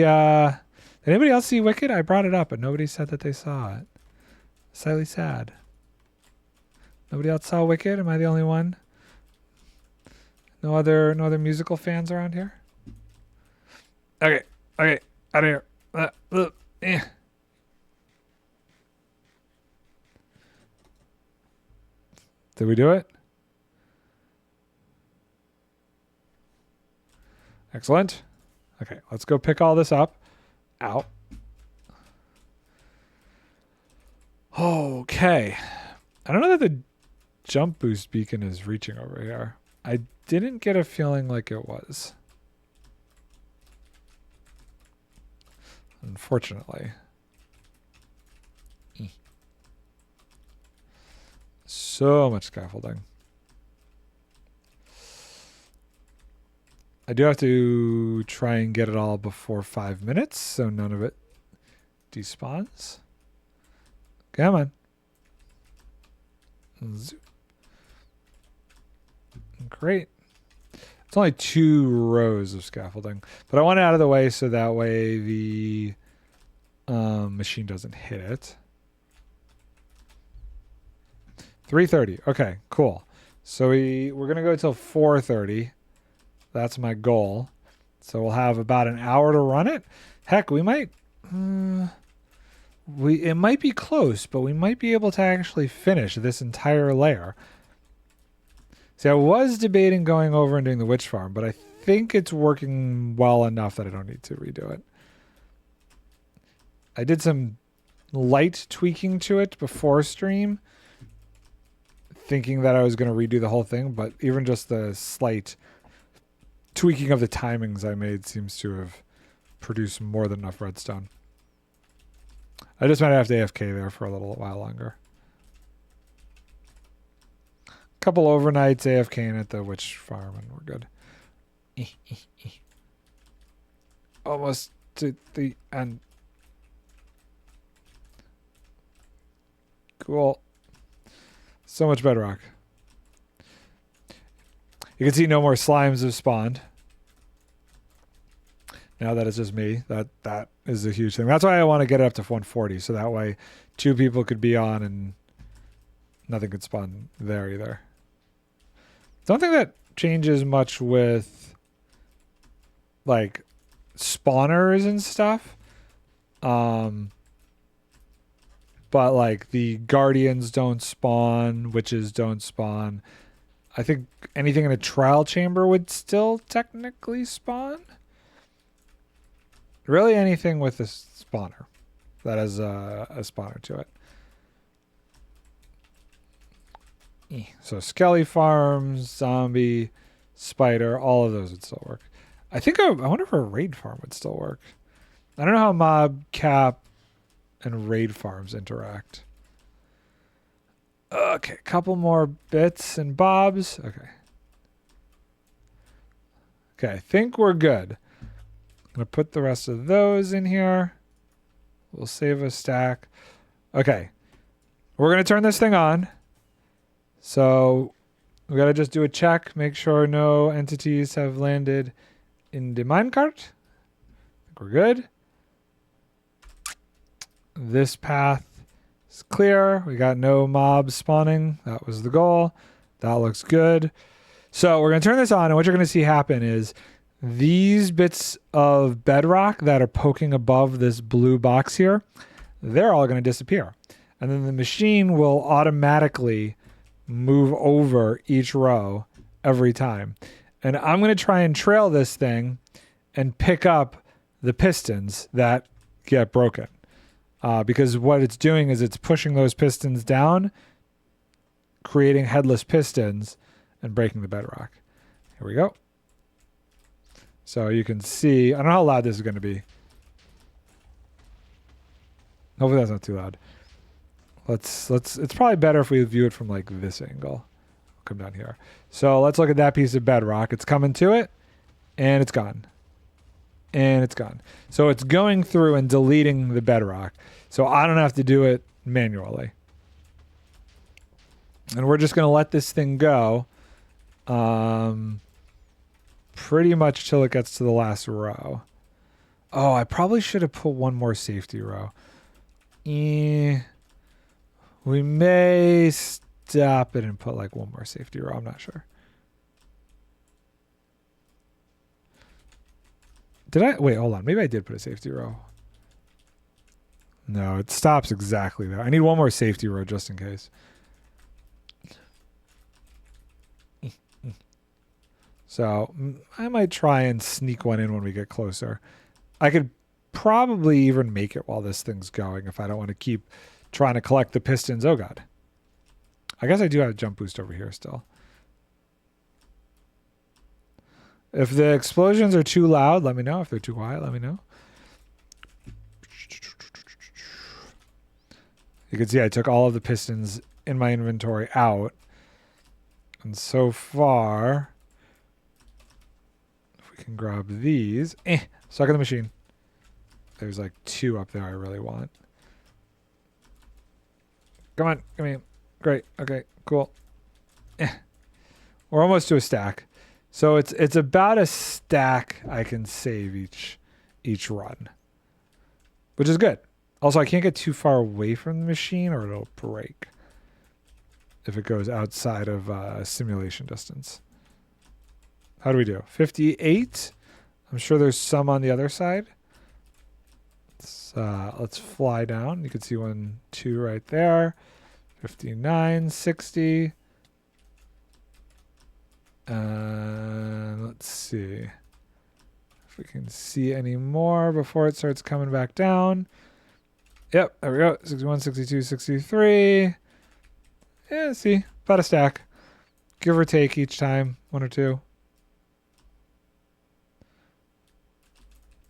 else see Wicked? I brought it up, but nobody said that they saw it. Slightly sad. Nobody else saw Wicked? Am I the only one? No other musical fans around here? Okay, out of here. Did we do it? Excellent. Okay, let's go pick all this up. Out. Okay. I don't know that the jump boost beacon is reaching over here. I didn't get a feeling like it was. Unfortunately. So much scaffolding. I do have to try and get it all before 5 minutes, so none of it despawns. Come on. Zoop. Great. It's only 2 rows of scaffolding, but I want it out of the way so that way the machine doesn't hit it. 3:30. Okay, cool. So we're gonna go till 4:30. That's my goal. So we'll have about an hour to run it. Heck, we might. It might be close, but we might be able to actually finish this entire layer. See, I was debating going over and doing the witch farm, but I think it's working well enough that I don't need to redo it. I did some light tweaking to it before stream, thinking that I was going to redo the whole thing, but even just the slight tweaking of the timings I made seems to have produced more than enough redstone. I just might have to AFK there for a little while longer. Couple overnights AFKing at the witch farm and we're good. Almost to the end. Cool. So much bedrock. You can see no more slimes have spawned. Now that it's just me, that is a huge thing. That's why I want to get it up to 140, so that way 2 people could be on and nothing could spawn there either. Don't think that changes much with like spawners and stuff. But like the guardians don't spawn, witches don't spawn. I think anything in a trial chamber would still technically spawn. Really anything with a spawner that has a spawner to it. So skelly farms, zombie, spider, all of those would still work. I wonder if a raid farm would still work. I don't know how mob cap and raid farms interact. Okay, a couple more bits and bobs. Okay, I think we're good. I'm going to put the rest of those in here. We'll save a stack. Okay, we're going to turn this thing on. So we got to just do a check, make sure no entities have landed in the minecart. I think we're good. This path is clear. We got no mobs spawning. That was the goal. That looks good. So we're going to turn this on, and what you're going to see happen is these bits of bedrock that are poking above this blue box here, they're all going to disappear. And then the machine will automatically move over each row every time. And I'm going to try and trail this thing and pick up the pistons that get broken. Because what it's doing is it's pushing those pistons down, creating headless pistons and breaking the bedrock. Here we go. So you can see, I don't know how loud this is going to be. Hopefully that's not too loud. It's probably better if we view it from like this angle. I'll come down here. So let's look at that piece of bedrock. It's coming to it and it's gone. And it's gone. So it's going through and deleting the bedrock. So I don't have to do it manually. And we're just going to let this thing go pretty much till it gets to the last row. Oh, I probably should have put one more safety row. We may stop it and put like one more safety row. I'm not sure. Did I? Wait, hold on. Maybe I did put a safety row. No, it stops exactly there. I need one more safety row just in case. So I might try and sneak one in when we get closer. I could probably even make it while this thing's going if I don't want to keep trying to collect the pistons. Oh, God. I guess I do have a jump boost over here still. If the explosions are too loud, let me know. If they're too quiet, let me know. You can see I took all of the pistons in my inventory out. And so far, if we can grab these. Suck in the machine. There's like 2 up there I really want. Come on. Come here. Great. Okay. Cool. We're almost to a stack. So it's about a stack I can save each run, which is good. Also, I can't get too far away from the machine or it'll break if it goes outside of simulation distance. How do we do? 58. I'm sure there's some on the other side. Let's fly down. You can see 1, 2 right there. 59, 60. Let's see if we can see any more before it starts coming back down. Yep, there we go. 61, 62, 63. Yeah, see, about a stack. Give or take each time, 1 or 2.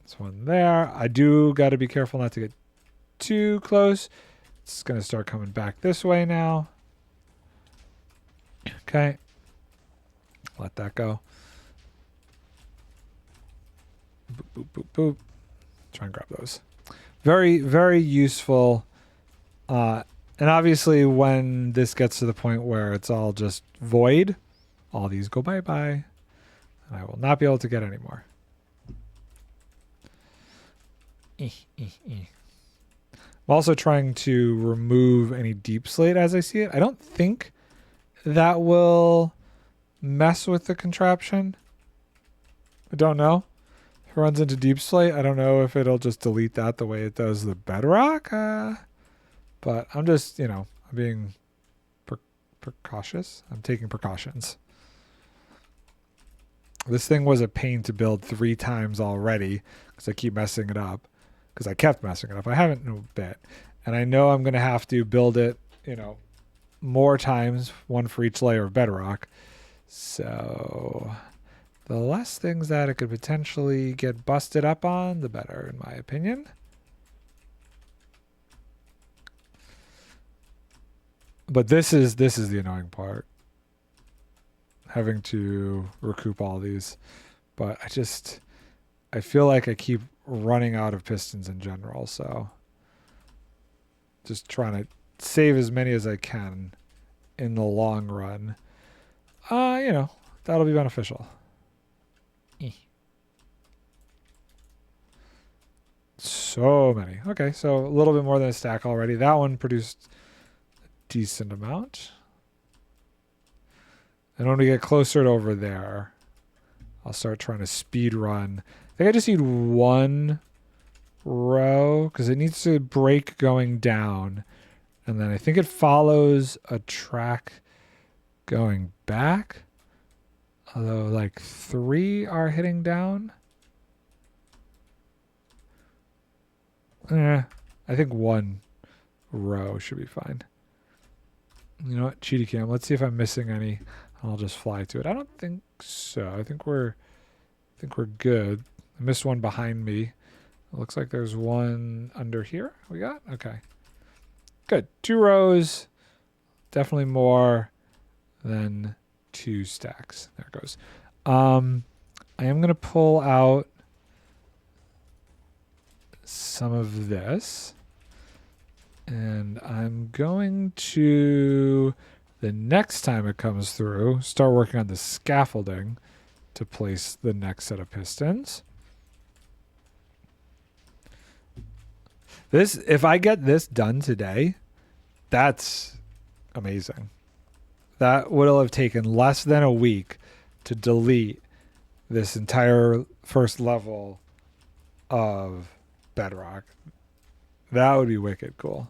This one there. I do got to be careful not to get too close. It's going to start coming back this way now. Okay. Let that go. Boop, boop, boop, boop. Try and grab those. Very, very useful. And obviously when this gets to the point where it's all just void, all these go bye-bye. And I will not be able to get any more. I'm also trying to remove any deep slate as I see it. I don't think that will mess with the contraption. I don't know. If it runs into deep slate, I don't know if it'll just delete that the way it does the bedrock. But I'm just, I'm being precautious. I'm taking precautions. This thing was a pain to build 3 times already because I keep messing it up. Because I kept messing it up. I haven't in a bit. And I know I'm going to have to build it, more times, 1 for each layer of bedrock. So the less things that it could potentially get busted up on, the better, in my opinion. But this is the annoying part. Having to recoup all these. But I feel like I keep running out of pistons in general, so just trying to save as many as I can in the long run. That'll be beneficial. So many. Okay, so a little bit more than a stack already. That one produced a decent amount. And when we get closer to over there, I'll start trying to speed run. I think I just need 1 row because it needs to break going down. And then I think it follows a track going back. Although like 3 are hitting down. I think 1 row should be fine. You know what? Cheetah cam. Let's see if I'm missing any. I'll just fly to it. I don't think so. I think we're good. I missed one behind me. It looks like there's one under here. We got? Okay. Good. 2 rows. Definitely more than 2 stacks. There it goes. I am going to pull out some of this. And I'm going to, the next time it comes through, start working on the scaffolding to place the next set of pistons. This, if I get this done today, that's amazing. That would have taken less than a week to delete this entire first level of Bedrock. That would be wicked cool.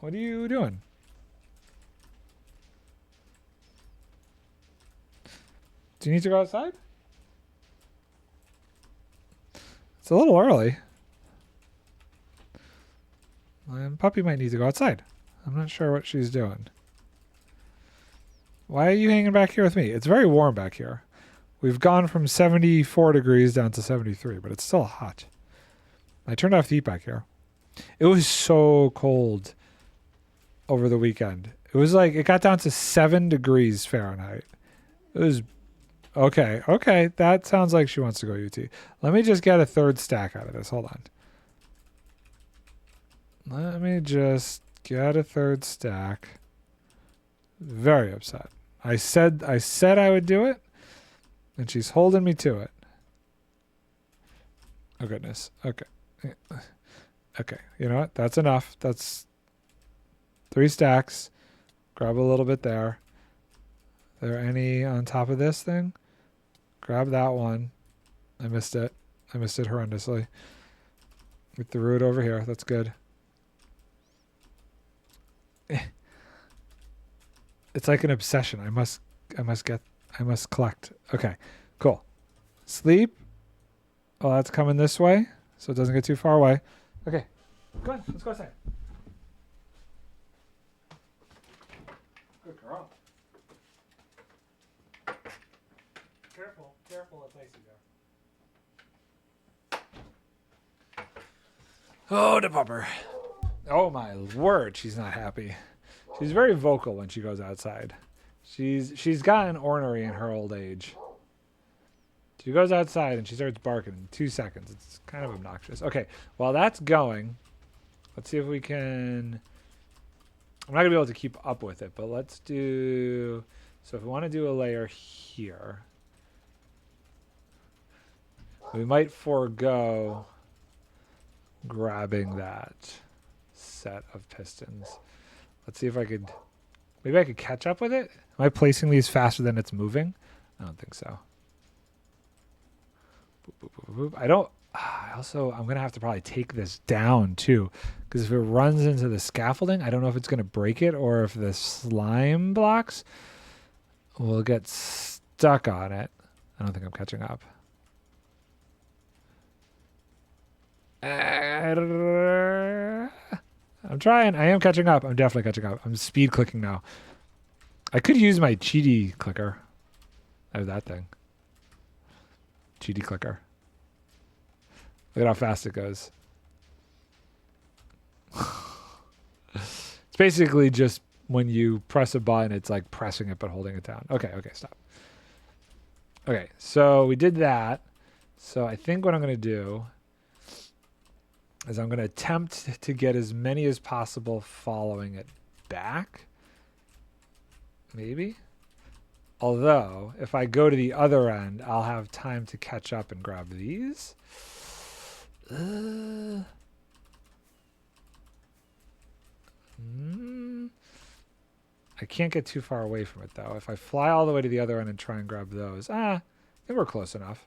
What are you doing? Do you need to go outside? It's a little early. Puppy might need to go outside. I'm not sure what she's doing. Why are you hanging back here with me? It's very warm back here. We've gone from 74 degrees down to 73, but it's still hot. I turned off the heat back here. It was so cold over the weekend. It was like, it got down to 7 degrees Fahrenheit. It was, okay. That sounds like she wants to go UT. Let me just get a 3rd stack out of this. Hold on. Let me just get a 3rd stack. Very upset. I said I would do it, and she's holding me to it. Oh goodness. Okay. Okay. You know what? That's enough. That's 3 stacks. Grab a little bit there. Are there any on top of this thing? Grab that one. I missed it. I missed it horrendously. We threw it over here. That's good. It's like an obsession. I must collect. Okay, cool. Sleep. Oh, that's coming this way, so it doesn't get too far away. Okay, go on. Let's go outside. Good girl. Careful, it's icy there. Oh, the pupper. Oh my word, she's not happy. She's very vocal when she goes outside. She's gotten ornery in her old age. She goes outside and she starts barking in 2 seconds. It's kind of obnoxious. Okay, while that's going, let's see if we can... I'm not going to be able to keep up with it, but let's do... So if we want to do a layer here, we might forego grabbing that set of pistons. Let's see if I could... Maybe I could catch up with it? Am I placing these faster than it's moving? I don't think so. Boop, boop, boop, boop. I don't... I'm going to have to probably take this down, too. Because if it runs into the scaffolding, I don't know if it's going to break it or if the slime blocks will get stuck on it. I don't think I'm catching up. I'm trying. I am catching up. I'm definitely catching up. I'm speed clicking now. I could use my cheaty clicker. I have that thing. Cheaty clicker. Look at how fast it goes. It's basically just when you press a button, it's like pressing it but holding it down. Okay, stop. Okay, so we did that. So I think what I'm going to do is I'm going to attempt to get as many as possible following it back. Maybe. Although, if I go to the other end, I'll have time to catch up and grab these. I can't get too far away from it, though. If I fly all the way to the other end and try and grab those. I think we're close enough.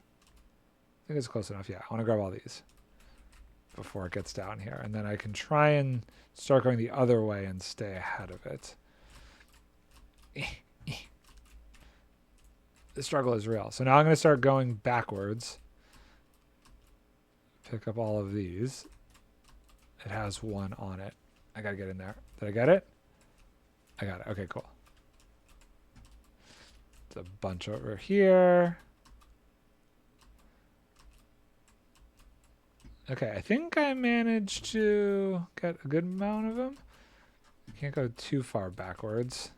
I think it's close enough. Yeah, I want to grab all these before it gets down here. And then I can try and start going the other way and stay ahead of it. The struggle is real. So now I'm going to start going backwards. Pick up all of these. It has one on it. I got to get in there. Did I get it? I got it. Okay, cool. There's a bunch over here. Okay, I think I managed to get a good amount of them. Can't go too far backwards.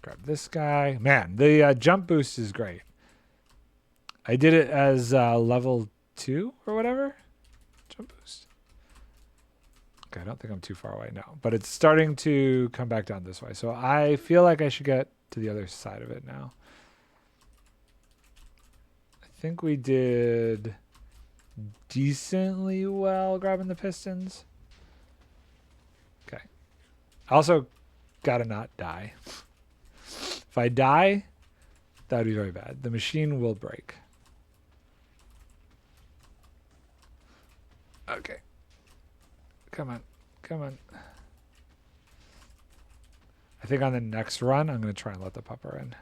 Grab this guy. Man, the jump boost is great. I did it as level 2 or whatever. Jump boost. Okay, I don't think I'm too far away now. But it's starting to come back down this way. So I feel like I should get to the other side of it now. I think we did decently well grabbing the pistons. Okay. I also gotta not die. If I die, that would be very bad. The machine will break. Okay. Come on. Come on. I think on the next run, I'm going to try and let the pupper in.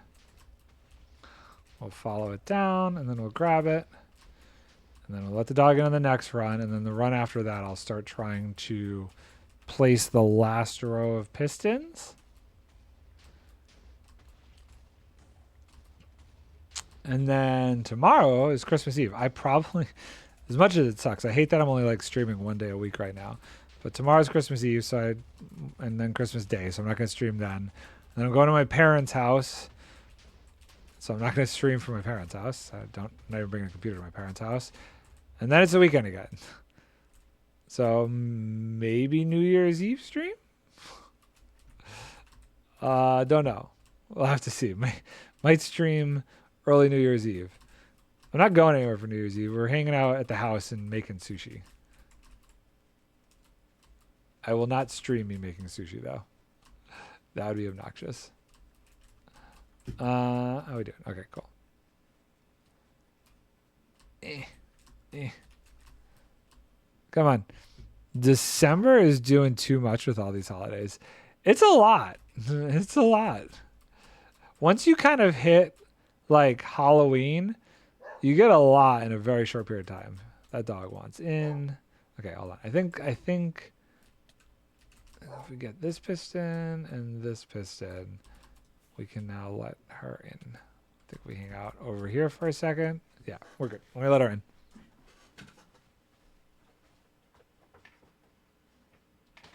We'll follow it down, and then we'll grab it. And then we'll let the dog in on the next run. And then the run after that, I'll start trying to place the last row of pistons. And then tomorrow is Christmas Eve. I probably, as much as it sucks, I hate that I'm only like streaming 1 day a week right now. But tomorrow's Christmas Eve, and then Christmas Day, so I'm not going to stream then. And then I'm going to my parents' house, so I'm not going to stream from my parents' house. I'm never bring a computer to my parents' house. And then it's the weekend again. So maybe New Year's Eve stream? Don't know. We'll have to see. Might stream early New Year's Eve. I'm not going anywhere for New Year's Eve. We're hanging out at the house and making sushi. I will not stream me making sushi, though. That would be obnoxious. How are we doing? Okay, cool. Come on. December is doing too much with all these holidays. It's a lot. It's a lot. Once you kind of hit, like, Halloween, you get a lot in a very short period of time. That dog wants in. Okay, hold on. I think if we get this piston and this piston, we can now let her in. I think we hang out over here for a second. Yeah, we're good. Let me let her in.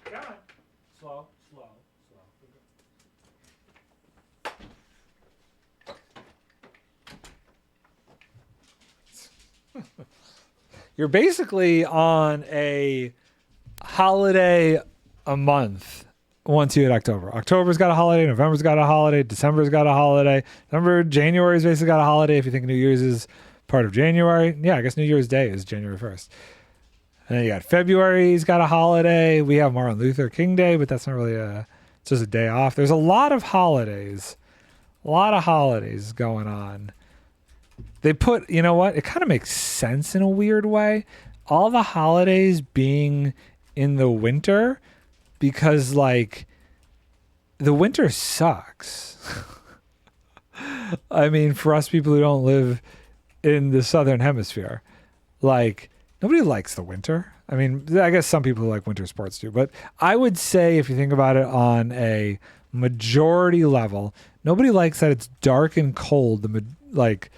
Come on. Slow. You're basically on a holiday a month once you hit October. October's got a holiday, November's got a holiday, December's got a holiday. January's basically got a holiday if you think New Year's is part of January. Yeah, I guess New Year's Day is January 1st. And then you got February's got a holiday. We have Martin Luther King Day, but that's not really it's just a day off. There's a lot of holidays. A lot of holidays going on. They put, you know what? It kind of makes sense in a weird way. All the holidays being in the winter because, like, the winter sucks. I mean, for us people who don't live in the southern hemisphere, like, nobody likes the winter. I mean, I guess some people who like winter sports do, but I would say if you think about it on a majority level, nobody likes that it's dark and cold, like,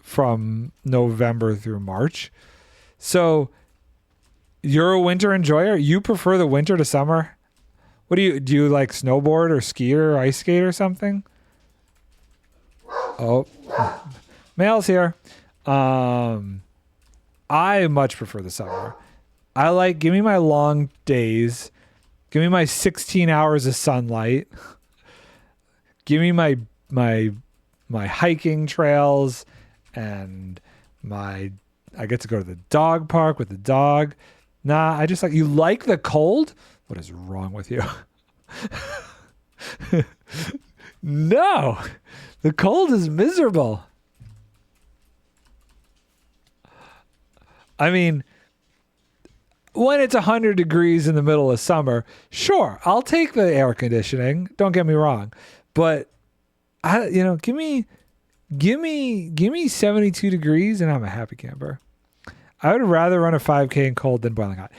from November through March. So you're a winter enjoyer? You prefer the winter to summer? What do you like snowboard or ski or ice skate or something? Oh, Mail's here. I much prefer the summer. Give me my long days. Give me my 16 hours of sunlight. Give me my hiking trails and I get to go to the dog park with the dog. Nah, I just you like the cold? What is wrong with you? No, the cold is miserable. I mean, when it's 100 degrees in the middle of summer, sure, I'll take the air conditioning. Don't get me wrong, but give me 72 degrees and I'm a happy camper. I would rather run a 5K in cold than boiling hot.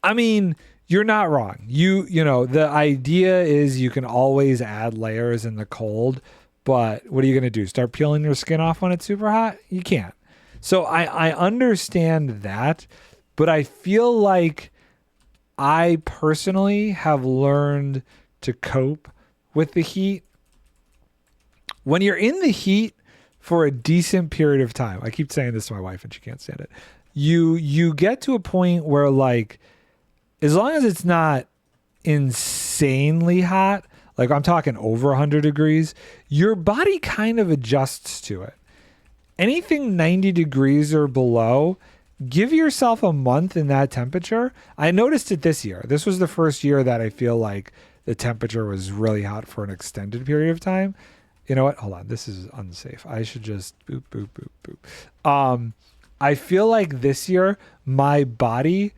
I mean, You're not wrong. You know, the idea is you can always add layers in the cold, but what are you going to do? Start peeling your skin off when it's super hot? You can't. So I understand that, but I feel like I personally have learned to cope with the heat. When you're in the heat for a decent period of time, I keep saying this to my wife and she can't stand it. You get to a point where, like, as long as it's not insanely hot, like I'm talking over 100 degrees, your body kind of adjusts to it. Anything 90 degrees or below, give yourself a month in that temperature. I noticed it this year. This was the first year that I feel like the temperature was really hot for an extended period of time. You know what? Hold on. This is unsafe. I should just boop, boop, boop, boop. I feel like this year my body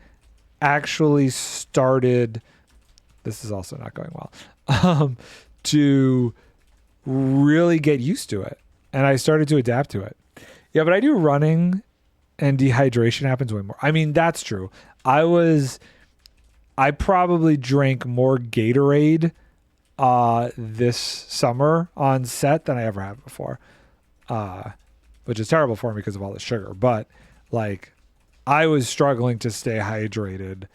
actually started, this is also not going well, to really get used to it. And I started to adapt to it. Yeah, but I do running and dehydration happens way more. I mean, that's true. I probably drank more Gatorade this summer on set than I ever have before, which is terrible for me because of all the sugar. But like, I was struggling to stay hydrated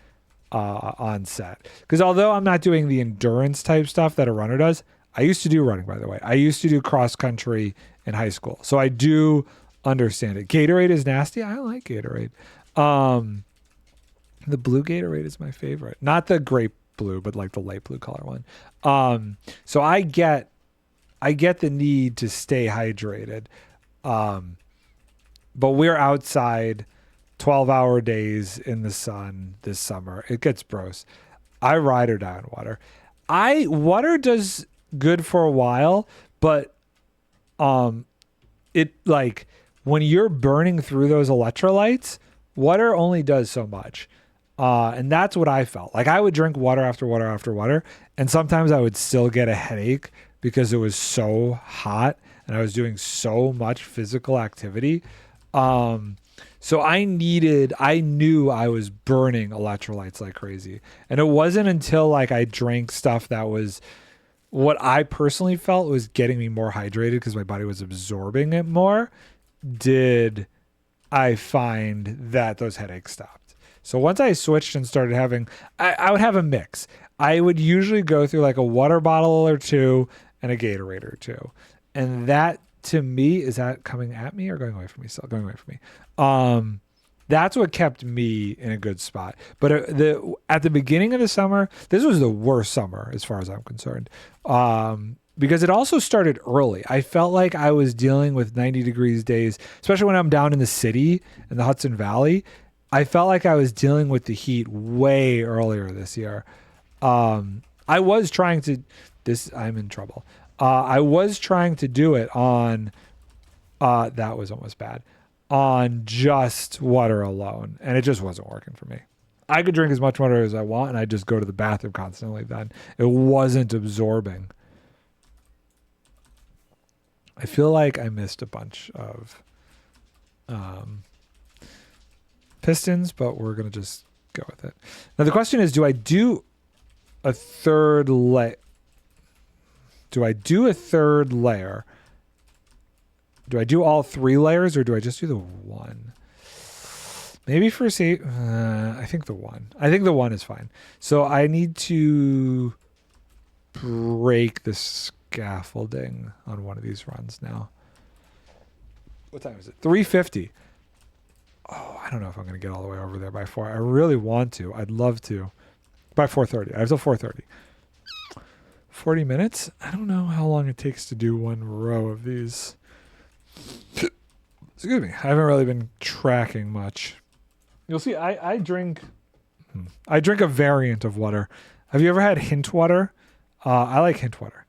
on set because although I'm not doing the endurance type stuff that a runner does, I used to do running, by the way. I used to do cross country in high school, so I do understand it. Gatorade is nasty. I like Gatorade. The blue Gatorade is my favorite, not the grape blue, but like the light blue color one. So I get the need to stay hydrated. But we're outside 12-hour days in the sun this summer. It gets gross. I ride or die on water. Water does good for a while, but it, like, when you're burning through those electrolytes, water only does so much. And that's what I felt. Like, I would drink water after water after water, and sometimes I would still get a headache because it was so hot and I was doing so much physical activity. So I knew I was burning electrolytes like crazy. And it wasn't until like I drank stuff that was what I personally felt was getting me more hydrated because my body was absorbing it more, did I find that those headaches stopped. So once I switched and started having, I would have a mix. I would usually go through like a water bottle or two and a Gatorade or two. And that, to me, is that coming at me or going away from me? Still going away from me. That's what kept me in a good spot. But at the beginning of the summer, this was the worst summer as far as I'm concerned. Because it also started early. I felt like I was dealing with 90 degrees days, especially when I'm down in the city in the Hudson Valley. I felt like I was dealing with the heat way earlier this year. I was trying to, I'm in trouble. I was trying to do it on, that was almost bad, on just water alone. And it just wasn't working for me. I could drink as much water as I want and I just go to the bathroom constantly then. It wasn't absorbing. I feel like I missed a bunch of pistons, but we're going to just go with it. Now the question is, do I do a third layer? Do I do a third layer? Do I do all 3 layers or do I just do the one? Maybe for I think the one. I think the one is fine. So I need to break the scaffolding on one of these runs now. What time is it? 3:50. Oh, I don't know if I'm going to get all the way over there by 4. I really want to. I'd love to. By 4:30. I have till 4:30. 40 minutes? I don't know how long it takes to do one row of these. Excuse me. I haven't really been tracking much. You'll see, I drink a variant of water. Have you ever had hint water? I like hint water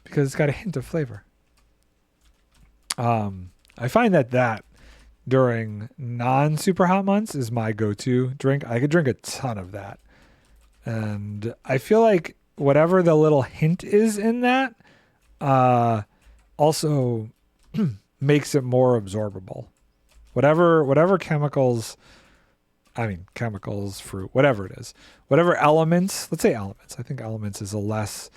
because it's got a hint of flavor. I find that during non-super hot months is my go-to drink. I could drink a ton of that. And I feel like whatever the little hint is in that also makes it more absorbable. Whatever chemicals I mean, chemicals, fruit, whatever it is. Whatever elements, let's say elements. I think elements is a less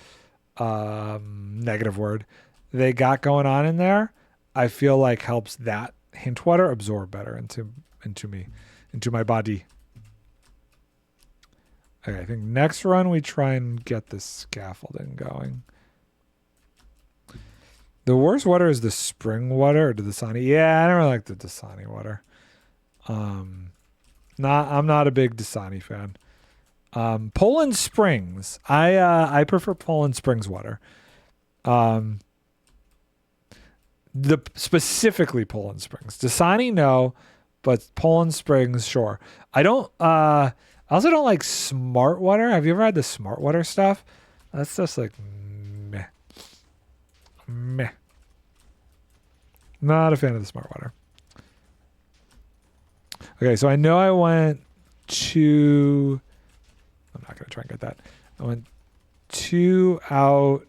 negative word. They got going on in there, I feel like helps that hint water absorb better into my body. Okay, I think next run we try and get the scaffolding going. The worst water is the spring water or the Dasani. Yeah, I don't really like the Dasani water. I'm not a big Dasani fan. Poland Springs. I prefer Poland Springs water. The specifically Poland Springs. Dasani, no, but Poland Springs, sure. I also don't like Smart Water. Have you ever had the Smart Water stuff? That's just like meh. Not a fan of the Smart Water. Okay, so I know I went to... I'm not going to try and get that. I went 2 out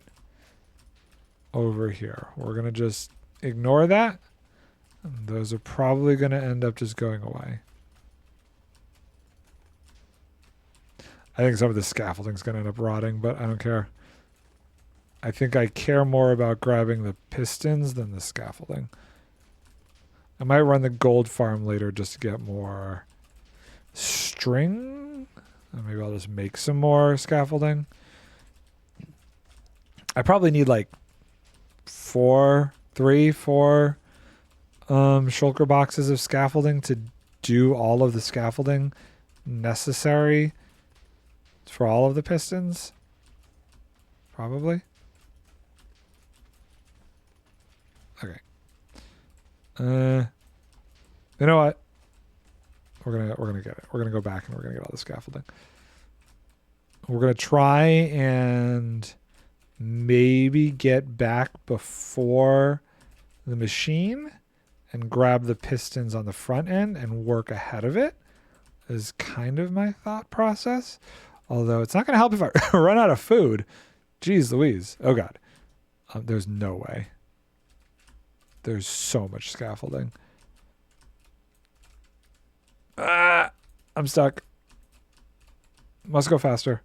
over here. We're going to just ignore that. And those are probably going to end up just going away. I think some of the scaffolding is going to end up rotting, but I don't care. I think I care more about grabbing the pistons than the scaffolding. I might run the gold farm later just to get more string. And maybe I'll just make some more scaffolding. I probably need like 4 shulker boxes of scaffolding to do all of the scaffolding necessary for all of the pistons. Probably. Okay. You know what? We're gonna get it. We're gonna go back and we're gonna get all the scaffolding. We're gonna try and maybe get back before the machine and grab the pistons on the front end and work ahead of it is kind of my thought process. Although it's not gonna help if I run out of food. Jeez Louise. Oh God. There's no way. There's so much scaffolding. I'm stuck. Must go faster.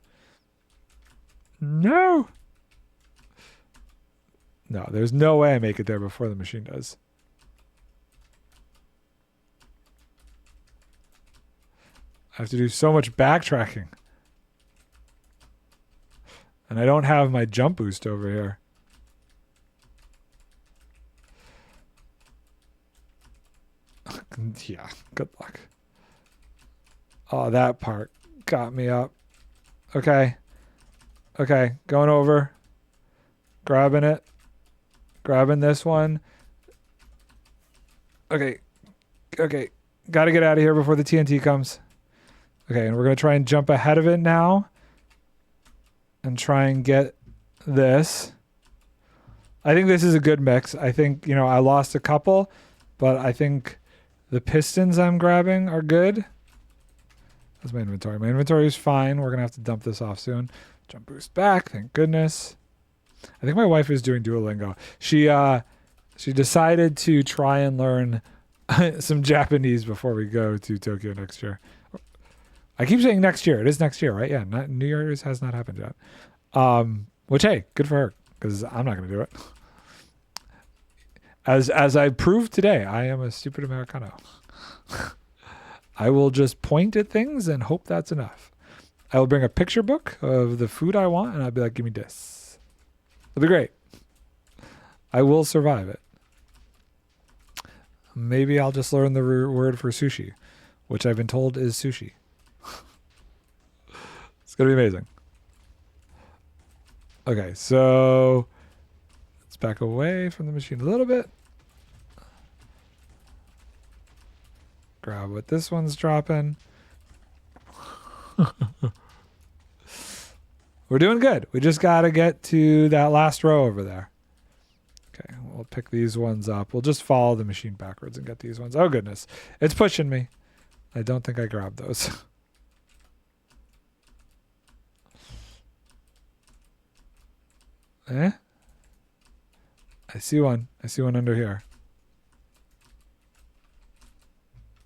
No. No, there's no way I make it there before the machine does. I have to do so much backtracking. And I don't have my jump boost over here. Yeah, good luck. Oh, that part got me up. Okay. Okay, going over. Grabbing it. Grabbing this one. Okay. Okay. Got to get out of here before the TNT comes. Okay, and we're going to try and jump ahead of it now. And try and get this. I think this is a good mix. I think, you know, I lost a couple, but I think the pistons I'm grabbing are good. That's my inventory. My inventory is fine. We're going to have to dump this off soon. Jump boost back. Thank goodness. I think my wife is doing Duolingo. She decided to try and learn some Japanese before we go to Tokyo next year. I keep saying next year. It is next year, right? Yeah, New Year's has not happened yet. Which, hey, good for her, because I'm not going to do it. As I proved today, I am a stupid Americano. I will just point at things and hope that's enough. I will bring a picture book of the food I want, and I'll be like, give me this. It'll be great. I will survive it. Maybe I'll just learn the word for sushi, which I've been told is sushi. It's going to be amazing. Okay, so let's back away from the machine a little bit. Grab what this one's dropping. We're doing good. We just got to get to that last row over there. Okay, we'll pick these ones up. We'll just follow the machine backwards and get these ones. Oh, goodness. It's pushing me. I don't think I grabbed those. Eh? I see one. I see one under here.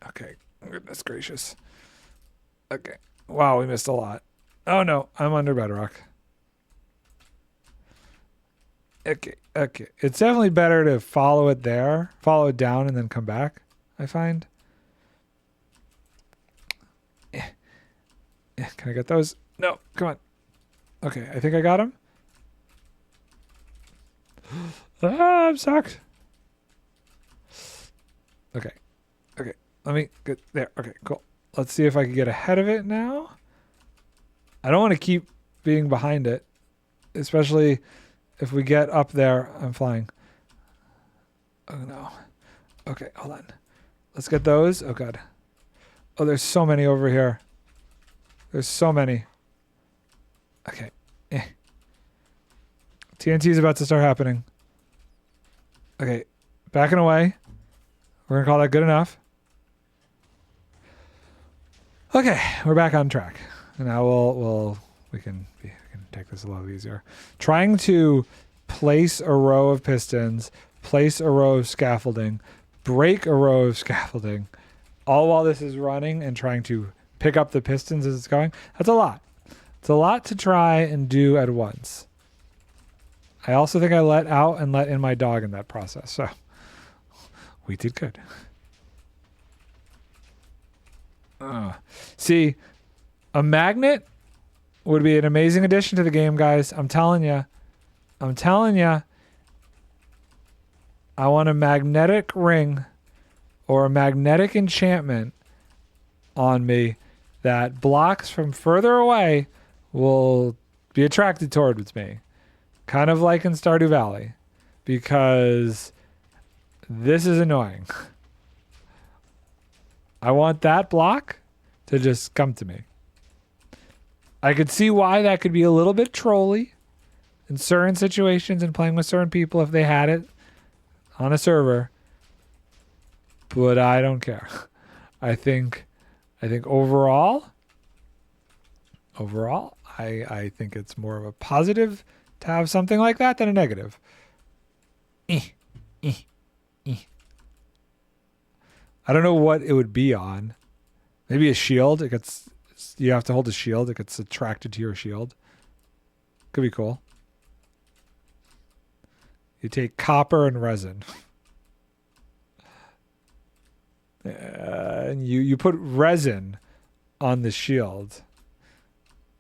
Okay. Goodness gracious. Okay. Wow, we missed a lot. Oh no, I'm under bedrock. Okay, okay. It's definitely better to follow it there, follow it down, and then come back, I find. Can I get those? No, come on. Okay, I think I got him. Ah, I'm sucked. Okay, okay. Let me get there. Okay, cool. Let's see if I can get ahead of it now. I don't want to keep being behind it, especially if we get up there. I'm flying. Oh no. Okay, hold on. Let's get those. Oh god. Oh, there's so many over here. There's so many. Okay. TNT is about to start happening. Okay. Backing away. We're going to call that good enough. Okay. We're back on track. And now we can take this a little easier. Trying to place a row of pistons, place a row of scaffolding, break a row of scaffolding, all while this is running and trying to pick up the pistons as it's going. That's a lot. It's a lot to try and do at once. I also think I let out and let in my dog in that process. So we did good. See, a magnet would be an amazing addition to the game, guys. I'm telling you. I'm telling you. I want a magnetic ring or a magnetic enchantment on me that blocks from further away will be attracted towards me. Kind of like in Stardew Valley. Because this is annoying. I want that block to just come to me. I could see why that could be a little bit trolly in certain situations and playing with certain people if they had it on a server. But I don't care. I think overall, I think it's more of a positive to have something like that than a negative. I don't know what it would be on. Maybe a shield. You have to hold a shield. It gets attracted to your shield. Could be cool. You take copper and resin. And you put resin on the shield.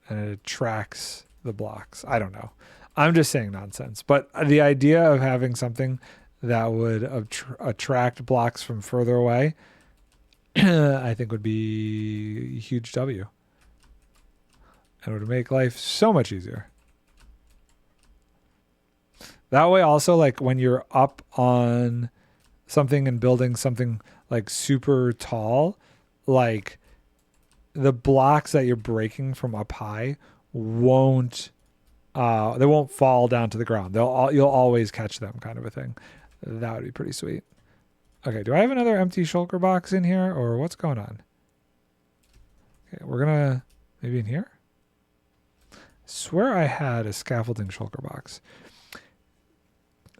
And it attracts the blocks. I don't know. I'm just saying nonsense. But the idea of having something that would attract blocks from further away, I think would be a huge W. And it would make life so much easier. That way also, like when you're up on something and building something like super tall, like the blocks that you're breaking from up high won't fall down to the ground. You'll always catch them, kind of a thing. That would be pretty sweet. Okay, do I have another empty shulker box in here, or what's going on? Okay, we're gonna maybe in here. I swear I had a scaffolding shulker box.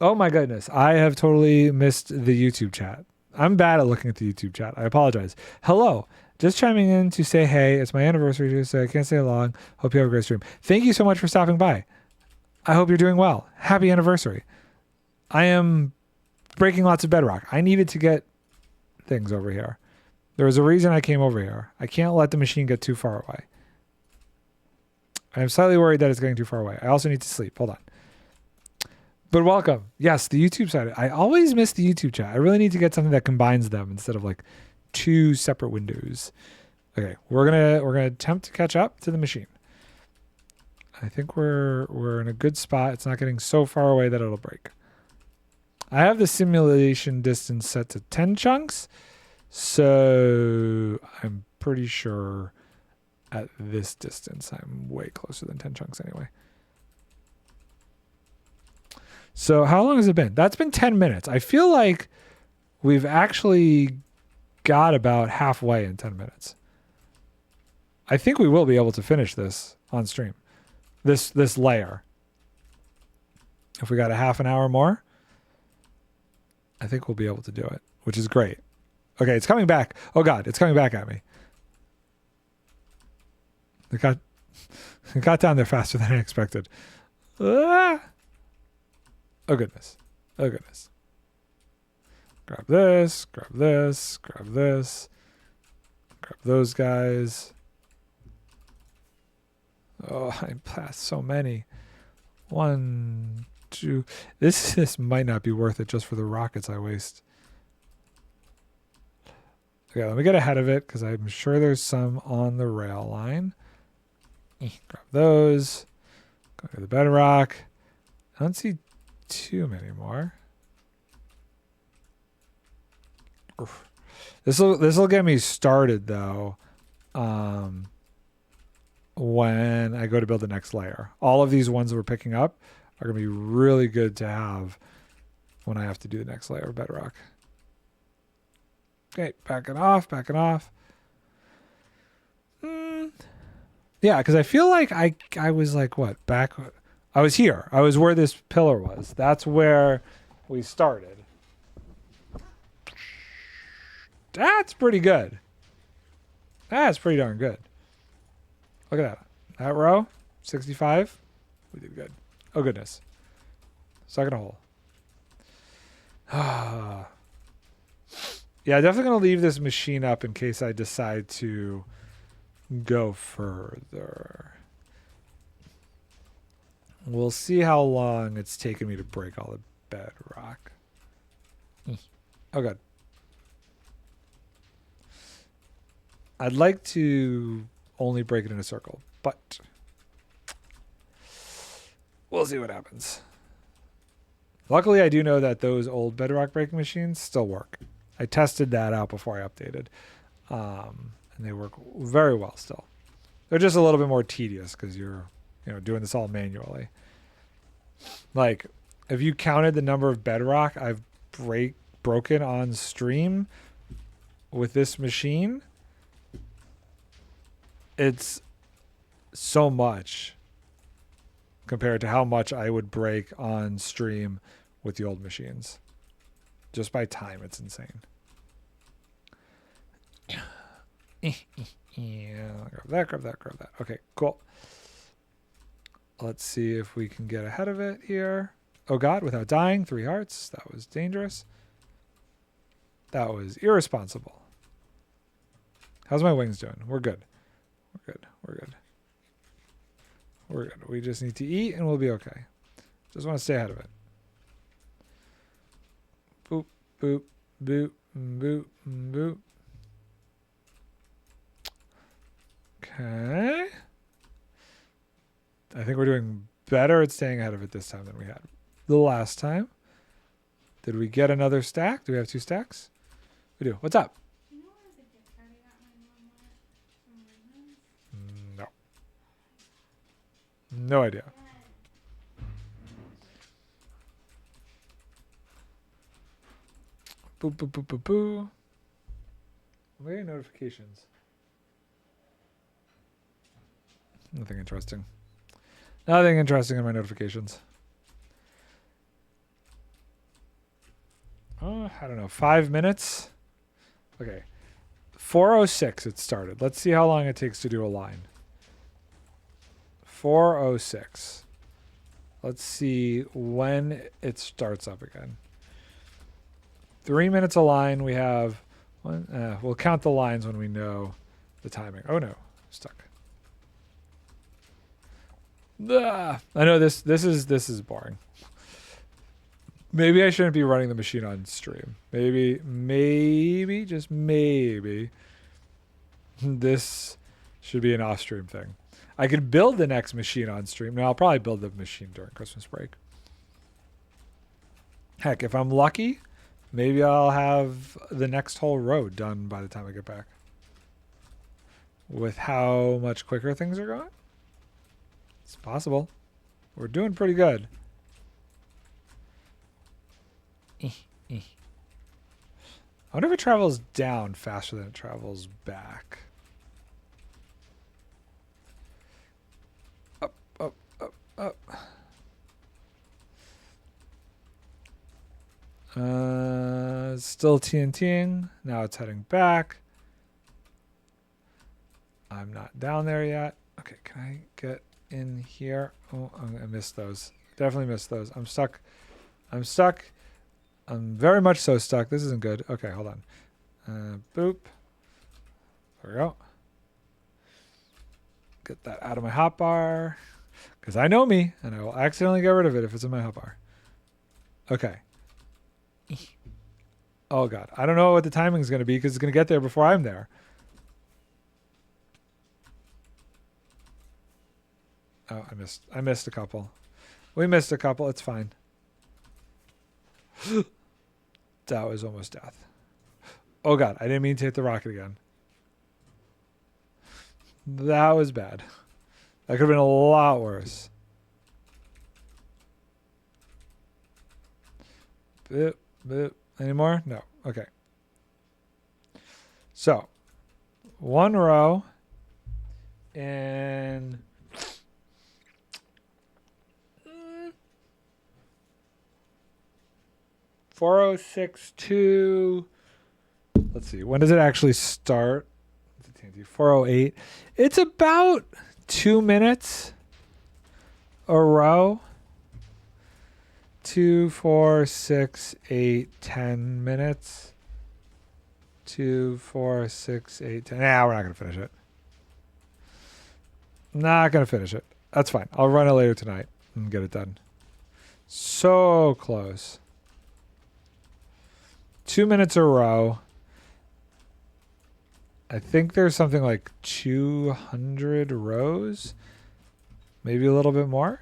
Oh my goodness, I have totally missed the YouTube chat. I'm bad at looking at the YouTube chat. I apologize. Hello. Just chiming in to say hey. It's my anniversary, so I can't stay long. Hope you have a great stream. Thank you so much for stopping by. I hope you're doing well. Happy anniversary. I am breaking lots of bedrock. I needed to get things over here. There was a reason I came over here. I can't let the machine get too far away. I'm slightly worried that it's getting too far away. I also need to sleep. Hold on. But welcome. Yes, the YouTube side. I always miss the YouTube chat. I really need to get something that combines them instead of like two separate windows. Okay, we're gonna attempt to catch up to the machine. I think we're in a good spot. It's not getting so far away that it'll break. I have the simulation distance set to 10 chunks, so I'm pretty sure at this distance I'm way closer than 10 chunks anyway. So how long has it been? That's been 10 minutes. I feel like we've actually got about halfway in 10 minutes. I think we will be able to finish this on stream. This layer. If we got a half an hour more, I think we'll be able to do it, which is great. Okay, it's coming back. Oh God, it's coming back at me. It got it got down there faster than I expected. Ah! Oh goodness. Oh goodness. Grab this, grab this, grab this. Grab those guys. Oh, I passed so many. 1, 2. This might not be worth it just for the rockets I waste. Okay, let me get ahead of it because I'm sure there's some on the rail line. Grab those. Go to the bedrock. I don't see too many more. This will get me started though. When I go to build the next layer, all of these ones that we're picking up are gonna be really good to have when I have to do the next layer of bedrock. Okay, backing off. Yeah, because I feel like I was like what back. I was here. I was where this pillar was. That's where we started. That's pretty good. That's pretty darn good. Look at that. That row, 65. We did good. Oh, goodness. Second hole. Yeah, definitely going to leave this machine up in case I decide to go further. We'll see how long it's taken me to break all the bedrock. Oh, God. I'd like to only break it in a circle, but we'll see what happens. Luckily, I do know that those old bedrock breaking machines still work. I tested that out before I updated, and they work very well still. They're just a little bit more tedious because you're, doing this all manually. Like, if you counted the number of bedrock I've broken on stream with this machine, it's so much compared to how much I would break on stream with the old machines. Just by time, it's insane. Yeah, grab that. Okay, cool. Let's see if we can get ahead of it here. Oh God, without dying, 3 hearts. That was dangerous. That was irresponsible. How's my wings doing? We're good. We're good. We just need to eat and we'll be okay. Just want to stay ahead of it. Boop, boop, boop, boop, boop. Okay. I think we're doing better at staying ahead of it this time than we had the last time. Did we get another stack? Do we have 2 stacks? We do. What's up? No. No idea. Boo, boo, boo, boo, boo. I'm getting notifications. Nothing interesting. Nothing interesting in my notifications. Oh, I don't know. 5 minutes? Okay. 4:06 it started. Let's see how long it takes to do a line. 4:06. Let's see when it starts up again. 3 minutes a line. We have one. We'll count the lines when we know the timing. Oh no, stuck. I know this is boring. Maybe I shouldn't be running the machine on stream. Maybe, just maybe, this should be an off-stream thing. I could build the next machine on stream. No, I'll probably build the machine during Christmas break. Heck, if I'm lucky, maybe I'll have the next whole row done by the time I get back. With how much quicker things are going? It's possible. We're doing pretty good. I wonder if it travels down faster than it travels back. Up, up, up, up. Still TNTing. Now it's heading back. I'm not down there yet. Okay, can I get in here? Oh, I missed those. Definitely missed those. I'm stuck. I'm stuck. I'm very much so stuck. This isn't good. Okay, hold on. Boop. There we go. Get that out of my hotbar. Because I know me, and I will accidentally get rid of it if it's in my hotbar. Okay. Oh, God. I don't know what the timing is going to be because it's going to get there before I'm there. Oh, I missed a couple. We missed a couple. It's fine. That was almost death. Oh, God. I didn't mean to hit the rocket again. That was bad. That could have been a lot worse. Boop, boop. Any more? No. Okay. So, one row and 4062. Let's see. When does it actually start? 408. It's about 2 minutes a row. 2, 4, 6, 8, 10 minutes. 2, 4, 6, 8, 10. Nah, we're not going to finish it. Not going to finish it. That's fine. I'll run it later tonight and get it done. So close. 2 minutes a row. I think there's something like 200 rows. Maybe a little bit more.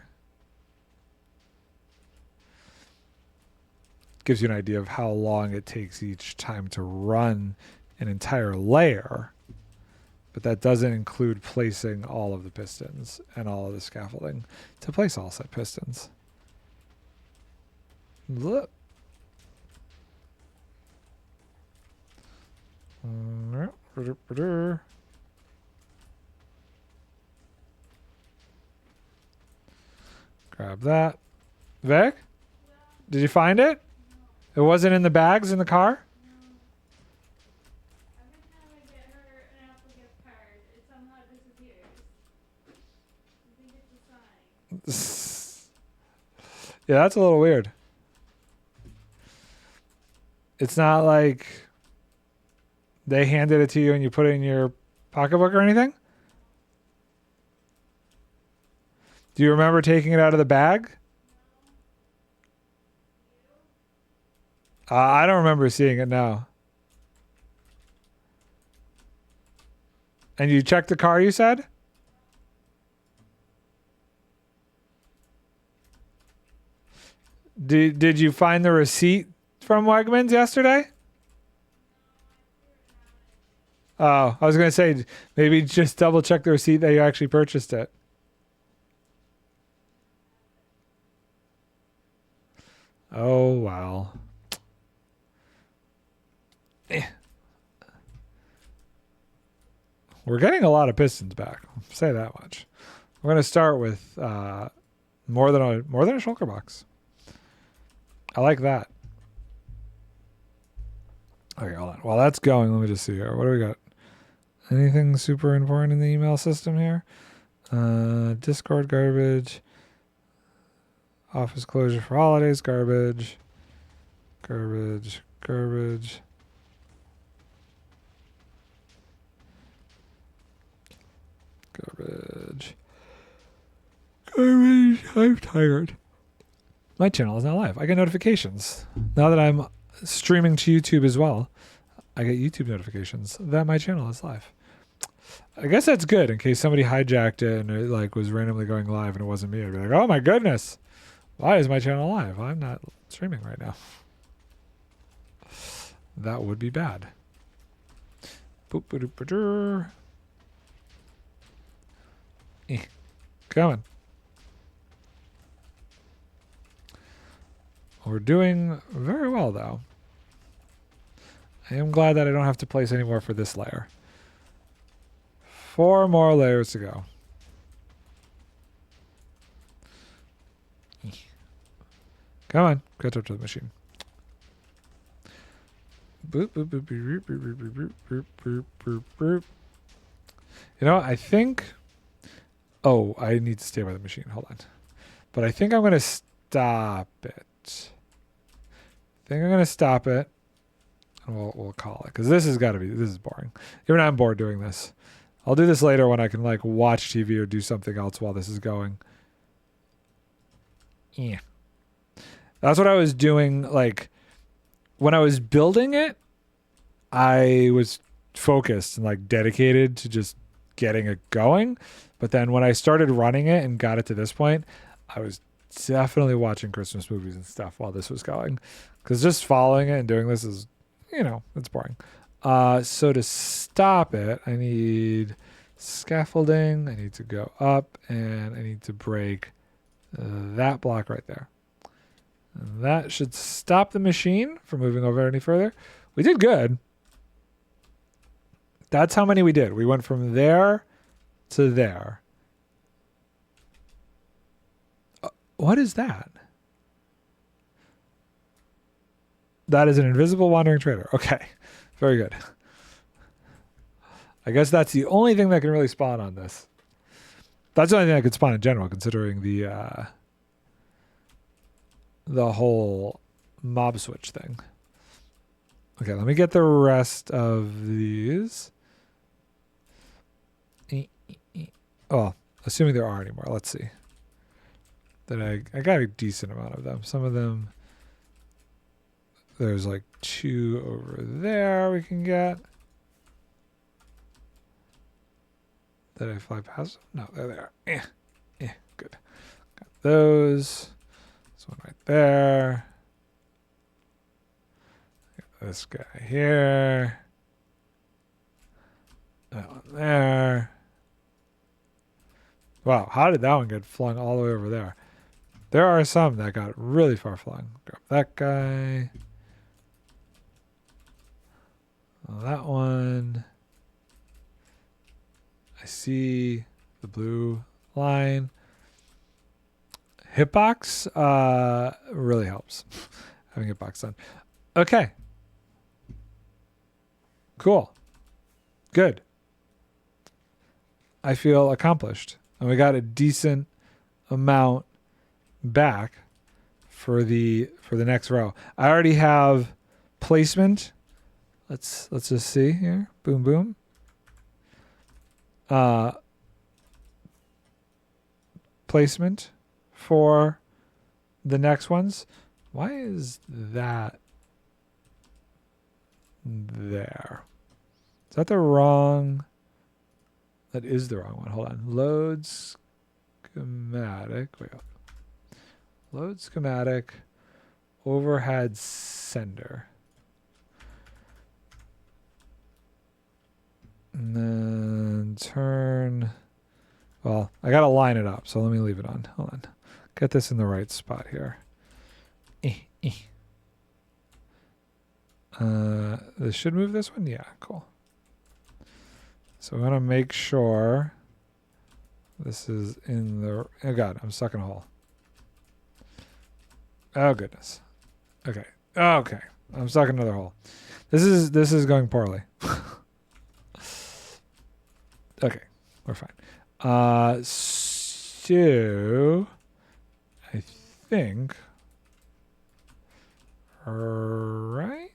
Gives you an idea of how long it takes each time to run an entire layer. But that doesn't include placing all of the pistons and all of the scaffolding to place all said pistons. Look. Grab that. Vic? Did you find it? It wasn't in the bags in the car? Every time I get her an Apple gift card, it somehow disappears. I think it's a sign. Yeah, that's a little weird. It's not like they handed it to you and you put it in your pocketbook or anything? Do you remember taking it out of the bag? I don't remember seeing it now. And you checked the car, you said? Did you find the receipt from Wegmans yesterday? Oh, I was going to say, maybe just double check the receipt that you actually purchased it. Oh, wow. We're getting a lot of pistons back. I'll say that much. We're going to start with more than a shulker box. I like that. Okay, hold on. While that's going, let me just see here. What do we got? Anything super important in the email system here? Discord garbage. Office closure for holidays garbage. Garbage. Garbage. Garbage. Garbage. I'm tired. My channel is now live. I get notifications. Now that I'm streaming to YouTube as well, I get YouTube notifications that my channel is live. I guess that's good in case somebody hijacked it and it like was randomly going live and it wasn't me. I'd be like, oh my goodness. Why is my channel live? I'm not streaming right now. That would be bad. Boop, boop, boop, boop. Coming. We're doing very well, though. I am glad that I don't have to place any more for this layer. 4 more layers to go. Come on, catch up to the machine. Boop, boop, boop, boop, boop, boop, boop, boop, boop, boop, boop. You know, I think Oh, I need to stay by the machine. Hold on. But I think I'm going to stop it. And we'll call it. Because this is boring. Even I'm bored doing this. I'll do this later when I can like watch TV or do something else while this is going. Yeah. That's what I was doing. Like when I was building it, I was focused and like dedicated to just getting it going. But then when I started running it and got it to this point, I was definitely watching Christmas movies and stuff while this was going. Because just following it and doing this is, it's boring. So to stop it, I need scaffolding. I need to go up and I need to break that block right there. And that should stop the machine from moving over any further. We did good. That's how many we did. We went from there to there. What is that? That is an invisible wandering trader. Okay. Very good. I guess that's the only thing that can really spawn on this. That's the only thing that could spawn in general, considering the whole mob switch thing. Okay, let me get the rest of these. Oh, assuming there are any more. Let's see. Then I got a decent amount of them. Some of them, there's like 2 over there we can get. Did I fly past them? No, they're there. Good. Got those. This one right there. Got this guy here. That one there. Wow, how did that one get flung all the way over there? There are some that got really far flung. Grab that guy. That one. I see the blue line. Hitbox really helps. Having hitbox done. Okay. Cool. Good. I feel accomplished. And we got a decent amount back for the next row. I already have placement. Let's just see here. Boom boom. Placement for the next ones. Why is that there? Is that the wrong? That is the wrong one. Hold on. Load schematic. Wait. Load schematic. Overhead sender. And then turn. Well, I got to line it up. So let me leave it on. Hold on. Get this in the right spot here. This should move this one? Yeah, cool. So we want to make sure this is in the... Oh, God, I'm stuck in a hole. Oh, goodness. Okay. Okay. I'm stuck in another hole. This is going poorly. Okay. We're fine. So... I think... Right?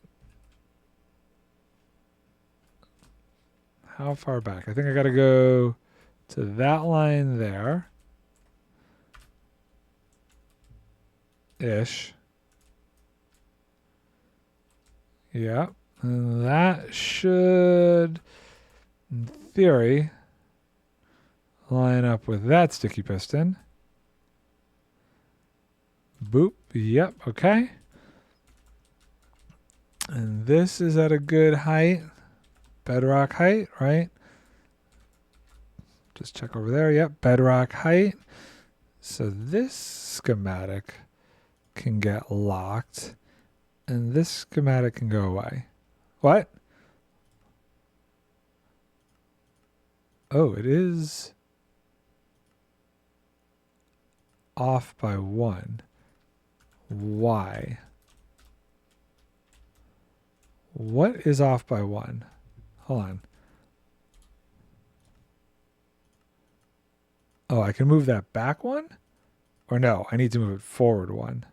How far back? I think I got to go to that line there. Ish. Yeah. And that should, in theory, line up with that sticky piston. Boop. Yep. Okay. And this is at a good height. Bedrock height, right? Just check over there. Yep, bedrock height. So this schematic can get locked, and this schematic can go away. What? Oh, it is off by 1. Why? What is off by 1? Hold on. Oh, I can move that back one? Or no, I need to move it forward one.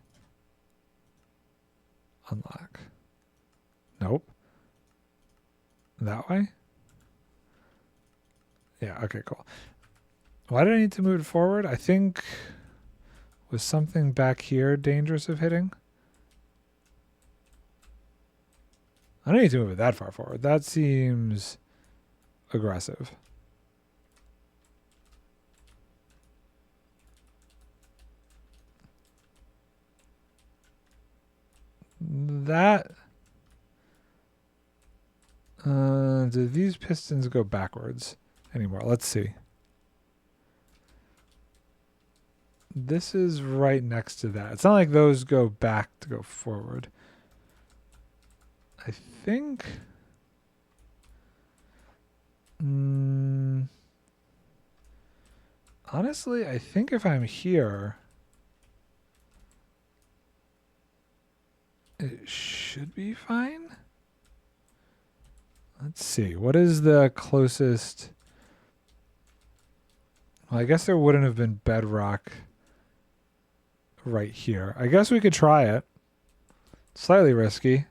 Unlock. Nope. That way? Yeah, okay, cool. Why did I need to move it forward? I think was something back here dangerous of hitting? I don't need to move it that far forward. That seems aggressive. That do these pistons go backwards anymore? Let's see. This is right next to that. It's not like those go back to go forward. I think honestly, I think if I'm here, it should be fine. Let's see. What is the closest? Well, I guess there wouldn't have been bedrock right here. I guess we could try it. Slightly risky.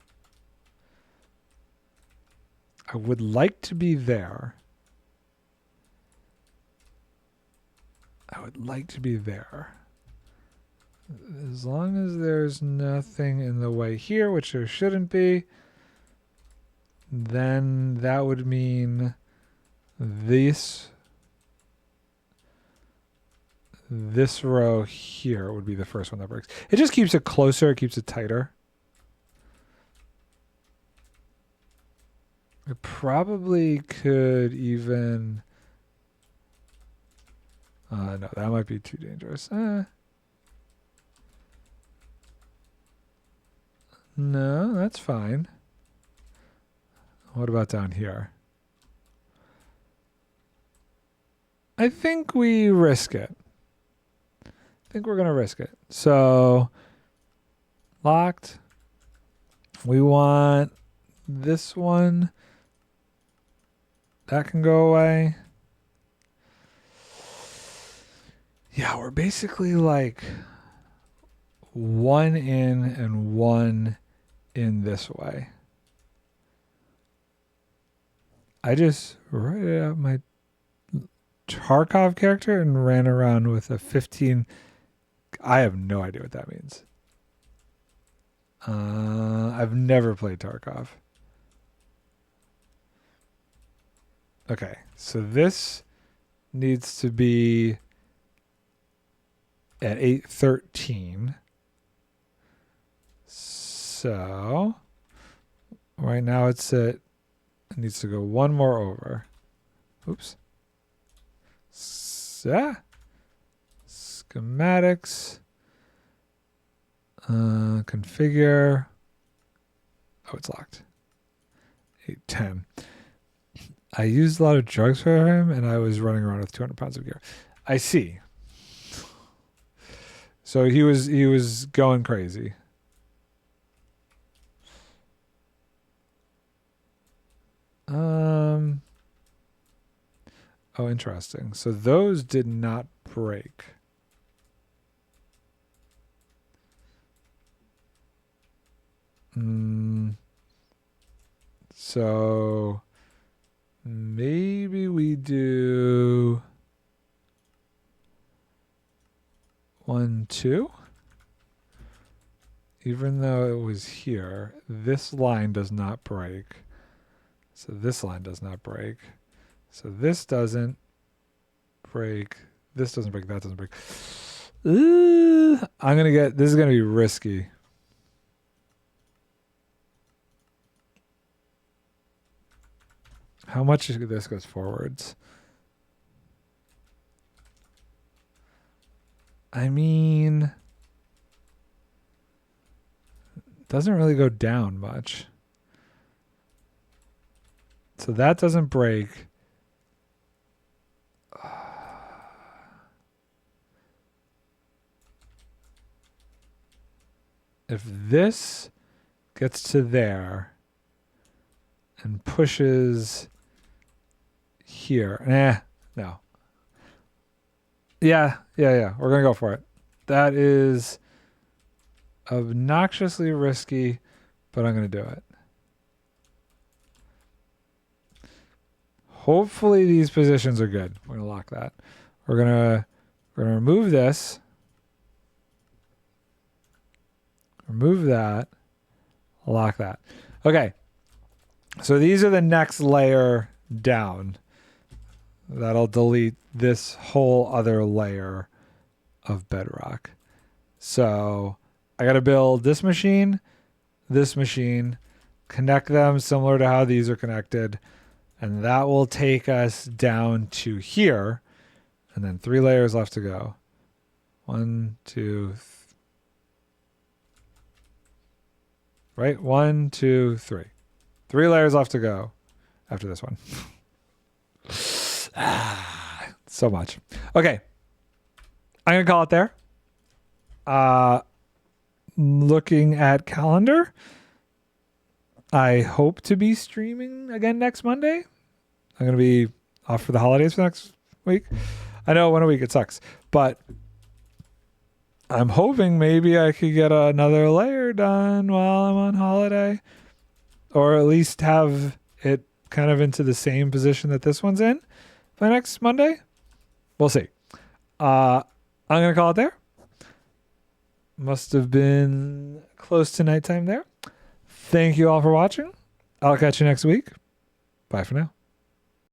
I would like to be there. I would like to be there. As long as there's nothing in the way here, which there shouldn't be, then that would mean this row here would be the first one that breaks. It just keeps it closer, it keeps it tighter. It probably could even... no, that might be too dangerous. No, that's fine. What about down here? I think we risk it. I think we're going to risk it. So, locked. We want this one. That can go away. Yeah, we're basically like one in and one in this way. I just wrote out my Tarkov character and ran around with a 15. I have no idea what that means. I've never played Tarkov. Okay, so this needs to be at 813. So right now it's at, it needs to go one more over. Oops. Schematics. Configure. Oh, it's locked. 810. I used a lot of drugs for him, and I was running around with 200 pounds of gear. I see. So he was going crazy. Oh, interesting. So those did not break. So maybe we do 1, 2. Even though it was here, this line does not break. So this line does not break. So this doesn't break. This doesn't break. That doesn't break. I'm going to get, this is going to be risky. How much of this goes forwards? I mean, doesn't really go down much. So that doesn't break. If this gets to there and pushes here, no. Yeah. We're going to go for it. That is obnoxiously risky, but I'm going to do it. Hopefully these positions are good. We're going to lock that. We're going to remove this. Remove that. Lock that. Okay. So these are the next layer down. That'll delete this whole other layer of bedrock. So I got to build this machine, connect them similar to how these are connected, and that will take us down to here, and then 3 layers left to go. 1, 2, right? 1, 2, 3. 3 layers left to go after this one. So much. Okay. I'm going to call it there. Looking at calendar, I hope to be streaming again next Monday. I'm going to be off for the holidays for next week. I know 1 a week it sucks, but I'm hoping maybe I could get another layer done while I'm on holiday, or at least have it kind of into the same position that this one's in by next Monday. We'll see. I'm going to call it there. Must have been close to nighttime there. Thank you all for watching. I'll catch you next week. Bye for now.